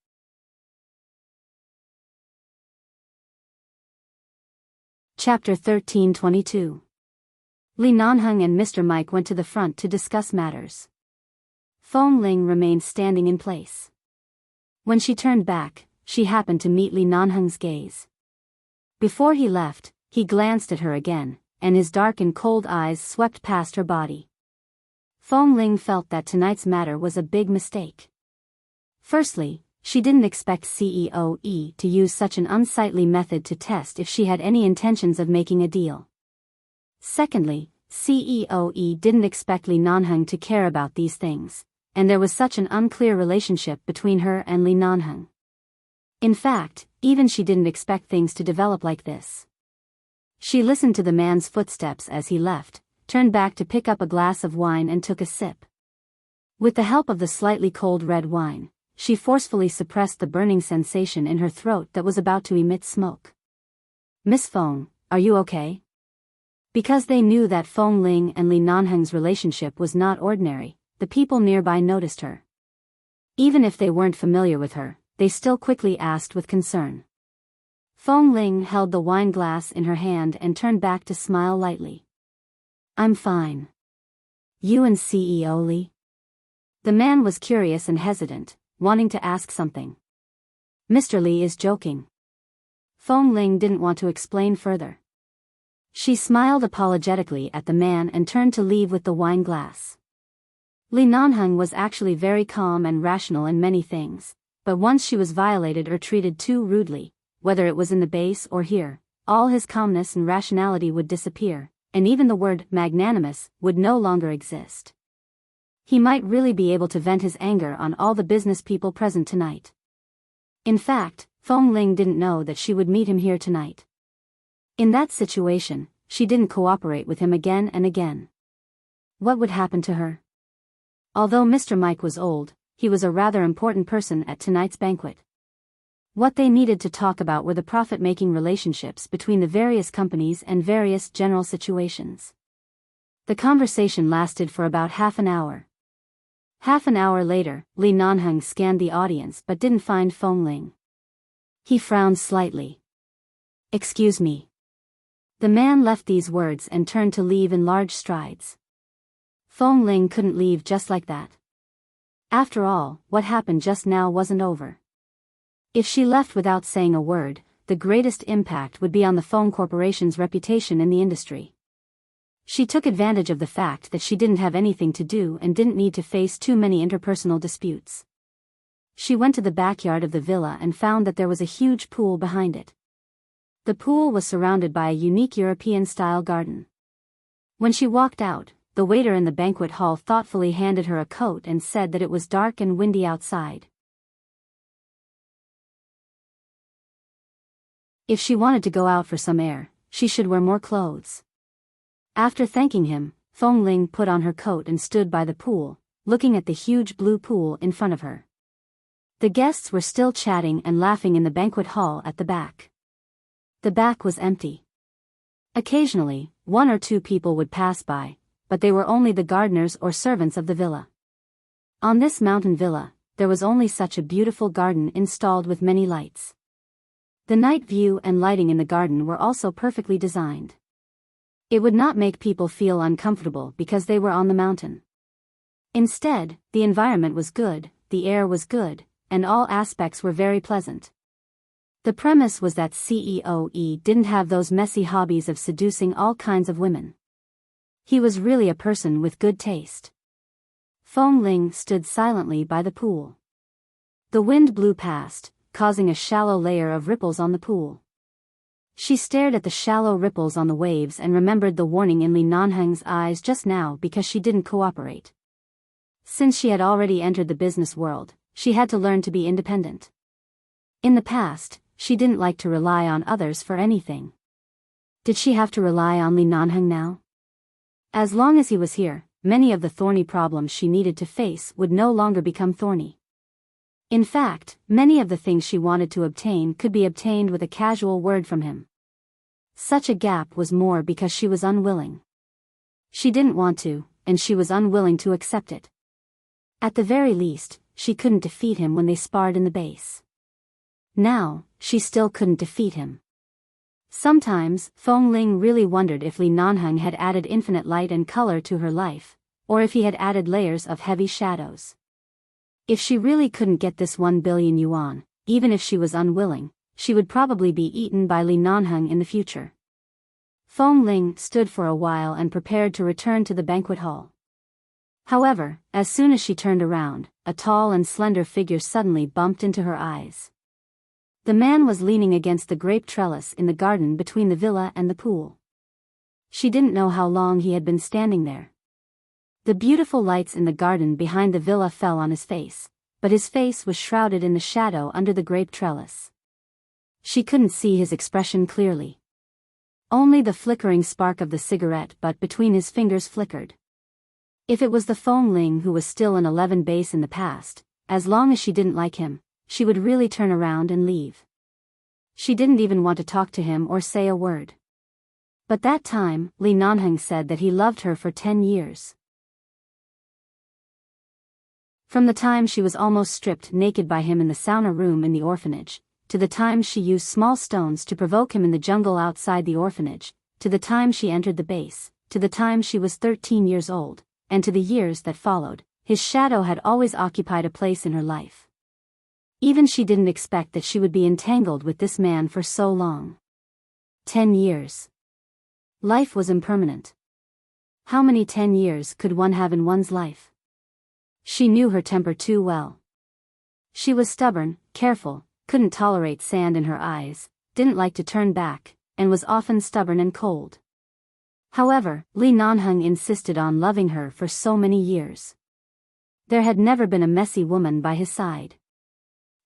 Chapter 1322. Li Nanheng and Mr. Mike went to the front to discuss matters. Feng Ling remained standing in place. When she turned back, she happened to meet Li Nanheng's gaze. Before he left, he glanced at her again, and his dark and cold eyes swept past her body. Feng Ling felt that tonight's matter was a big mistake. Firstly, she didn't expect CEO Yi to use such an unsightly method to test if she had any intentions of making a deal. Secondly, CEO Yi didn't expect Li Nanheng to care about these things, and there was such an unclear relationship between her and Li Nanheng. In fact, even she didn't expect things to develop like this. She listened to the man's footsteps as he left, turned back to pick up a glass of wine and took a sip. With the help of the slightly cold red wine, she forcefully suppressed the burning sensation in her throat that was about to emit smoke. "Miss Feng, are you okay?" Because they knew that Feng Ling and Li Nanheng's relationship was not ordinary, the people nearby noticed her. Even if they weren't familiar with her, they still quickly asked with concern. Feng Ling held the wine glass in her hand and turned back to smile lightly. "I'm fine. You and CEO Li?" The man was curious and hesitant, wanting to ask something. "Mr. Li is joking." Feng Ling didn't want to explain further. She smiled apologetically at the man and turned to leave with the wine glass. Li Nanheng was actually very calm and rational in many things, but once she was violated or treated too rudely, whether it was in the base or here, all his calmness and rationality would disappear, and even the word magnanimous would no longer exist. He might really be able to vent his anger on all the business people present tonight. In fact, Feng Ling didn't know that she would meet him here tonight. In that situation, she didn't cooperate with him again and again. What would happen to her? Although Mr. Mike was old, he was a rather important person at tonight's banquet. What they needed to talk about were the profit-making relationships between the various companies and various general situations. The conversation lasted for about half an hour. Half an hour later, Li Nanheng scanned the audience but didn't find Feng Ling. He frowned slightly. "Excuse me." The man left these words and turned to leave in large strides. Feng Ling couldn't leave just like that. After all, what happened just now wasn't over. If she left without saying a word, the greatest impact would be on the Feng Corporation's reputation in the industry. She took advantage of the fact that she didn't have anything to do and didn't need to face too many interpersonal disputes. She went to the backyard of the villa and found that there was a huge pool behind it. The pool was surrounded by a unique European-style garden. When she walked out, the waiter in the banquet hall thoughtfully handed her a coat and said that it was dark and windy outside. If she wanted to go out for some air, she should wear more clothes. After thanking him, Feng Ling put on her coat and stood by the pool, looking at the huge blue pool in front of her. The guests were still chatting and laughing in the banquet hall at the back. The back was empty. Occasionally, one or two people would pass by, but they were only the gardeners or servants of the villa. On this mountain villa, there was only such a beautiful garden installed with many lights. The night view and lighting in the garden were also perfectly designed. It would not make people feel uncomfortable because they were on the mountain. Instead, the environment was good, the air was good, and all aspects were very pleasant. The premise was that CEO Yi didn't have those messy hobbies of seducing all kinds of women. He was really a person with good taste. Feng Ling stood silently by the pool. The wind blew past, causing a shallow layer of ripples on the pool. She stared at the shallow ripples on the waves and remembered the warning in Li Nanheng's eyes just now because she didn't cooperate. Since she had already entered the business world, she had to learn to be independent. In the past, she didn't like to rely on others for anything. Did she have to rely on Li Nanheng now? As long as he was here, many of the thorny problems she needed to face would no longer become thorny. In fact, many of the things she wanted to obtain could be obtained with a casual word from him. Such a gap was more because she was unwilling. She didn't want to, and she was unwilling to accept it. At the very least, she couldn't defeat him when they sparred in the base. Now, she still couldn't defeat him. Sometimes, Feng Ling really wondered if Li Nanheng had added infinite light and color to her life, or if he had added layers of heavy shadows. If she really couldn't get this 1 billion yuan, even if she was unwilling, she would probably be eaten by Li Nanheng in the future. Feng Ling stood for a while and prepared to return to the banquet hall. However, as soon as she turned around, a tall and slender figure suddenly bumped into her eyes. The man was leaning against the grape trellis in the garden between the villa and the pool. She didn't know how long he had been standing there. The beautiful lights in the garden behind the villa fell on his face, but his face was shrouded in the shadow under the grape trellis. She couldn't see his expression clearly. Only the flickering spark of the cigarette butt between his fingers flickered. If it was the Feng Ling who was still an 11 base in the past, as long as she didn't like him, she would really turn around and leave. She didn't even want to talk to him or say a word. But that time, Li Nanheng said that he loved her for 10 years. From the time she was almost stripped naked by him in the sauna room in the orphanage, to the time she used small stones to provoke him in the jungle outside the orphanage, to the time she entered the base, to the time she was 13 years old, and to the years that followed, his shadow had always occupied a place in her life. Even she didn't expect that she would be entangled with this man for so long. 10 years. Life was impermanent. How many 10 years could one have in one's life? She knew her temper too well. She was stubborn, careful, couldn't tolerate sand in her eyes, didn't like to turn back, and was often stubborn and cold. However, Li Nanheng insisted on loving her for so many years. There had never been a messy woman by his side.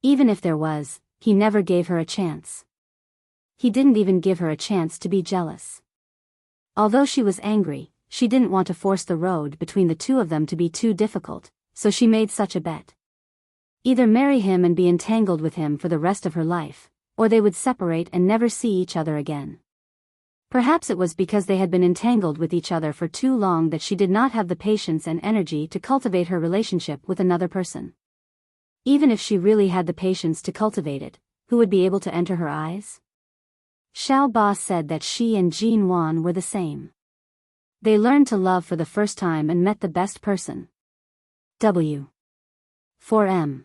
Even if there was, he never gave her a chance. He didn't even give her a chance to be jealous. Although she was angry, she didn't want to force the road between the two of them to be too difficult, so she made such a bet. Either marry him and be entangled with him for the rest of her life, or they would separate and never see each other again. Perhaps it was because they had been entangled with each other for too long that she did not have the patience and energy to cultivate her relationship with another person. Even if she really had the patience to cultivate it, who would be able to enter her eyes? Xiao Ba said that she and Jin Wan were the same. They learned to love for the first time and met the best person. W. 4M.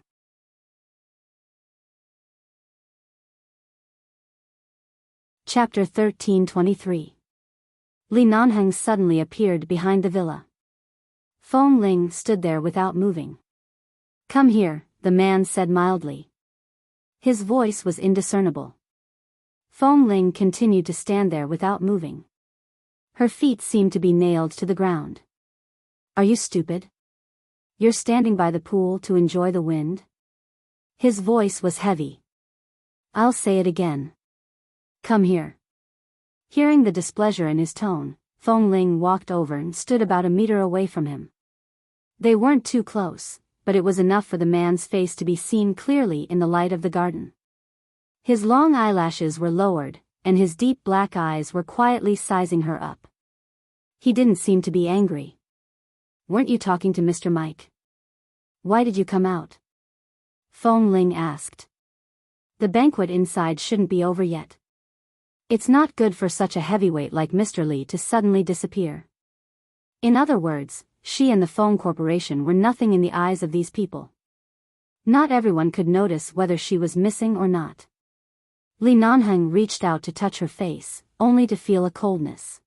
Chapter 1323. Li Nanheng suddenly appeared behind the villa. Feng Ling stood there without moving. "Come here," the man said mildly. His voice was indiscernible. Feng Ling continued to stand there without moving. Her feet seemed to be nailed to the ground. "Are you stupid? You're standing by the pool to enjoy the wind?" His voice was heavy. "I'll say it again. Come here." Hearing the displeasure in his tone, Feng Ling walked over and stood about a meter away from him. They weren't too close, but it was enough for the man's face to be seen clearly in the light of the garden. His long eyelashes were lowered, and his deep black eyes were quietly sizing her up. He didn't seem to be angry. "Weren't you talking to Mr. Mike? Why did you come out?" Feng Ling asked. "The banquet inside shouldn't be over yet. It's not good for such a heavyweight like Mr. Li to suddenly disappear." In other words, she and the Feng Corporation were nothing in the eyes of these people. Not everyone could notice whether she was missing or not. Li Nanheng reached out to touch her face, only to feel a coldness.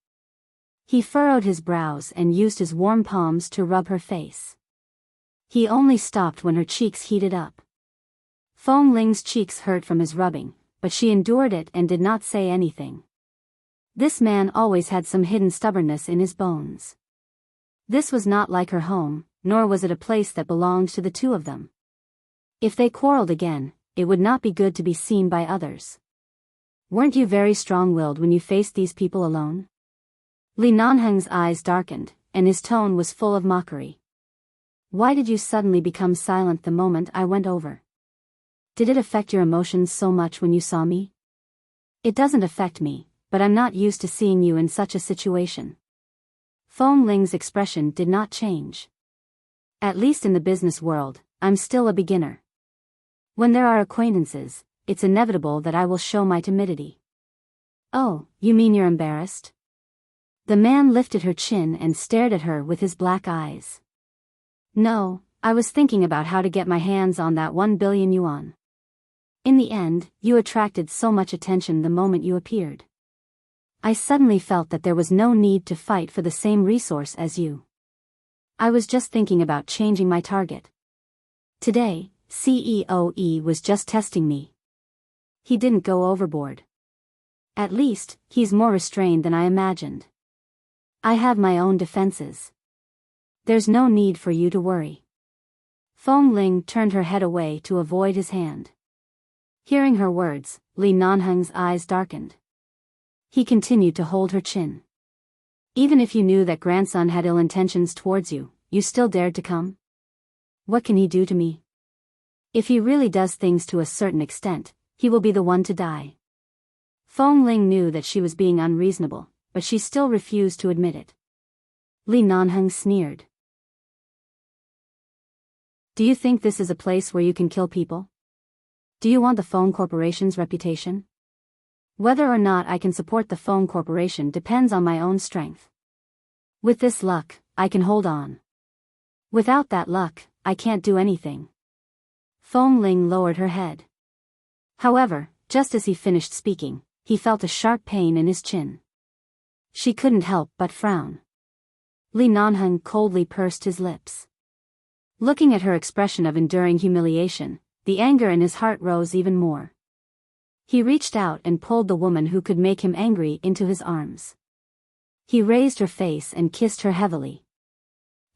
He furrowed his brows and used his warm palms to rub her face. He only stopped when her cheeks heated up. Feng Ling's cheeks hurt from his rubbing, but she endured it and did not say anything. This man always had some hidden stubbornness in his bones. This was not like her home, nor was it a place that belonged to the two of them. If they quarreled again, it would not be good to be seen by others. Weren't you very strong-willed when you faced these people alone? Li Nanheng's eyes darkened, and his tone was full of mockery. Why did you suddenly become silent the moment I went over? Did it affect your emotions so much when you saw me? It doesn't affect me, but I'm not used to seeing you in such a situation. Feng Ling's expression did not change. At least in the business world, I'm still a beginner. When there are acquaintances, it's inevitable that I will show my timidity. Oh, you mean you're embarrassed? The man lifted her chin and stared at her with his black eyes. No, I was thinking about how to get my hands on that 1 billion yuan. In the end, you attracted so much attention the moment you appeared. I suddenly felt that there was no need to fight for the same resource as you. I was just thinking about changing my target. Today, CEO E was just testing me. He didn't go overboard. At least, he's more restrained than I imagined. I have my own defenses. There's no need for you to worry. Feng Ling turned her head away to avoid his hand. Hearing her words, Li Nanheng's eyes darkened. He continued to hold her chin. Even if you knew that grandson had ill intentions towards you, you still dared to come? What can he do to me? If he really does things to a certain extent, he will be the one to die. Feng Ling knew that she was being unreasonable, but she still refused to admit it. Li Nanheng sneered. Do you think this is a place where you can kill people? Do you want the Feng Corporation's reputation? Whether or not I can support the Feng Corporation depends on my own strength. With this luck, I can hold on. Without that luck, I can't do anything. Feng Ling lowered her head. However, just as he finished speaking, he felt a sharp pain in his chin. She couldn't help but frown. Li Nanheng coldly pursed his lips. Looking at her expression of enduring humiliation, the anger in his heart rose even more. He reached out and pulled the woman who could make him angry into his arms. He raised her face and kissed her heavily.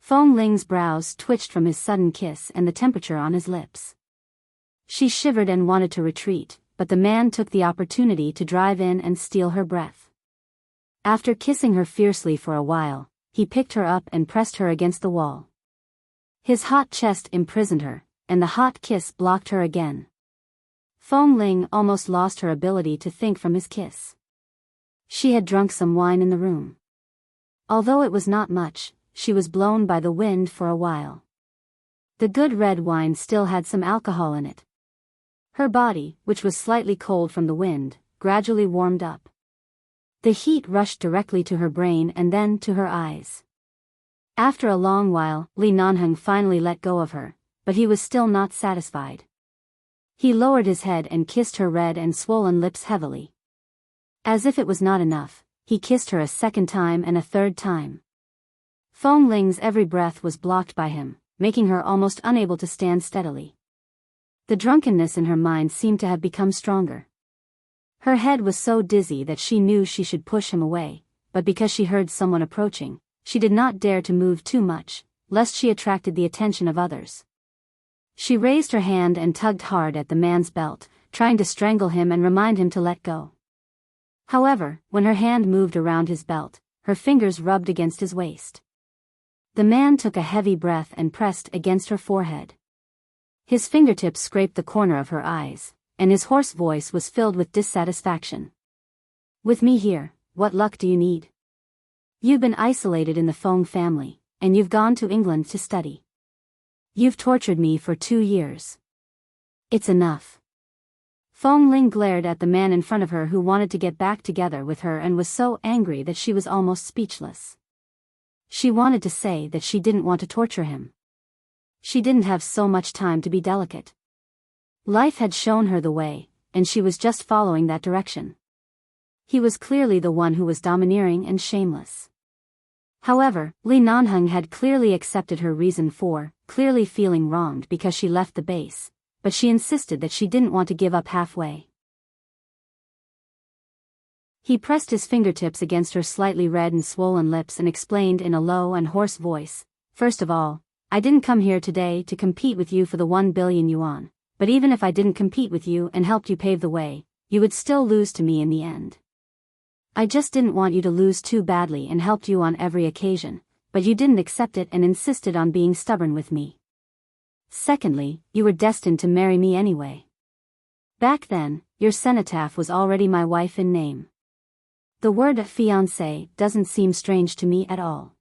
Feng Ling's brows twitched from his sudden kiss and the temperature on his lips. She shivered and wanted to retreat, but the man took the opportunity to drive in and steal her breath. After kissing her fiercely for a while, he picked her up and pressed her against the wall. His hot chest imprisoned her, and the hot kiss blocked her again. Feng Ling almost lost her ability to think from his kiss. She had drunk some wine in the room. Although it was not much, she was blown by the wind for a while. The good red wine still had some alcohol in it. Her body, which was slightly cold from the wind, gradually warmed up. The heat rushed directly to her brain and then to her eyes. After a long while, Li Nanheng finally let go of her, but he was still not satisfied. He lowered his head and kissed her red and swollen lips heavily. As if it was not enough, he kissed her a second time and a third time. Feng Ling's every breath was blocked by him, making her almost unable to stand steadily. The drunkenness in her mind seemed to have become stronger. Her head was so dizzy that she knew she should push him away, but because she heard someone approaching, she did not dare to move too much, lest she attracted the attention of others. She raised her hand and tugged hard at the man's belt, trying to strangle him and remind him to let go. However, when her hand moved around his belt, her fingers rubbed against his waist. The man took a heavy breath and pressed against her forehead. His fingertips scraped the corner of her eyes, and his hoarse voice was filled with dissatisfaction. With me here, what luck do you need? You've been isolated in the Feng family, and you've gone to England to study. You've tortured me for 2 years. It's enough. Feng Ling glared at the man in front of her who wanted to get back together with her and was so angry that she was almost speechless. She wanted to say that she didn't want to torture him. She didn't have so much time to be delicate. Life had shown her the way, and she was just following that direction. He was clearly the one who was domineering and shameless. However, Li Nanheng had clearly accepted her reason for, clearly feeling wronged because she left the base, but she insisted that she didn't want to give up halfway. He pressed his fingertips against her slightly red and swollen lips and explained in a low and hoarse voice, "First of all, I didn't come here today to compete with you for the 1 billion yuan, but even if I didn't compete with you and helped you pave the way, you would still lose to me in the end. I just didn't want you to lose too badly and helped you on every occasion, but you didn't accept it and insisted on being stubborn with me. Secondly, you were destined to marry me anyway. Back then, your cenotaph was already my wife in name. The word fiancé doesn't seem strange to me at all.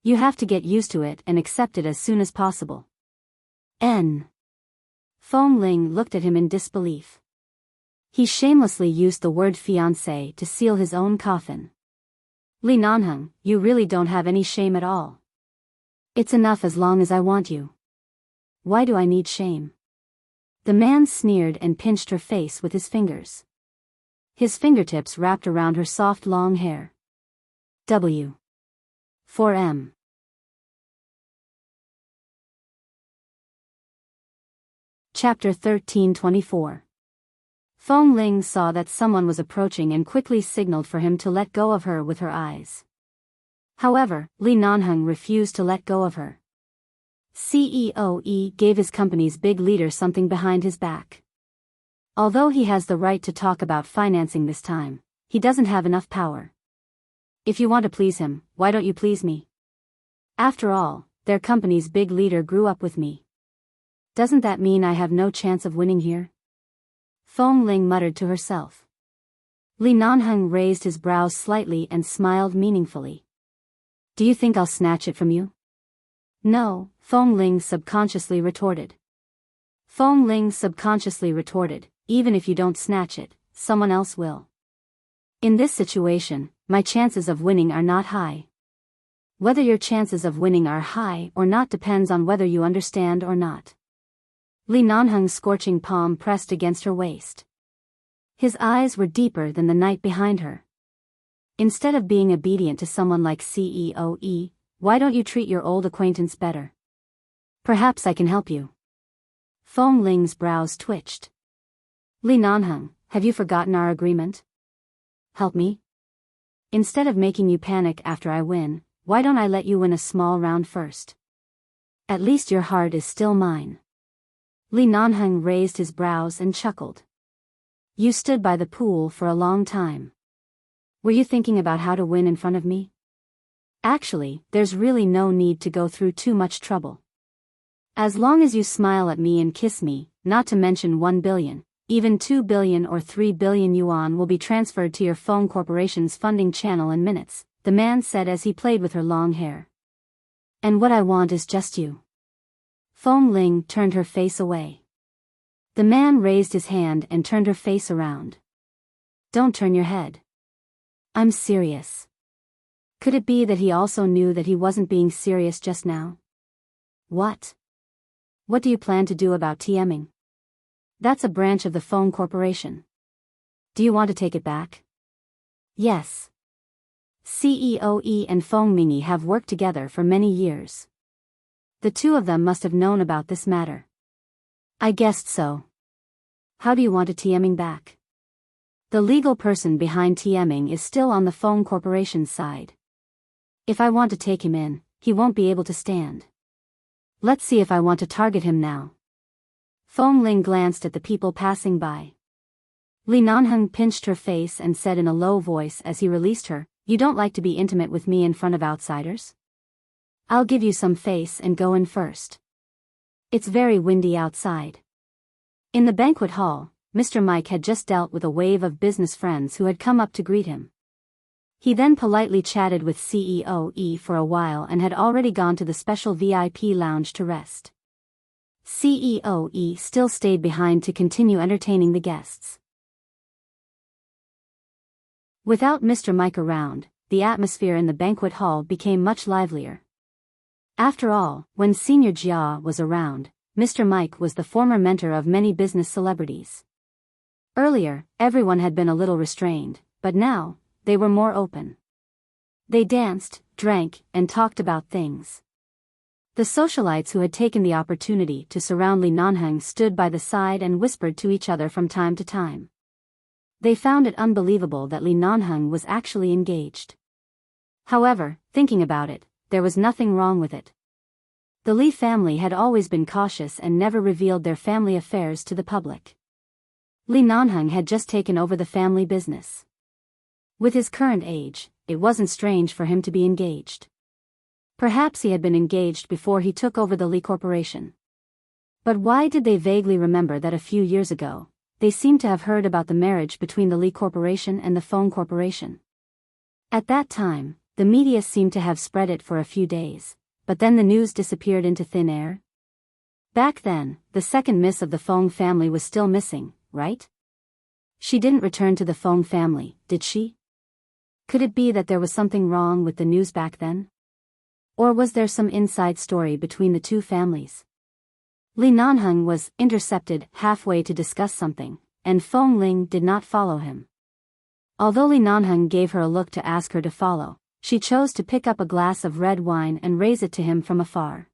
You have to get used to it and accept it as soon as possible. Fong Ling looked at him in disbelief. He shamelessly used the word fiancé to seal his own coffin. Li Nanheng, you really don't have any shame at all. It's enough as long as I want you. Why do I need shame? The man sneered and pinched her face with his fingers. His fingertips wrapped around her soft long hair. W. 4M. Chapter 13:24. Fong Ling saw that someone was approaching and quickly signaled for him to let go of her with her eyes. However, Li Nanheng refused to let go of her. CEO gave his company's big leader something behind his back. Although he has the right to talk about financing this time, he doesn't have enough power. If you want to please him, why don't you please me? After all, their company's big leader grew up with me. Doesn't that mean I have no chance of winning here? Fong Ling muttered to herself. Li Nanheng raised his brows slightly and smiled meaningfully. Do you think I'll snatch it from you? No, Fong Ling subconsciously retorted. Even if you don't snatch it, someone else will. In this situation, my chances of winning are not high. Whether your chances of winning are high or not depends on whether you understand or not. Li Nanheng's scorching palm pressed against her waist. His eyes were deeper than the night behind her. Instead of being obedient to someone like CEO, why don't you treat your old acquaintance better? Perhaps I can help you. Fong Ling's brows twitched. Li Nanheng, have you forgotten our agreement? Help me? Instead of making you panic after I win, why don't I let you win a small round first? At least your heart is still mine. Li Nanheng raised his brows and chuckled. You stood by the pool for a long time. Were you thinking about how to win in front of me? Actually, there's really no need to go through too much trouble. As long as you smile at me and kiss me, not to mention 1 billion, even 2 billion or 3 billion yuan will be transferred to your phone corporation's funding channel in minutes, the man said as he played with her long hair. And what I want is just you. Fong Ling turned her face away. The man raised his hand and turned her face around. Don't turn your head. I'm serious. Could it be that he also knew that he wasn't being serious just now? What? What do you plan to do about TMing? That's a branch of the phone corporation. Do you want to take it back? Yes. CEO and Fong Mingi have worked together for many years. The two of them must have known about this matter. I guessed so. How do you want to TMing back? The legal person behind TMing is still on the phone corporation's side. If I want to take him in, he won't be able to stand. Let's see if I want to target him now. Fong Ling glanced at the people passing by. Li Nanheng pinched her face and said in a low voice as he released her, You don't like to be intimate with me in front of outsiders? I'll give you some face and go in first. It's very windy outside. In the banquet hall, Mr. Mike had just dealt with a wave of business friends who had come up to greet him. He then politely chatted with CEO for a while and had already gone to the special VIP lounge to rest. CEO still stayed behind to continue entertaining the guests. Without Mr. Mike around, the atmosphere in the banquet hall became much livelier. After all, when Senior Jia was around, Mr. Mike was the former mentor of many business celebrities. Earlier, everyone had been a little restrained, but now, they were more open. They danced, drank, and talked about things. The socialites who had taken the opportunity to surround Li Nanheng stood by the side and whispered to each other from time to time. They found it unbelievable that Li Nanheng was actually engaged. However, thinking about it, there was nothing wrong with it. The Li family had always been cautious and never revealed their family affairs to the public. Li Nanheng had just taken over the family business. With his current age, it wasn't strange for him to be engaged. Perhaps he had been engaged before he took over the Li Corporation. But why did they vaguely remember that a few years ago, they seemed to have heard about the marriage between the Li Corporation and the Feng Corporation? At that time, the media seemed to have spread it for a few days, but then the news disappeared into thin air. Back then, the second miss of the Feng family was still missing, right? She didn't return to the Feng family, did she? Could it be that there was something wrong with the news back then? Or was there some inside story between the two families? Li Nanheng was intercepted halfway to discuss something, and Feng Ling did not follow him. Although Li Nanheng gave her a look to ask her to follow, she chose to pick up a glass of red wine and raise it to him from afar.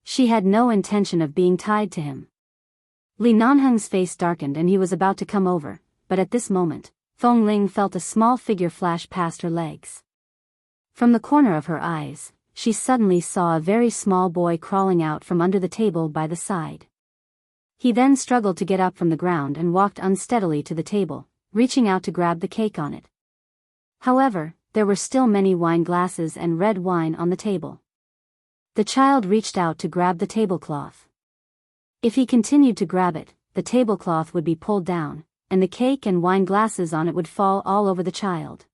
She had no intention of being tied to him. Li Nanheng's face darkened and he was about to come over, but at this moment, Feng Ling felt a small figure flash past her legs. From the corner of her eyes, she suddenly saw a very small boy crawling out from under the table by the side. He then struggled to get up from the ground and walked unsteadily to the table, reaching out to grab the cake on it. However, there were still many wine glasses and red wine on the table. The child reached out to grab the tablecloth. If he continued to grab it, the tablecloth would be pulled down, and the cake and wine glasses on it would fall all over the child.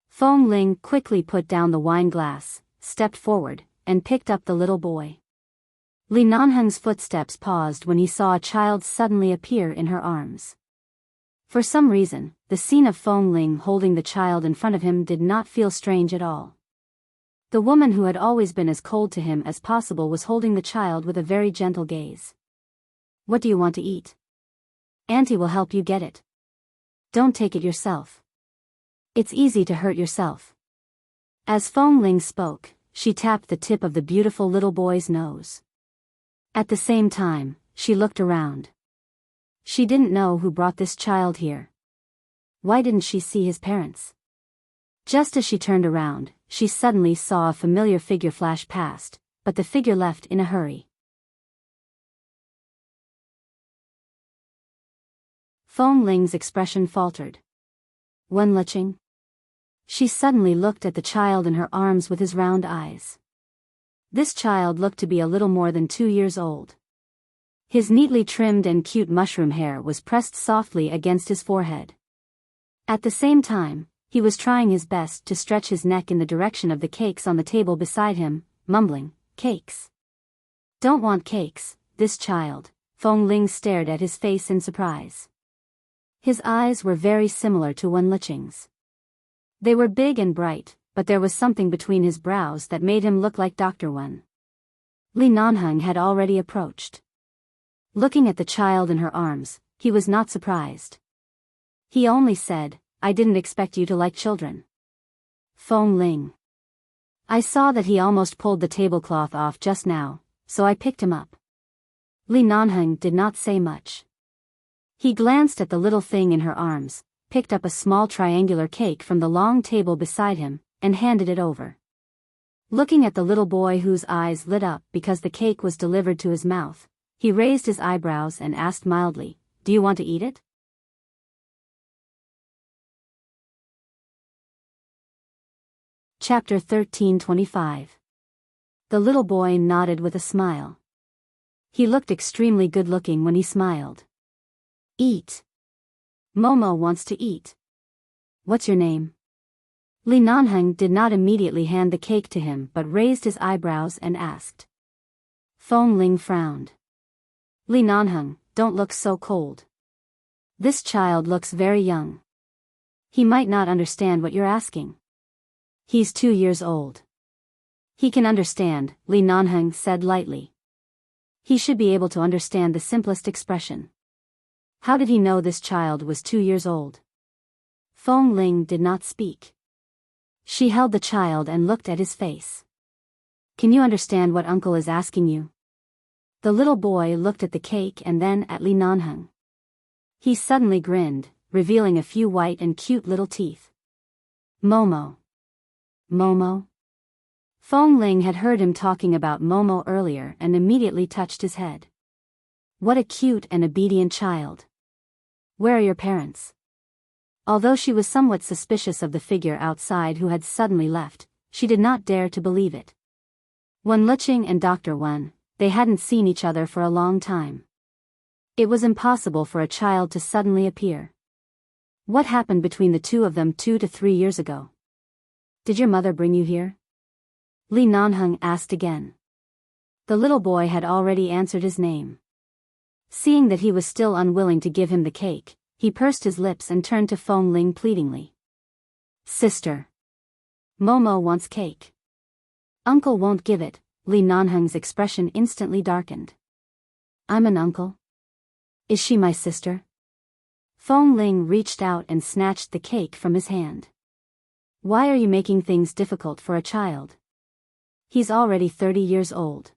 Feng Ling quickly put down the wine glass, stepped forward, and picked up the little boy. Li Nanheng's footsteps paused when he saw a child suddenly appear in her arms. For some reason, the scene of Feng Ling holding the child in front of him did not feel strange at all. The woman who had always been as cold to him as possible was holding the child with a very gentle gaze. "What do you want to eat? Auntie will help you get it. Don't take it yourself. It's easy to hurt yourself." As Feng Ling spoke, she tapped the tip of the beautiful little boy's nose. At the same time, she looked around. She didn't know who brought this child here. Why didn't she see his parents? Just as she turned around, she suddenly saw a familiar figure flash past, but the figure left in a hurry. Feng Ling's expression faltered. Wenlicheng? She suddenly looked at the child in her arms with his round eyes. This child looked to be a little more than 2 years old. His neatly trimmed and cute mushroom hair was pressed softly against his forehead. At the same time, he was trying his best to stretch his neck in the direction of the cakes on the table beside him, mumbling, "Cakes. Don't want cakes, this child." Feng Ling stared at his face in surprise. His eyes were very similar to Wenlicheng's. They were big and bright, but there was something between his brows that made him look like Dr. Wen. Li Nanheng had already approached. Looking at the child in her arms, he was not surprised. He only said, "I didn't expect you to like children." Feng Ling. "I saw that he almost pulled the tablecloth off just now, so I picked him up." Li Nanheng did not say much. He glanced at the little thing in her arms, picked up a small triangular cake from the long table beside him, and handed it over. Looking at the little boy whose eyes lit up because the cake was delivered to his mouth, he raised his eyebrows and asked mildly, "Do you want to eat it?" Chapter 13:25. The little boy nodded with a smile. He looked extremely good-looking when he smiled. "Eat. Momo wants to eat. What's your name?" Li Nanheng did not immediately hand the cake to him but raised his eyebrows and asked. Feng Ling frowned. "Li Nanheng, don't look so cold. This child looks very young. He might not understand what you're asking." "He's 2 years old. He can understand," Li Nanheng said lightly. "He should be able to understand the simplest expression." How did he know this child was 2 years old? Feng Ling did not speak. She held the child and looked at his face. "Can you understand what uncle is asking you?" The little boy looked at the cake and then at Li Nanheng. He suddenly grinned, revealing a few white and cute little teeth. "Momo. Momo?" Fong Ling had heard him talking about Momo earlier and immediately touched his head. What a cute and obedient child. Where are your parents? Although she was somewhat suspicious of the figure outside who had suddenly left, she did not dare to believe it. Wen Liqing and Dr. Wen, they hadn't seen each other for a long time. It was impossible for a child to suddenly appear. What happened between the two of them 2 to 3 years ago? Did your mother bring you here? Li Nanheng asked again. The little boy had already answered his name. Seeing that he was still unwilling to give him the cake, he pursed his lips and turned to Fong Ling pleadingly. Sister. Momo wants cake. Uncle won't give it. Li Nanheng's expression instantly darkened. I'm an uncle? Is she my sister? Fong Ling reached out and snatched the cake from his hand. Why are you making things difficult for a child? He's already 30 years old.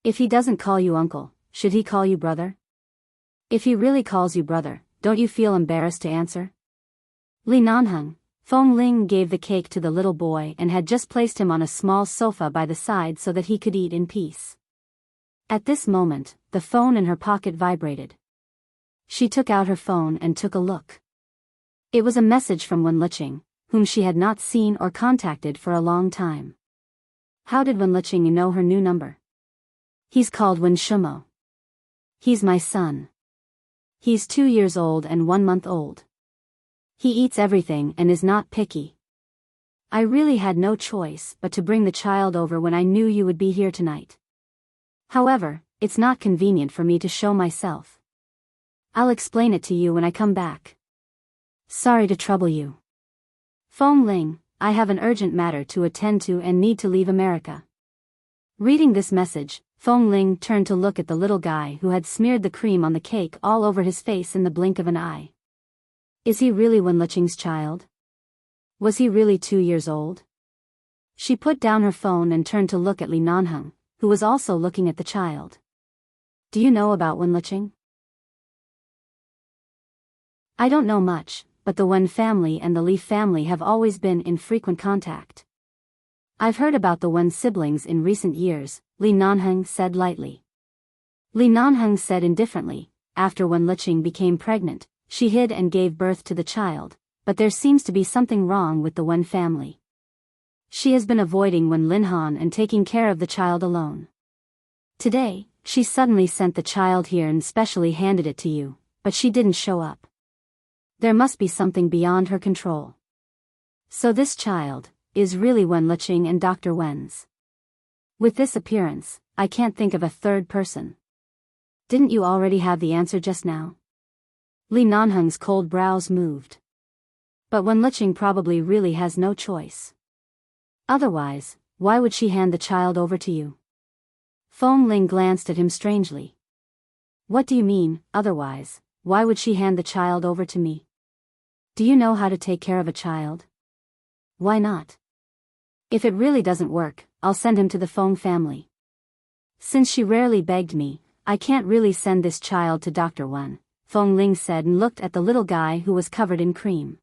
If he doesn't call you uncle, should he call you brother? If he really calls you brother, don't you feel embarrassed to answer? Li Nanheng. Fong Ling gave the cake to the little boy and had just placed him on a small sofa by the side so that he could eat in peace. At this moment, the phone in her pocket vibrated. She took out her phone and took a look. It was a message from Wen Liqing, whom she had not seen or contacted for a long time. How did Wen Liqing know her new number? He's called Wen Shumo. He's my son. He's 2 years old and 1 month old. He eats everything and is not picky. I really had no choice but to bring the child over when I knew you would be here tonight. However, it's not convenient for me to show myself. I'll explain it to you when I come back. Sorry to trouble you. Fong Ling, I have an urgent matter to attend to and need to leave America. Reading this message, Fong Ling turned to look at the little guy who had smeared the cream on the cake all over his face in the blink of an eye. Is he really Wen Liqing's child? Was he really 2 years old? She put down her phone and turned to look at Li Nanheng, who was also looking at the child. Do you know about Wen Liqing? I don't know much, but the Wen family and the Li family have always been in frequent contact. I've heard about the Wen siblings in recent years, Li Nanheng said lightly. Li Nanheng said indifferently, after Wen Liqing became pregnant, she hid and gave birth to the child, but there seems to be something wrong with the Wen family. She has been avoiding Wen Linhan and taking care of the child alone. Today, she suddenly sent the child here and specially handed it to you, but she didn't show up. There must be something beyond her control. So this child is really Wen Liqing and Dr. Wen's. With this appearance, I can't think of a third person. Didn't you already have the answer just now? Li Nanheng's cold brows moved. But Wen Liqing probably really has no choice. Otherwise, why would she hand the child over to you? Fong Ling glanced at him strangely. What do you mean, otherwise, why would she hand the child over to me? Do you know how to take care of a child? Why not? If it really doesn't work, I'll send him to the Fong family. Since she rarely begged me, I can't really send this child to Dr. Wen, Fong Ling said and looked at the little guy who was covered in cream.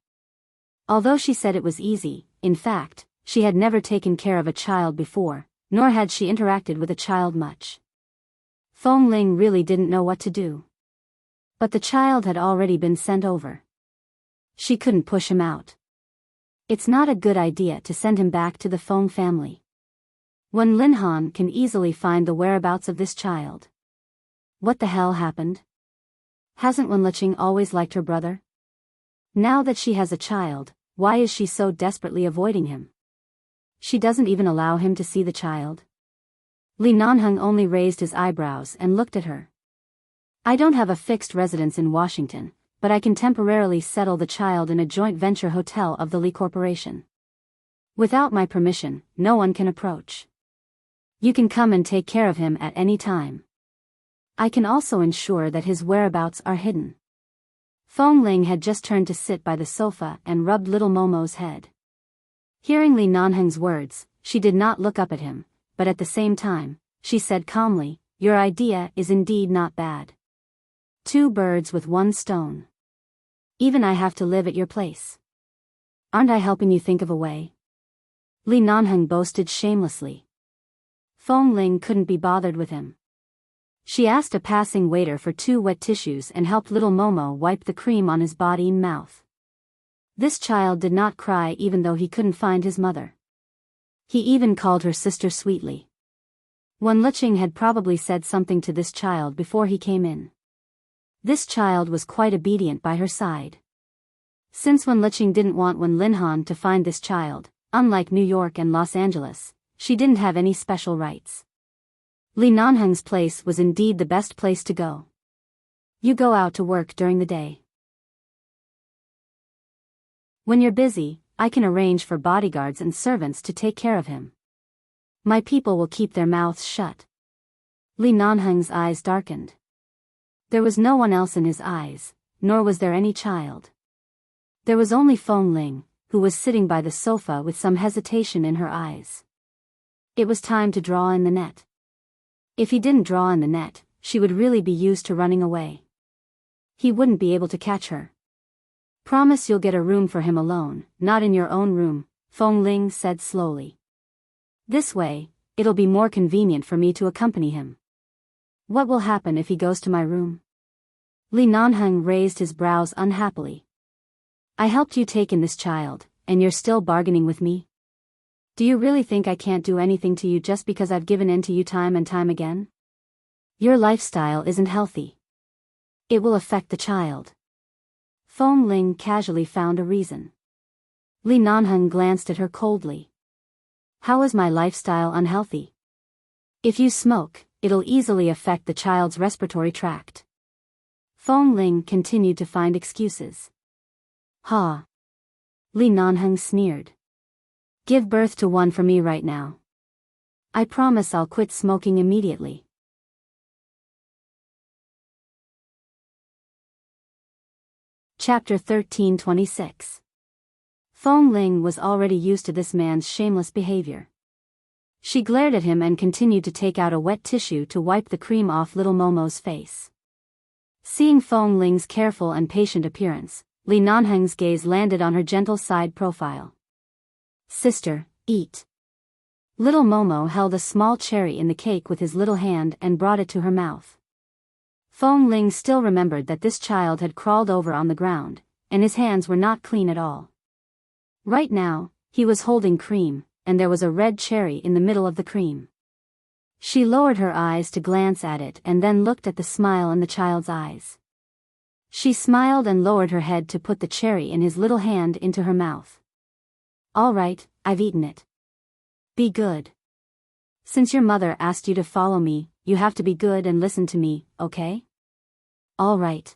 Although she said it was easy, in fact, she had never taken care of a child before, nor had she interacted with a child much. Fong Ling really didn't know what to do. But the child had already been sent over. She couldn't push him out. It's not a good idea to send him back to the Fong family. Wen Linhan can easily find the whereabouts of this child. What the hell happened? Hasn't Wen Liqing always liked her brother? Now that she has a child, why is she so desperately avoiding him? She doesn't even allow him to see the child. Li Nanheng only raised his eyebrows and looked at her. I don't have a fixed residence in Washington, but I can temporarily settle the child in a joint venture hotel of the Li Corporation. Without my permission, no one can approach. You can come and take care of him at any time. I can also ensure that his whereabouts are hidden. Fong Ling had just turned to sit by the sofa and rubbed little Momo's head. Hearing Li Nanheng's words, she did not look up at him, but at the same time, she said calmly, your idea is indeed not bad. 2 birds with 1 stone. Even I have to live at your place. Aren't I helping you think of a way? Li Nanheng boasted shamelessly. Feng Ling couldn't be bothered with him. She asked a passing waiter for 2 wet tissues and helped little Momo wipe the cream on his body and mouth. This child did not cry even though he couldn't find his mother. He even called her sister sweetly. Wen Liqing had probably said something to this child before he came in. This child was quite obedient by her side. Since Wen Liqing didn't want Wen Linhan to find this child, unlike New York and Los Angeles, she didn't have any special rights. Li Nanheng's place was indeed the best place to go. You go out to work during the day. When you're busy, I can arrange for bodyguards and servants to take care of him. My people will keep their mouths shut. Li Nanheng's eyes darkened. There was no one else in his eyes, nor was there any child. There was only Feng Ling, who was sitting by the sofa with some hesitation in her eyes. It was time to draw in the net. If he didn't draw in the net, she would really be used to running away. He wouldn't be able to catch her. Promise you'll get a room for him alone, not in your own room, Feng Ling said slowly. This way, it'll be more convenient for me to accompany him. What will happen if he goes to my room? Li Nanheng raised his brows unhappily. I helped you take in this child, and you're still bargaining with me? Do you really think I can't do anything to you just because I've given in to you time and time again? Your lifestyle isn't healthy. It will affect the child. Feng Ling casually found a reason. Li Nanheng glanced at her coldly. How is my lifestyle unhealthy? If you smoke, it'll easily affect the child's respiratory tract. Feng Ling continued to find excuses. Ha! Li Nanheng sneered. Give birth to one for me right now. I promise I'll quit smoking immediately. Chapter 13:26. Feng Ling was already used to this man's shameless behavior. She glared at him and continued to take out a wet tissue to wipe the cream off little Momo's face. Seeing Feng Ling's careful and patient appearance, Li Nanheng's gaze landed on her gentle side profile. Sister, eat. Little Momo held a small cherry in the cake with his little hand and brought it to her mouth. Feng Ling still remembered that this child had crawled over on the ground, and his hands were not clean at all. Right now, he was holding cream, and there was a red cherry in the middle of the cream. She lowered her eyes to glance at it and then looked at the smile in the child's eyes. She smiled and lowered her head to put the cherry in his little hand into her mouth. All right, I've eaten it. Be good. Since your mother asked you to follow me, you have to be good and listen to me, okay? All right.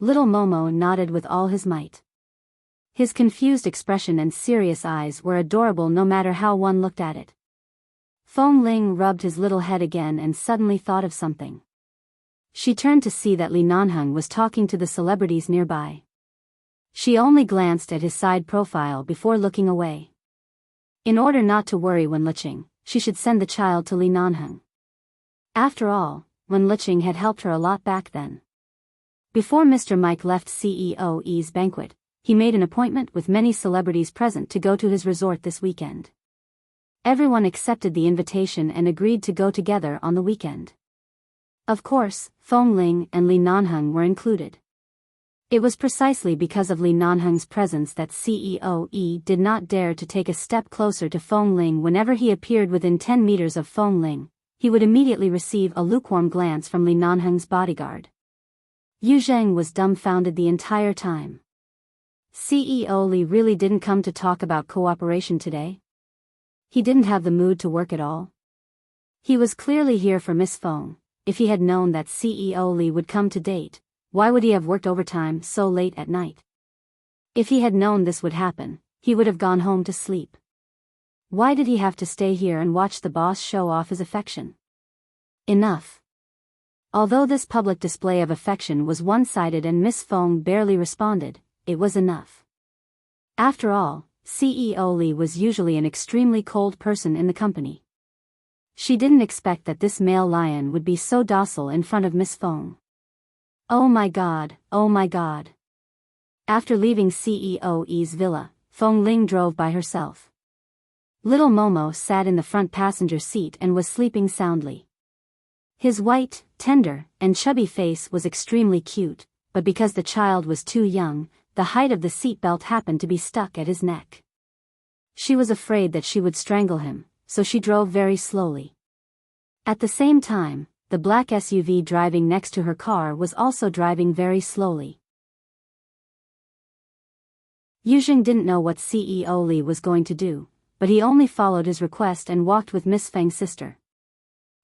Little Momo nodded with all his might. His confused expression and serious eyes were adorable no matter how one looked at it. Feng Ling rubbed his little head again and suddenly thought of something. She turned to see that Li Nanheng was talking to the celebrities nearby. She only glanced at his side profile before looking away. In order not to worry Wen Liqing, she should send the child to Li Nanheng. After all, Wen Liqing had helped her a lot back then. Before Mr. Mike left CEO's banquet, he made an appointment with many celebrities present to go to his resort this weekend. Everyone accepted the invitation and agreed to go together on the weekend. Of course, Feng Ling and Li Nanheng were included. It was precisely because of Li Nanheng's presence that CEOE did not dare to take a step closer to Feng Ling. Whenever he appeared within 10 meters of Feng Ling, he would immediately receive a lukewarm glance from Li Nanheng's bodyguard. Yu Zheng was dumbfounded the entire time. CEO Li really didn't come to talk about cooperation today? He didn't have the mood to work at all? He was clearly here for Miss Feng. If he had known that CEO Li would come to date, why would he have worked overtime so late at night? If he had known this would happen, he would have gone home to sleep. Why did he have to stay here and watch the boss show off his affection? Enough. Although this public display of affection was one-sided and Miss Feng barely responded, it was enough. After all, CEO Li was usually an extremely cold person in the company. She didn't expect that this male lion would be so docile in front of Miss Feng. Oh my god, oh my god. After leaving CEO's villa, Feng Ling drove by herself. Little Momo sat in the front passenger seat and was sleeping soundly. His white, tender, and chubby face was extremely cute, but because the child was too young, the height of the seatbelt happened to be stuck at his neck. She was afraid that she would strangle him, so she drove very slowly. At the same time, the black SUV driving next to her car was also driving very slowly. Yuzheng didn't know what CEO Li was going to do, but he only followed his request and walked with Miss Feng's sister.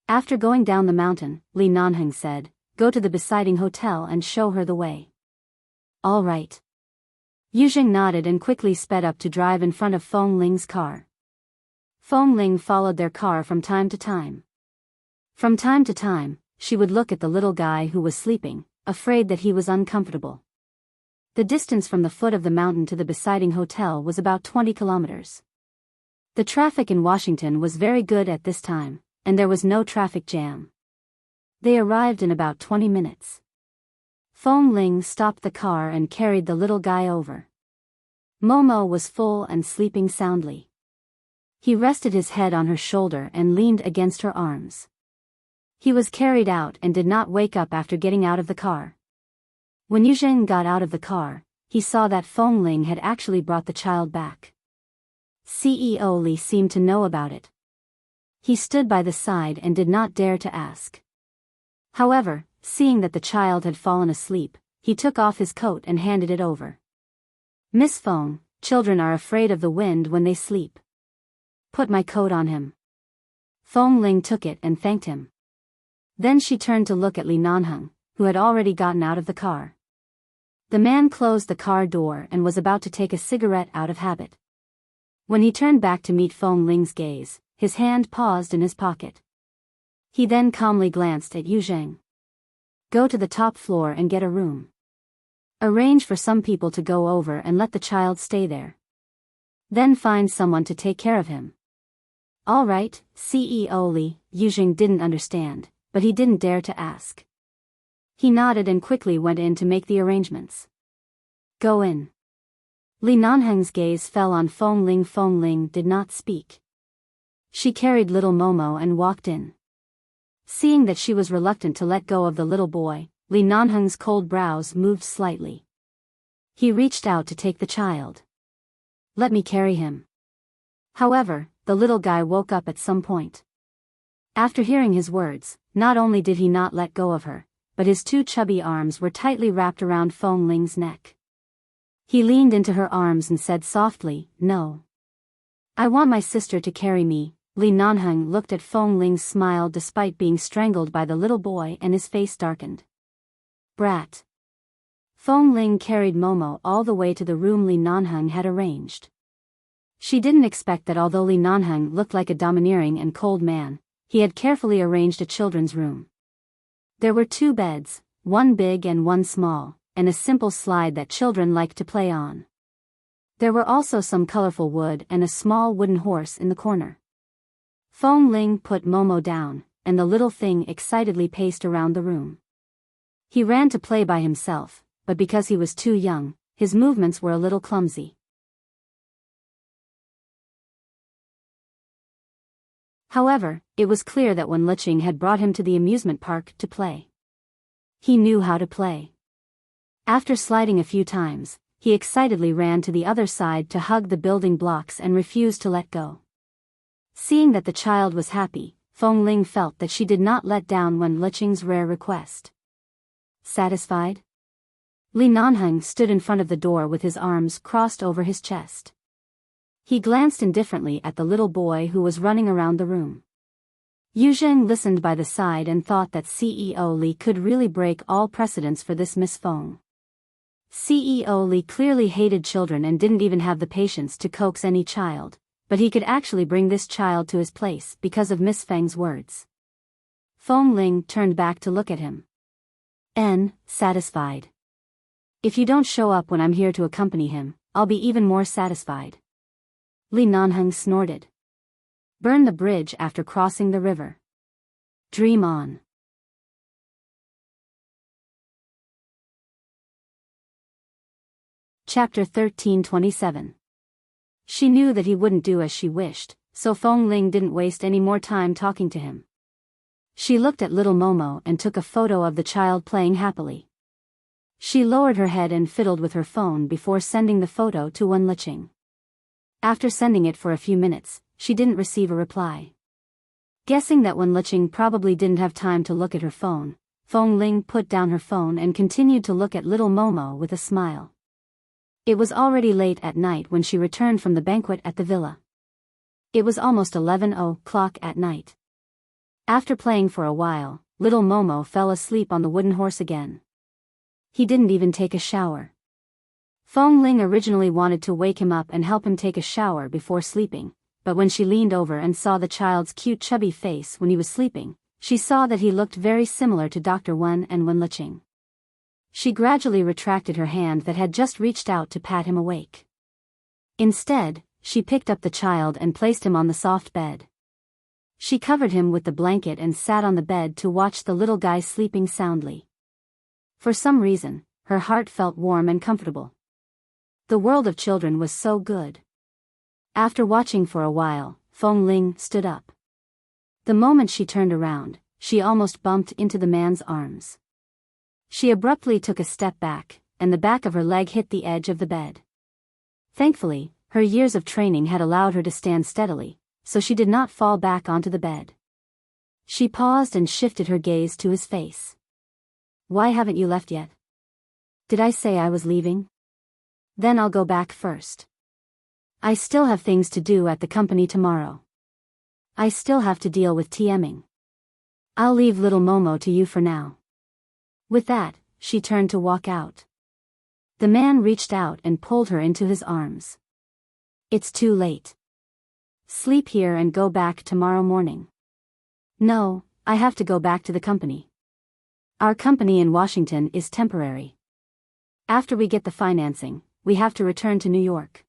After going down the mountain, Li Nanheng said, "Go to the Besiding Hotel and show her the way." "All right." Yuzheng nodded and quickly sped up to drive in front of Feng Ling's car. Feng Ling followed their car from time to time. From time to time, she would look at the little guy who was sleeping, afraid that he was uncomfortable. The distance from the foot of the mountain to the Besiding Hotel was about 20 kilometers. The traffic in Washington was very good at this time, and there was no traffic jam. They arrived in about 20 minutes. Feng Ling stopped the car and carried the little guy over. Momo was full and sleeping soundly. He rested his head on her shoulder and leaned against her arms. He was carried out and did not wake up after getting out of the car. When Yuzheng got out of the car, he saw that Feng Ling had actually brought the child back. CEO Li seemed to know about it. He stood by the side and did not dare to ask. However, seeing that the child had fallen asleep, he took off his coat and handed it over. "Miss Feng, children are afraid of the wind when they sleep. Put my coat on him." Feng Ling took it and thanked him. Then she turned to look at Li Nanheng, who had already gotten out of the car. The man closed the car door and was about to take a cigarette out of habit. When he turned back to meet Feng Ling's gaze, his hand paused in his pocket. He then calmly glanced at Yuzheng. "Go to the top floor and get a room. Arrange for some people to go over and let the child stay there. Then find someone to take care of him." "All right, CEO Li." Yuzheng didn't understand, but he didn't dare to ask. He nodded and quickly went in to make the arrangements. "Go in." Li Nanheng's gaze fell on Feng Ling. Feng Ling did not speak. She carried little Momo and walked in. Seeing that she was reluctant to let go of the little boy, Li Nanheng's cold brows moved slightly. He reached out to take the child. "Let me carry him." However, the little guy woke up at some point. After hearing his words, not only did he not let go of her, but his two chubby arms were tightly wrapped around Feng Ling's neck. He leaned into her arms and said softly, "No. I want my sister to carry me." Li Nanheng looked at Feng Ling's smile despite being strangled by the little boy and his face darkened. "Brat." Feng Ling carried Momo all the way to the room Li Nanheng had arranged. She didn't expect that although Li Nanheng looked like a domineering and cold man, he had carefully arranged a children's room. There were 2 beds, one big and one small, and a simple slide that children liked to play on. There were also some colorful wood and a small wooden horse in the corner. Feng Ling put Momo down, and the little thing excitedly paced around the room. He ran to play by himself, but because he was too young, his movements were a little clumsy. However, it was clear that when Liqing had brought him to the amusement park to play, he knew how to play. After sliding a few times, he excitedly ran to the other side to hug the building blocks and refused to let go. Seeing that the child was happy, Feng Ling felt that she did not let down when Liqing's rare request. Satisfied? Li Nanheng stood in front of the door with his arms crossed over his chest. He glanced indifferently at the little boy who was running around the room. Yuzheng listened by the side and thought that CEO Li could really break all precedents for this Miss Feng. CEO Li clearly hated children and didn't even have the patience to coax any child, but he could actually bring this child to his place because of Miss Feng's words. Feng Ling turned back to look at him. Satisfied. If you don't show up when I'm here to accompany him, I'll be even more satisfied. Li Nanheng snorted. Burn the bridge after crossing the river. Dream on. Chapter 13:27. She knew that he wouldn't do as she wished, so Feng Ling didn't waste any more time talking to him. She looked at little Momo and took a photo of the child playing happily. She lowered her head and fiddled with her phone before sending the photo to Wen Liqing. After sending it for a few minutes, she didn't receive a reply. Guessing that Wen Liqing probably didn't have time to look at her phone, Feng Ling put down her phone and continued to look at little Momo with a smile. It was already late at night when she returned from the banquet at the villa. It was almost 11 o'clock at night. After playing for a while, little Momo fell asleep on the wooden horse again. He didn't even take a shower. Feng Ling originally wanted to wake him up and help him take a shower before sleeping, but when she leaned over and saw the child's cute chubby face when he was sleeping, she saw that he looked very similar to Dr. Wen and Wen Liqing. She gradually retracted her hand that had just reached out to pat him awake. Instead, she picked up the child and placed him on the soft bed. She covered him with the blanket and sat on the bed to watch the little guy sleeping soundly. For some reason, her heart felt warm and comfortable. The world of children was so good. After watching for a while, Feng Ling stood up. The moment she turned around, she almost bumped into the man's arms. She abruptly took a step back, and the back of her leg hit the edge of the bed. Thankfully, her years of training had allowed her to stand steadily, so she did not fall back onto the bed. She paused and shifted her gaze to his face. "Why haven't you left yet?" "Did I say I was leaving?" "Then I'll go back first. I still have things to do at the company tomorrow. I still have to deal with TMing. I'll leave little Momo to you for now." With that, she turned to walk out. The man reached out and pulled her into his arms. "It's too late. Sleep here and go back tomorrow morning." "No, I have to go back to the company. Our company in Washington is temporary. After we get the financing, we have to return to New York.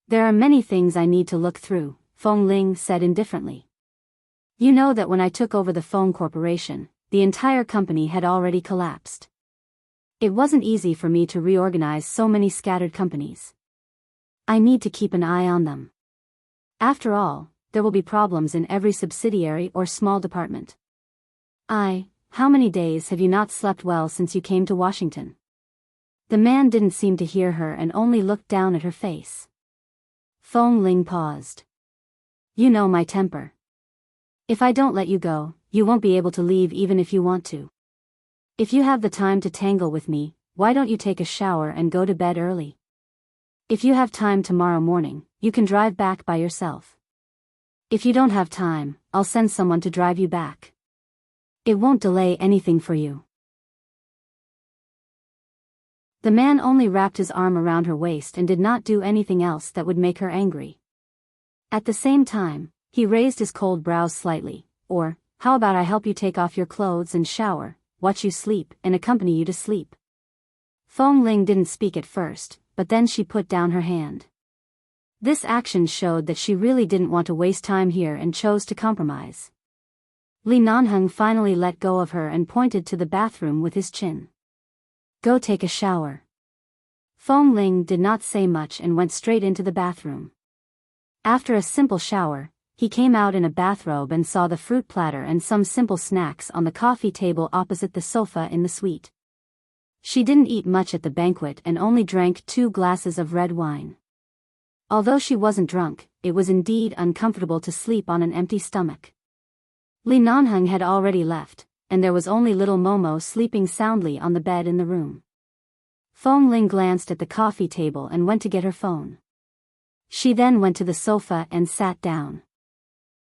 There are many things I need to look through," Feng Ling said indifferently. "You know that when I took over the phone corporation, the entire company had already collapsed. It wasn't easy for me to reorganize so many scattered companies. I need to keep an eye on them. After all, there will be problems in every subsidiary or small department. How many days have you not slept well since you came to Washington?" The man didn't seem to hear her and only looked down at her face. Feng Ling paused. "You know my temper. If I don't let you go, you won't be able to leave even if you want to. If you have the time to tangle with me, why don't you take a shower and go to bed early? If you have time tomorrow morning, you can drive back by yourself. If you don't have time, I'll send someone to drive you back. It won't delay anything for you." The man only wrapped his arm around her waist and did not do anything else that would make her angry. At the same time, he raised his cold brows slightly. "Or, how about I help you take off your clothes and shower, watch you sleep, and accompany you to sleep?" Feng Ling didn't speak at first, but then she put down her hand. This action showed that she really didn't want to waste time here and chose to compromise. Li Nanheng finally let go of her and pointed to the bathroom with his chin. "Go take a shower." Feng Ling did not say much and went straight into the bathroom. After a simple shower, he came out in a bathrobe and saw the fruit platter and some simple snacks on the coffee table opposite the sofa in the suite. She didn't eat much at the banquet and only drank 2 glasses of red wine. Although she wasn't drunk, it was indeed uncomfortable to sleep on an empty stomach. Li Nanheng had already left, and there was only little Momo sleeping soundly on the bed in the room. Feng Ling glanced at the coffee table and went to get her phone. She then went to the sofa and sat down.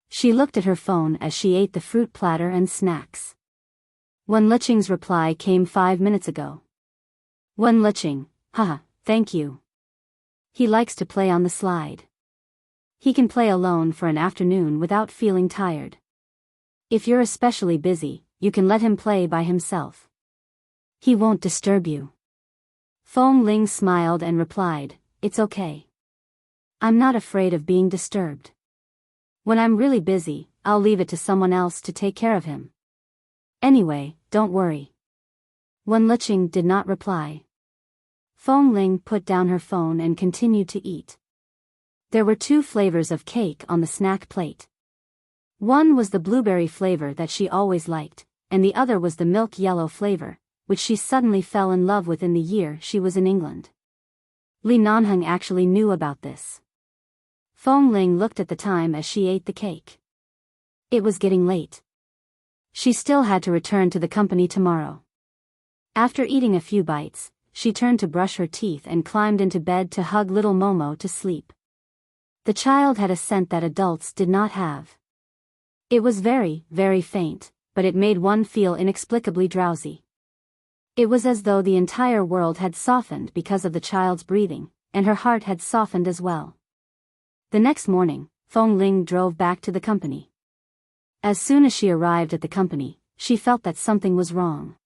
She looked at her phone as she ate the fruit platter and snacks. Wen Liqing's reply came 5 minutes ago. "Wen Liqing, haha, thank you. He likes to play on the slide. He can play alone for an afternoon without feeling tired. If you're especially busy, you can let him play by himself. He won't disturb you." Feng Ling smiled and replied, "It's okay. I'm not afraid of being disturbed. When I'm really busy, I'll leave it to someone else to take care of him. Anyway, don't worry." Wen Liqing did not reply. Feng Ling put down her phone and continued to eat. There were 2 flavors of cake on the snack plate. One was the blueberry flavor that she always liked, and the other was the milk yellow flavor, which she suddenly fell in love with in the year she was in England. Li Nanheng actually knew about this. Fong Ling looked at the time as she ate the cake. It was getting late. She still had to return to the company tomorrow. After eating a few bites, she turned to brush her teeth and climbed into bed to hug little Momo to sleep. The child had a scent that adults did not have. It was very, very faint, but it made one feel inexplicably drowsy. It was as though the entire world had softened because of the child's breathing, and her heart had softened as well. The next morning, Fong Ling drove back to the company. As soon as she arrived at the company, she felt that something was wrong.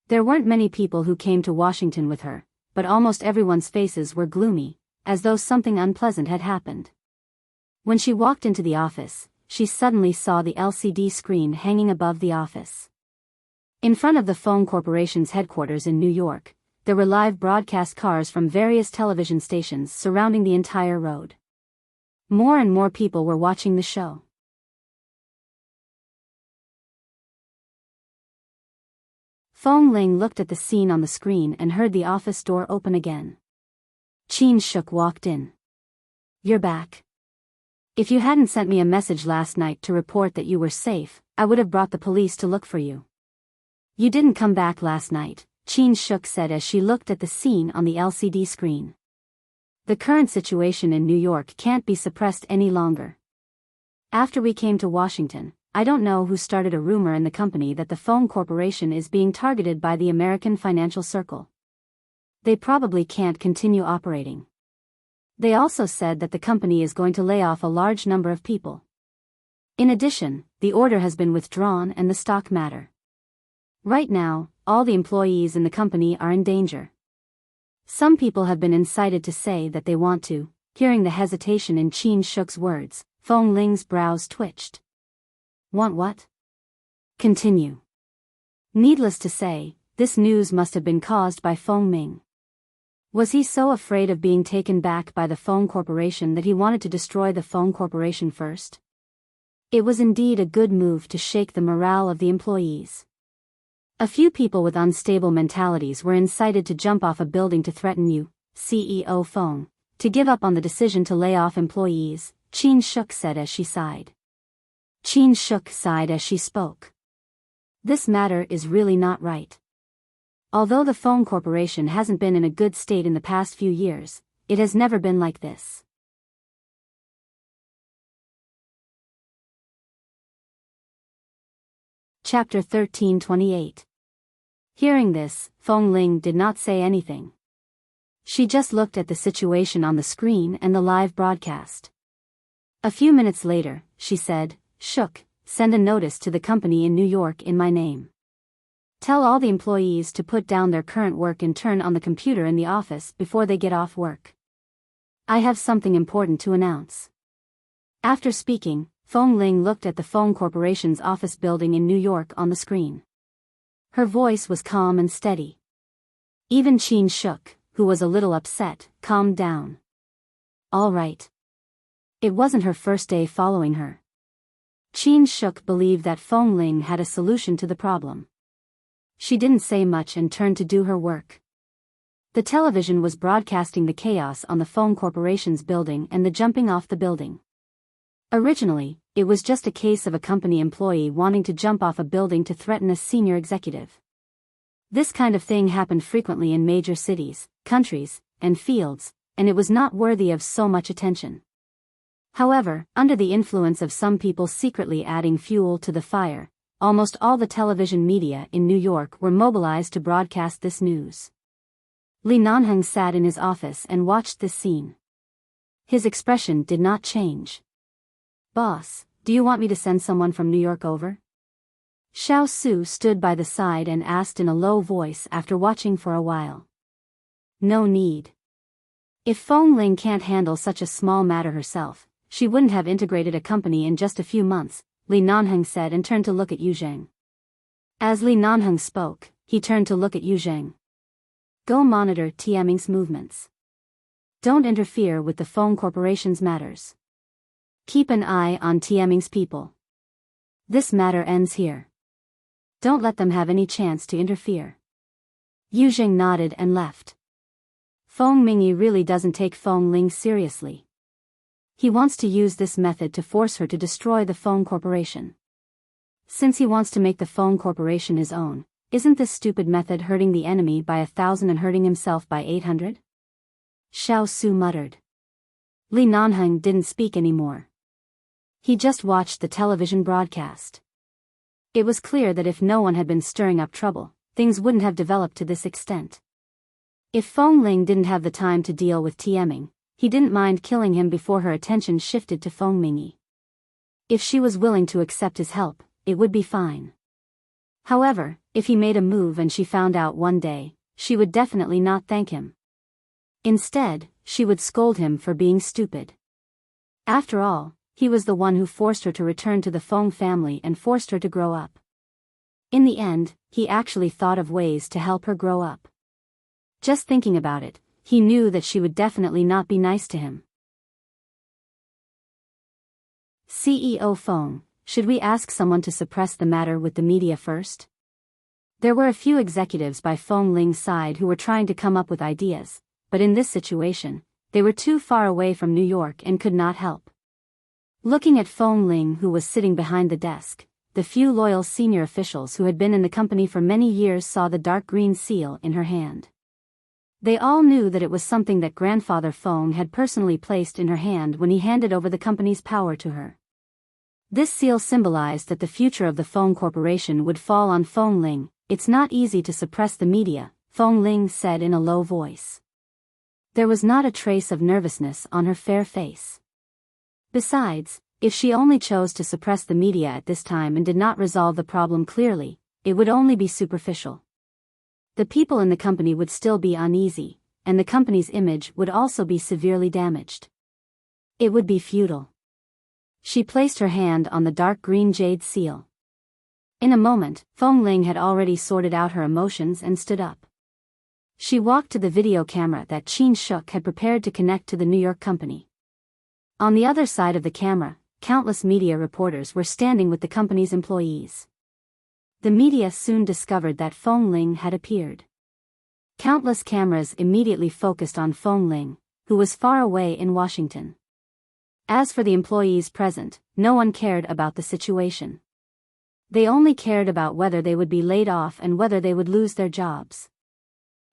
There weren't many people who came to Washington with her, but almost everyone's faces were gloomy, as though something unpleasant had happened. When she walked into the office, she suddenly saw the LCD screen hanging above the office. In front of the Fong Corporation's headquarters in New York, there were live broadcast cars from various television stations surrounding the entire road. More and more people were watching the show. Fong Ling looked at the scene on the screen and heard the office door open again. Qin Shuk walked in. "You're back. If you hadn't sent me a message last night to report that you were safe, I would have brought the police to look for you." "You didn't come back last night," Qin Shuk said as she looked at the scene on the LCD screen. "The current situation in New York can't be suppressed any longer. After we came to Washington, I don't know who started a rumor in the company that the Fong Corporation is being targeted by the American financial circle. They probably can't continue operating. They also said that the company is going to lay off a large number of people. In addition, the order has been withdrawn and the stock matter. Right now, all the employees in the company are in danger. Some people have been incited to say that they want to." Hearing the hesitation in Qin Shuk's words, Fong Ling's brows twitched. "Want what?" "Continue." Needless to say, this news must have been caused by Fong Ming. Was he so afraid of being taken back by the Fong Corporation that he wanted to destroy the Fong Corporation first? It was indeed a good move to shake the morale of the employees. A few people with unstable mentalities were incited to jump off a building to threaten you, CEO Fong, to give up on the decision to lay off employees, Qin Shuk said as she sighed. Qin Shuk sighed as she spoke. This matter is really not right. Although the Fong Corporation hasn't been in a good state in the past few years, it has never been like this. Chapter 1328. Hearing this, Fong Ling did not say anything. She just looked at the situation on the screen and the live broadcast. A few minutes later, she said, "Shuk, send a notice to the company in New York in my name. Tell all the employees to put down their current work and turn on the computer in the office before they get off work. I have something important to announce." After speaking, Fong Ling looked at the Fong Corporation's office building in New York on the screen. Her voice was calm and steady. Even Qin Shuk, who was a little upset, calmed down. All right. It wasn't her first day following her. Qin Shuk believed that Fong Ling had a solution to the problem. She didn't say much and turned to do her work. The television was broadcasting the chaos on the Fong Corporation's building and the jumping off the building. Originally, it was just a case of a company employee wanting to jump off a building to threaten a senior executive. This kind of thing happened frequently in major cities, countries, and fields, and it was not worthy of so much attention. However, under the influence of some people secretly adding fuel to the fire, almost all the television media in New York were mobilized to broadcast this news. Li Nanheng sat in his office and watched this scene. His expression did not change. "Boss, do you want me to send someone from New York over?" Xiao Su stood by the side and asked in a low voice after watching for a while. "No need. If Fong Ling can't handle such a small matter herself, she wouldn't have integrated a company in just a few months," Li Nanheng said and turned to look at Yu Zheng. As Li Nanheng spoke, he turned to look at Yu Zheng. "Go monitor Tianming's movements. Don't interfere with the Fong Corporation's matters. Keep an eye on Tieming's people. This matter ends here. Don't let them have any chance to interfere. Yu Jing nodded and left. Feng Mingyi really doesn't take Feng Ling seriously. He wants to use this method to force her to destroy the Feng Corporation. Since he wants to make the Feng Corporation his own, isn't this stupid method hurting the enemy by 1,000 and hurting himself by 800? Xiao Su muttered. Li Nanheng didn't speak anymore. He just watched the television broadcast. It was clear that if no one had been stirring up trouble, things wouldn't have developed to this extent. If Feng Ling didn't have the time to deal with Tieming, he didn't mind killing him before her attention shifted to Feng Mingyi. If she was willing to accept his help, it would be fine. However, if he made a move and she found out one day, she would definitely not thank him. Instead, she would scold him for being stupid. After all, he was the one who forced her to return to the Feng family and forced her to grow up. In the end, he actually thought of ways to help her grow up. Just thinking about it, he knew that she would definitely not be nice to him. CEO Feng, should we ask someone to suppress the matter with the media first? There were a few executives by Feng Ling's side who were trying to come up with ideas, but in this situation, they were too far away from New York and could not help. Looking at Feng Ling, who was sitting behind the desk, the few loyal senior officials who had been in the company for many years saw the dark green seal in her hand. They all knew that it was something that grandfather Feng had personally placed in her hand when he handed over the company's power to her. This seal symbolized that the future of the Feng Corporation would fall on Feng Ling. It's not easy to suppress the media, Feng Ling said in a low voice. There was not a trace of nervousness on her fair face. Besides, if she only chose to suppress the media at this time and did not resolve the problem clearly, it would only be superficial. The people in the company would still be uneasy, and the company's image would also be severely damaged. It would be futile. She placed her hand on the dark green jade seal. In a moment, Feng Ling had already sorted out her emotions and stood up. She walked to the video camera that Qin Shuk had prepared to connect to the New York company. On the other side of the camera, countless media reporters were standing with the company's employees. The media soon discovered that Feng Ling had appeared. Countless cameras immediately focused on Feng Ling, who was far away in Washington. As for the employees present, no one cared about the situation. They only cared about whether they would be laid off and whether they would lose their jobs.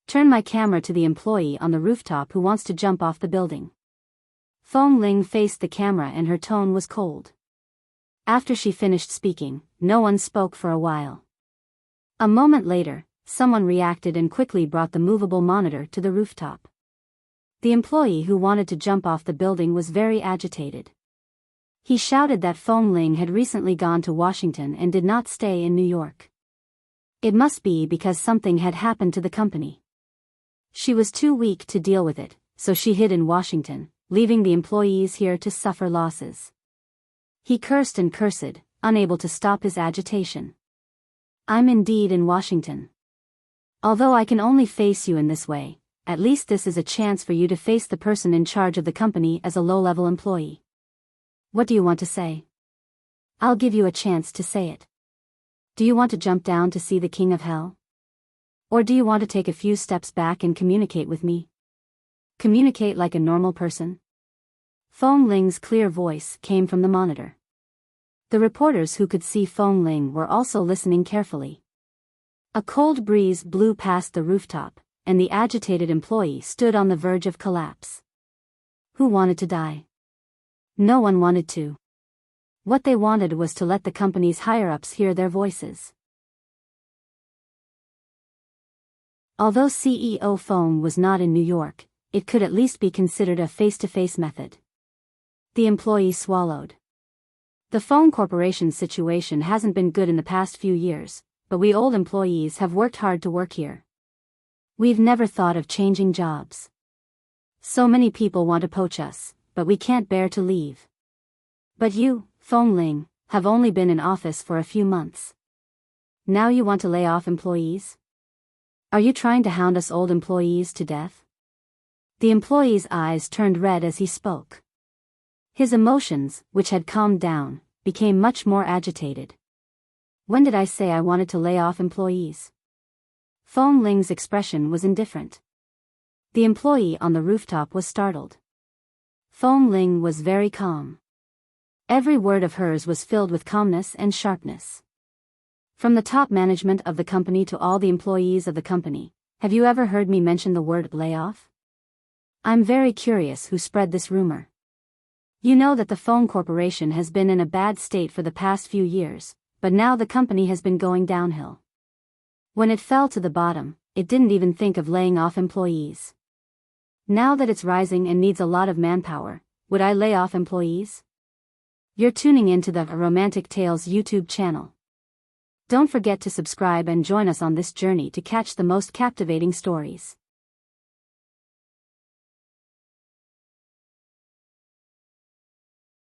Turn my camera to the employee on the rooftop who wants to jump off the building. Feng Ling faced the camera and her tone was cold. After she finished speaking, no one spoke for a while. A moment later, someone reacted and quickly brought the movable monitor to the rooftop. The employee who wanted to jump off the building was very agitated. He shouted that Feng Ling had recently gone to Washington and did not stay in New York. It must be because something had happened to the company. She was too weak to deal with it, so she hid in Washington, leaving the employees here to suffer losses. He cursed and cursed, unable to stop his agitation. I'm indeed in Washington. Although I can only face you in this way, at least this is a chance for you to face the person in charge of the company as a low-level employee. What do you want to say? I'll give you a chance to say it. Do you want to jump down to see the King of Hell? Or do you want to take a few steps back and communicate with me? Communicate like a normal person? Feng Ling's clear voice came from the monitor. The reporters who could see Feng Ling were also listening carefully. A cold breeze blew past the rooftop, and the agitated employee stood on the verge of collapse. Who wanted to die? No one wanted to. What they wanted was to let the company's higher-ups hear their voices. Although CEO Feng was not in New York, it could at least be considered a face-to-face method. The employee swallowed. The Feng Corporation situation hasn't been good in the past few years, but we old employees have worked hard to work here. We've never thought of changing jobs. So many people want to poach us, but we can't bear to leave. But you, Feng Ling, have only been in office for a few months. Now you want to lay off employees? Are you trying to hound us old employees to death? The employee's eyes turned red as he spoke. His emotions, which had calmed down, became much more agitated. When did I say I wanted to lay off employees? Feng Ling's expression was indifferent. The employee on the rooftop was startled. Feng Ling was very calm. Every word of hers was filled with calmness and sharpness. From the top management of the company to all the employees of the company, have you ever heard me mention the word layoff? I'm very curious who spread this rumor. You know that the Feng Corporation has been in a bad state for the past few years, but now the company has been going downhill. When it fell to the bottom, it didn't even think of laying off employees. Now that it's rising and needs a lot of manpower, would I lay off employees? You're tuning into the Romantic Tales YouTube channel. Don't forget to subscribe and join us on this journey to catch the most captivating stories.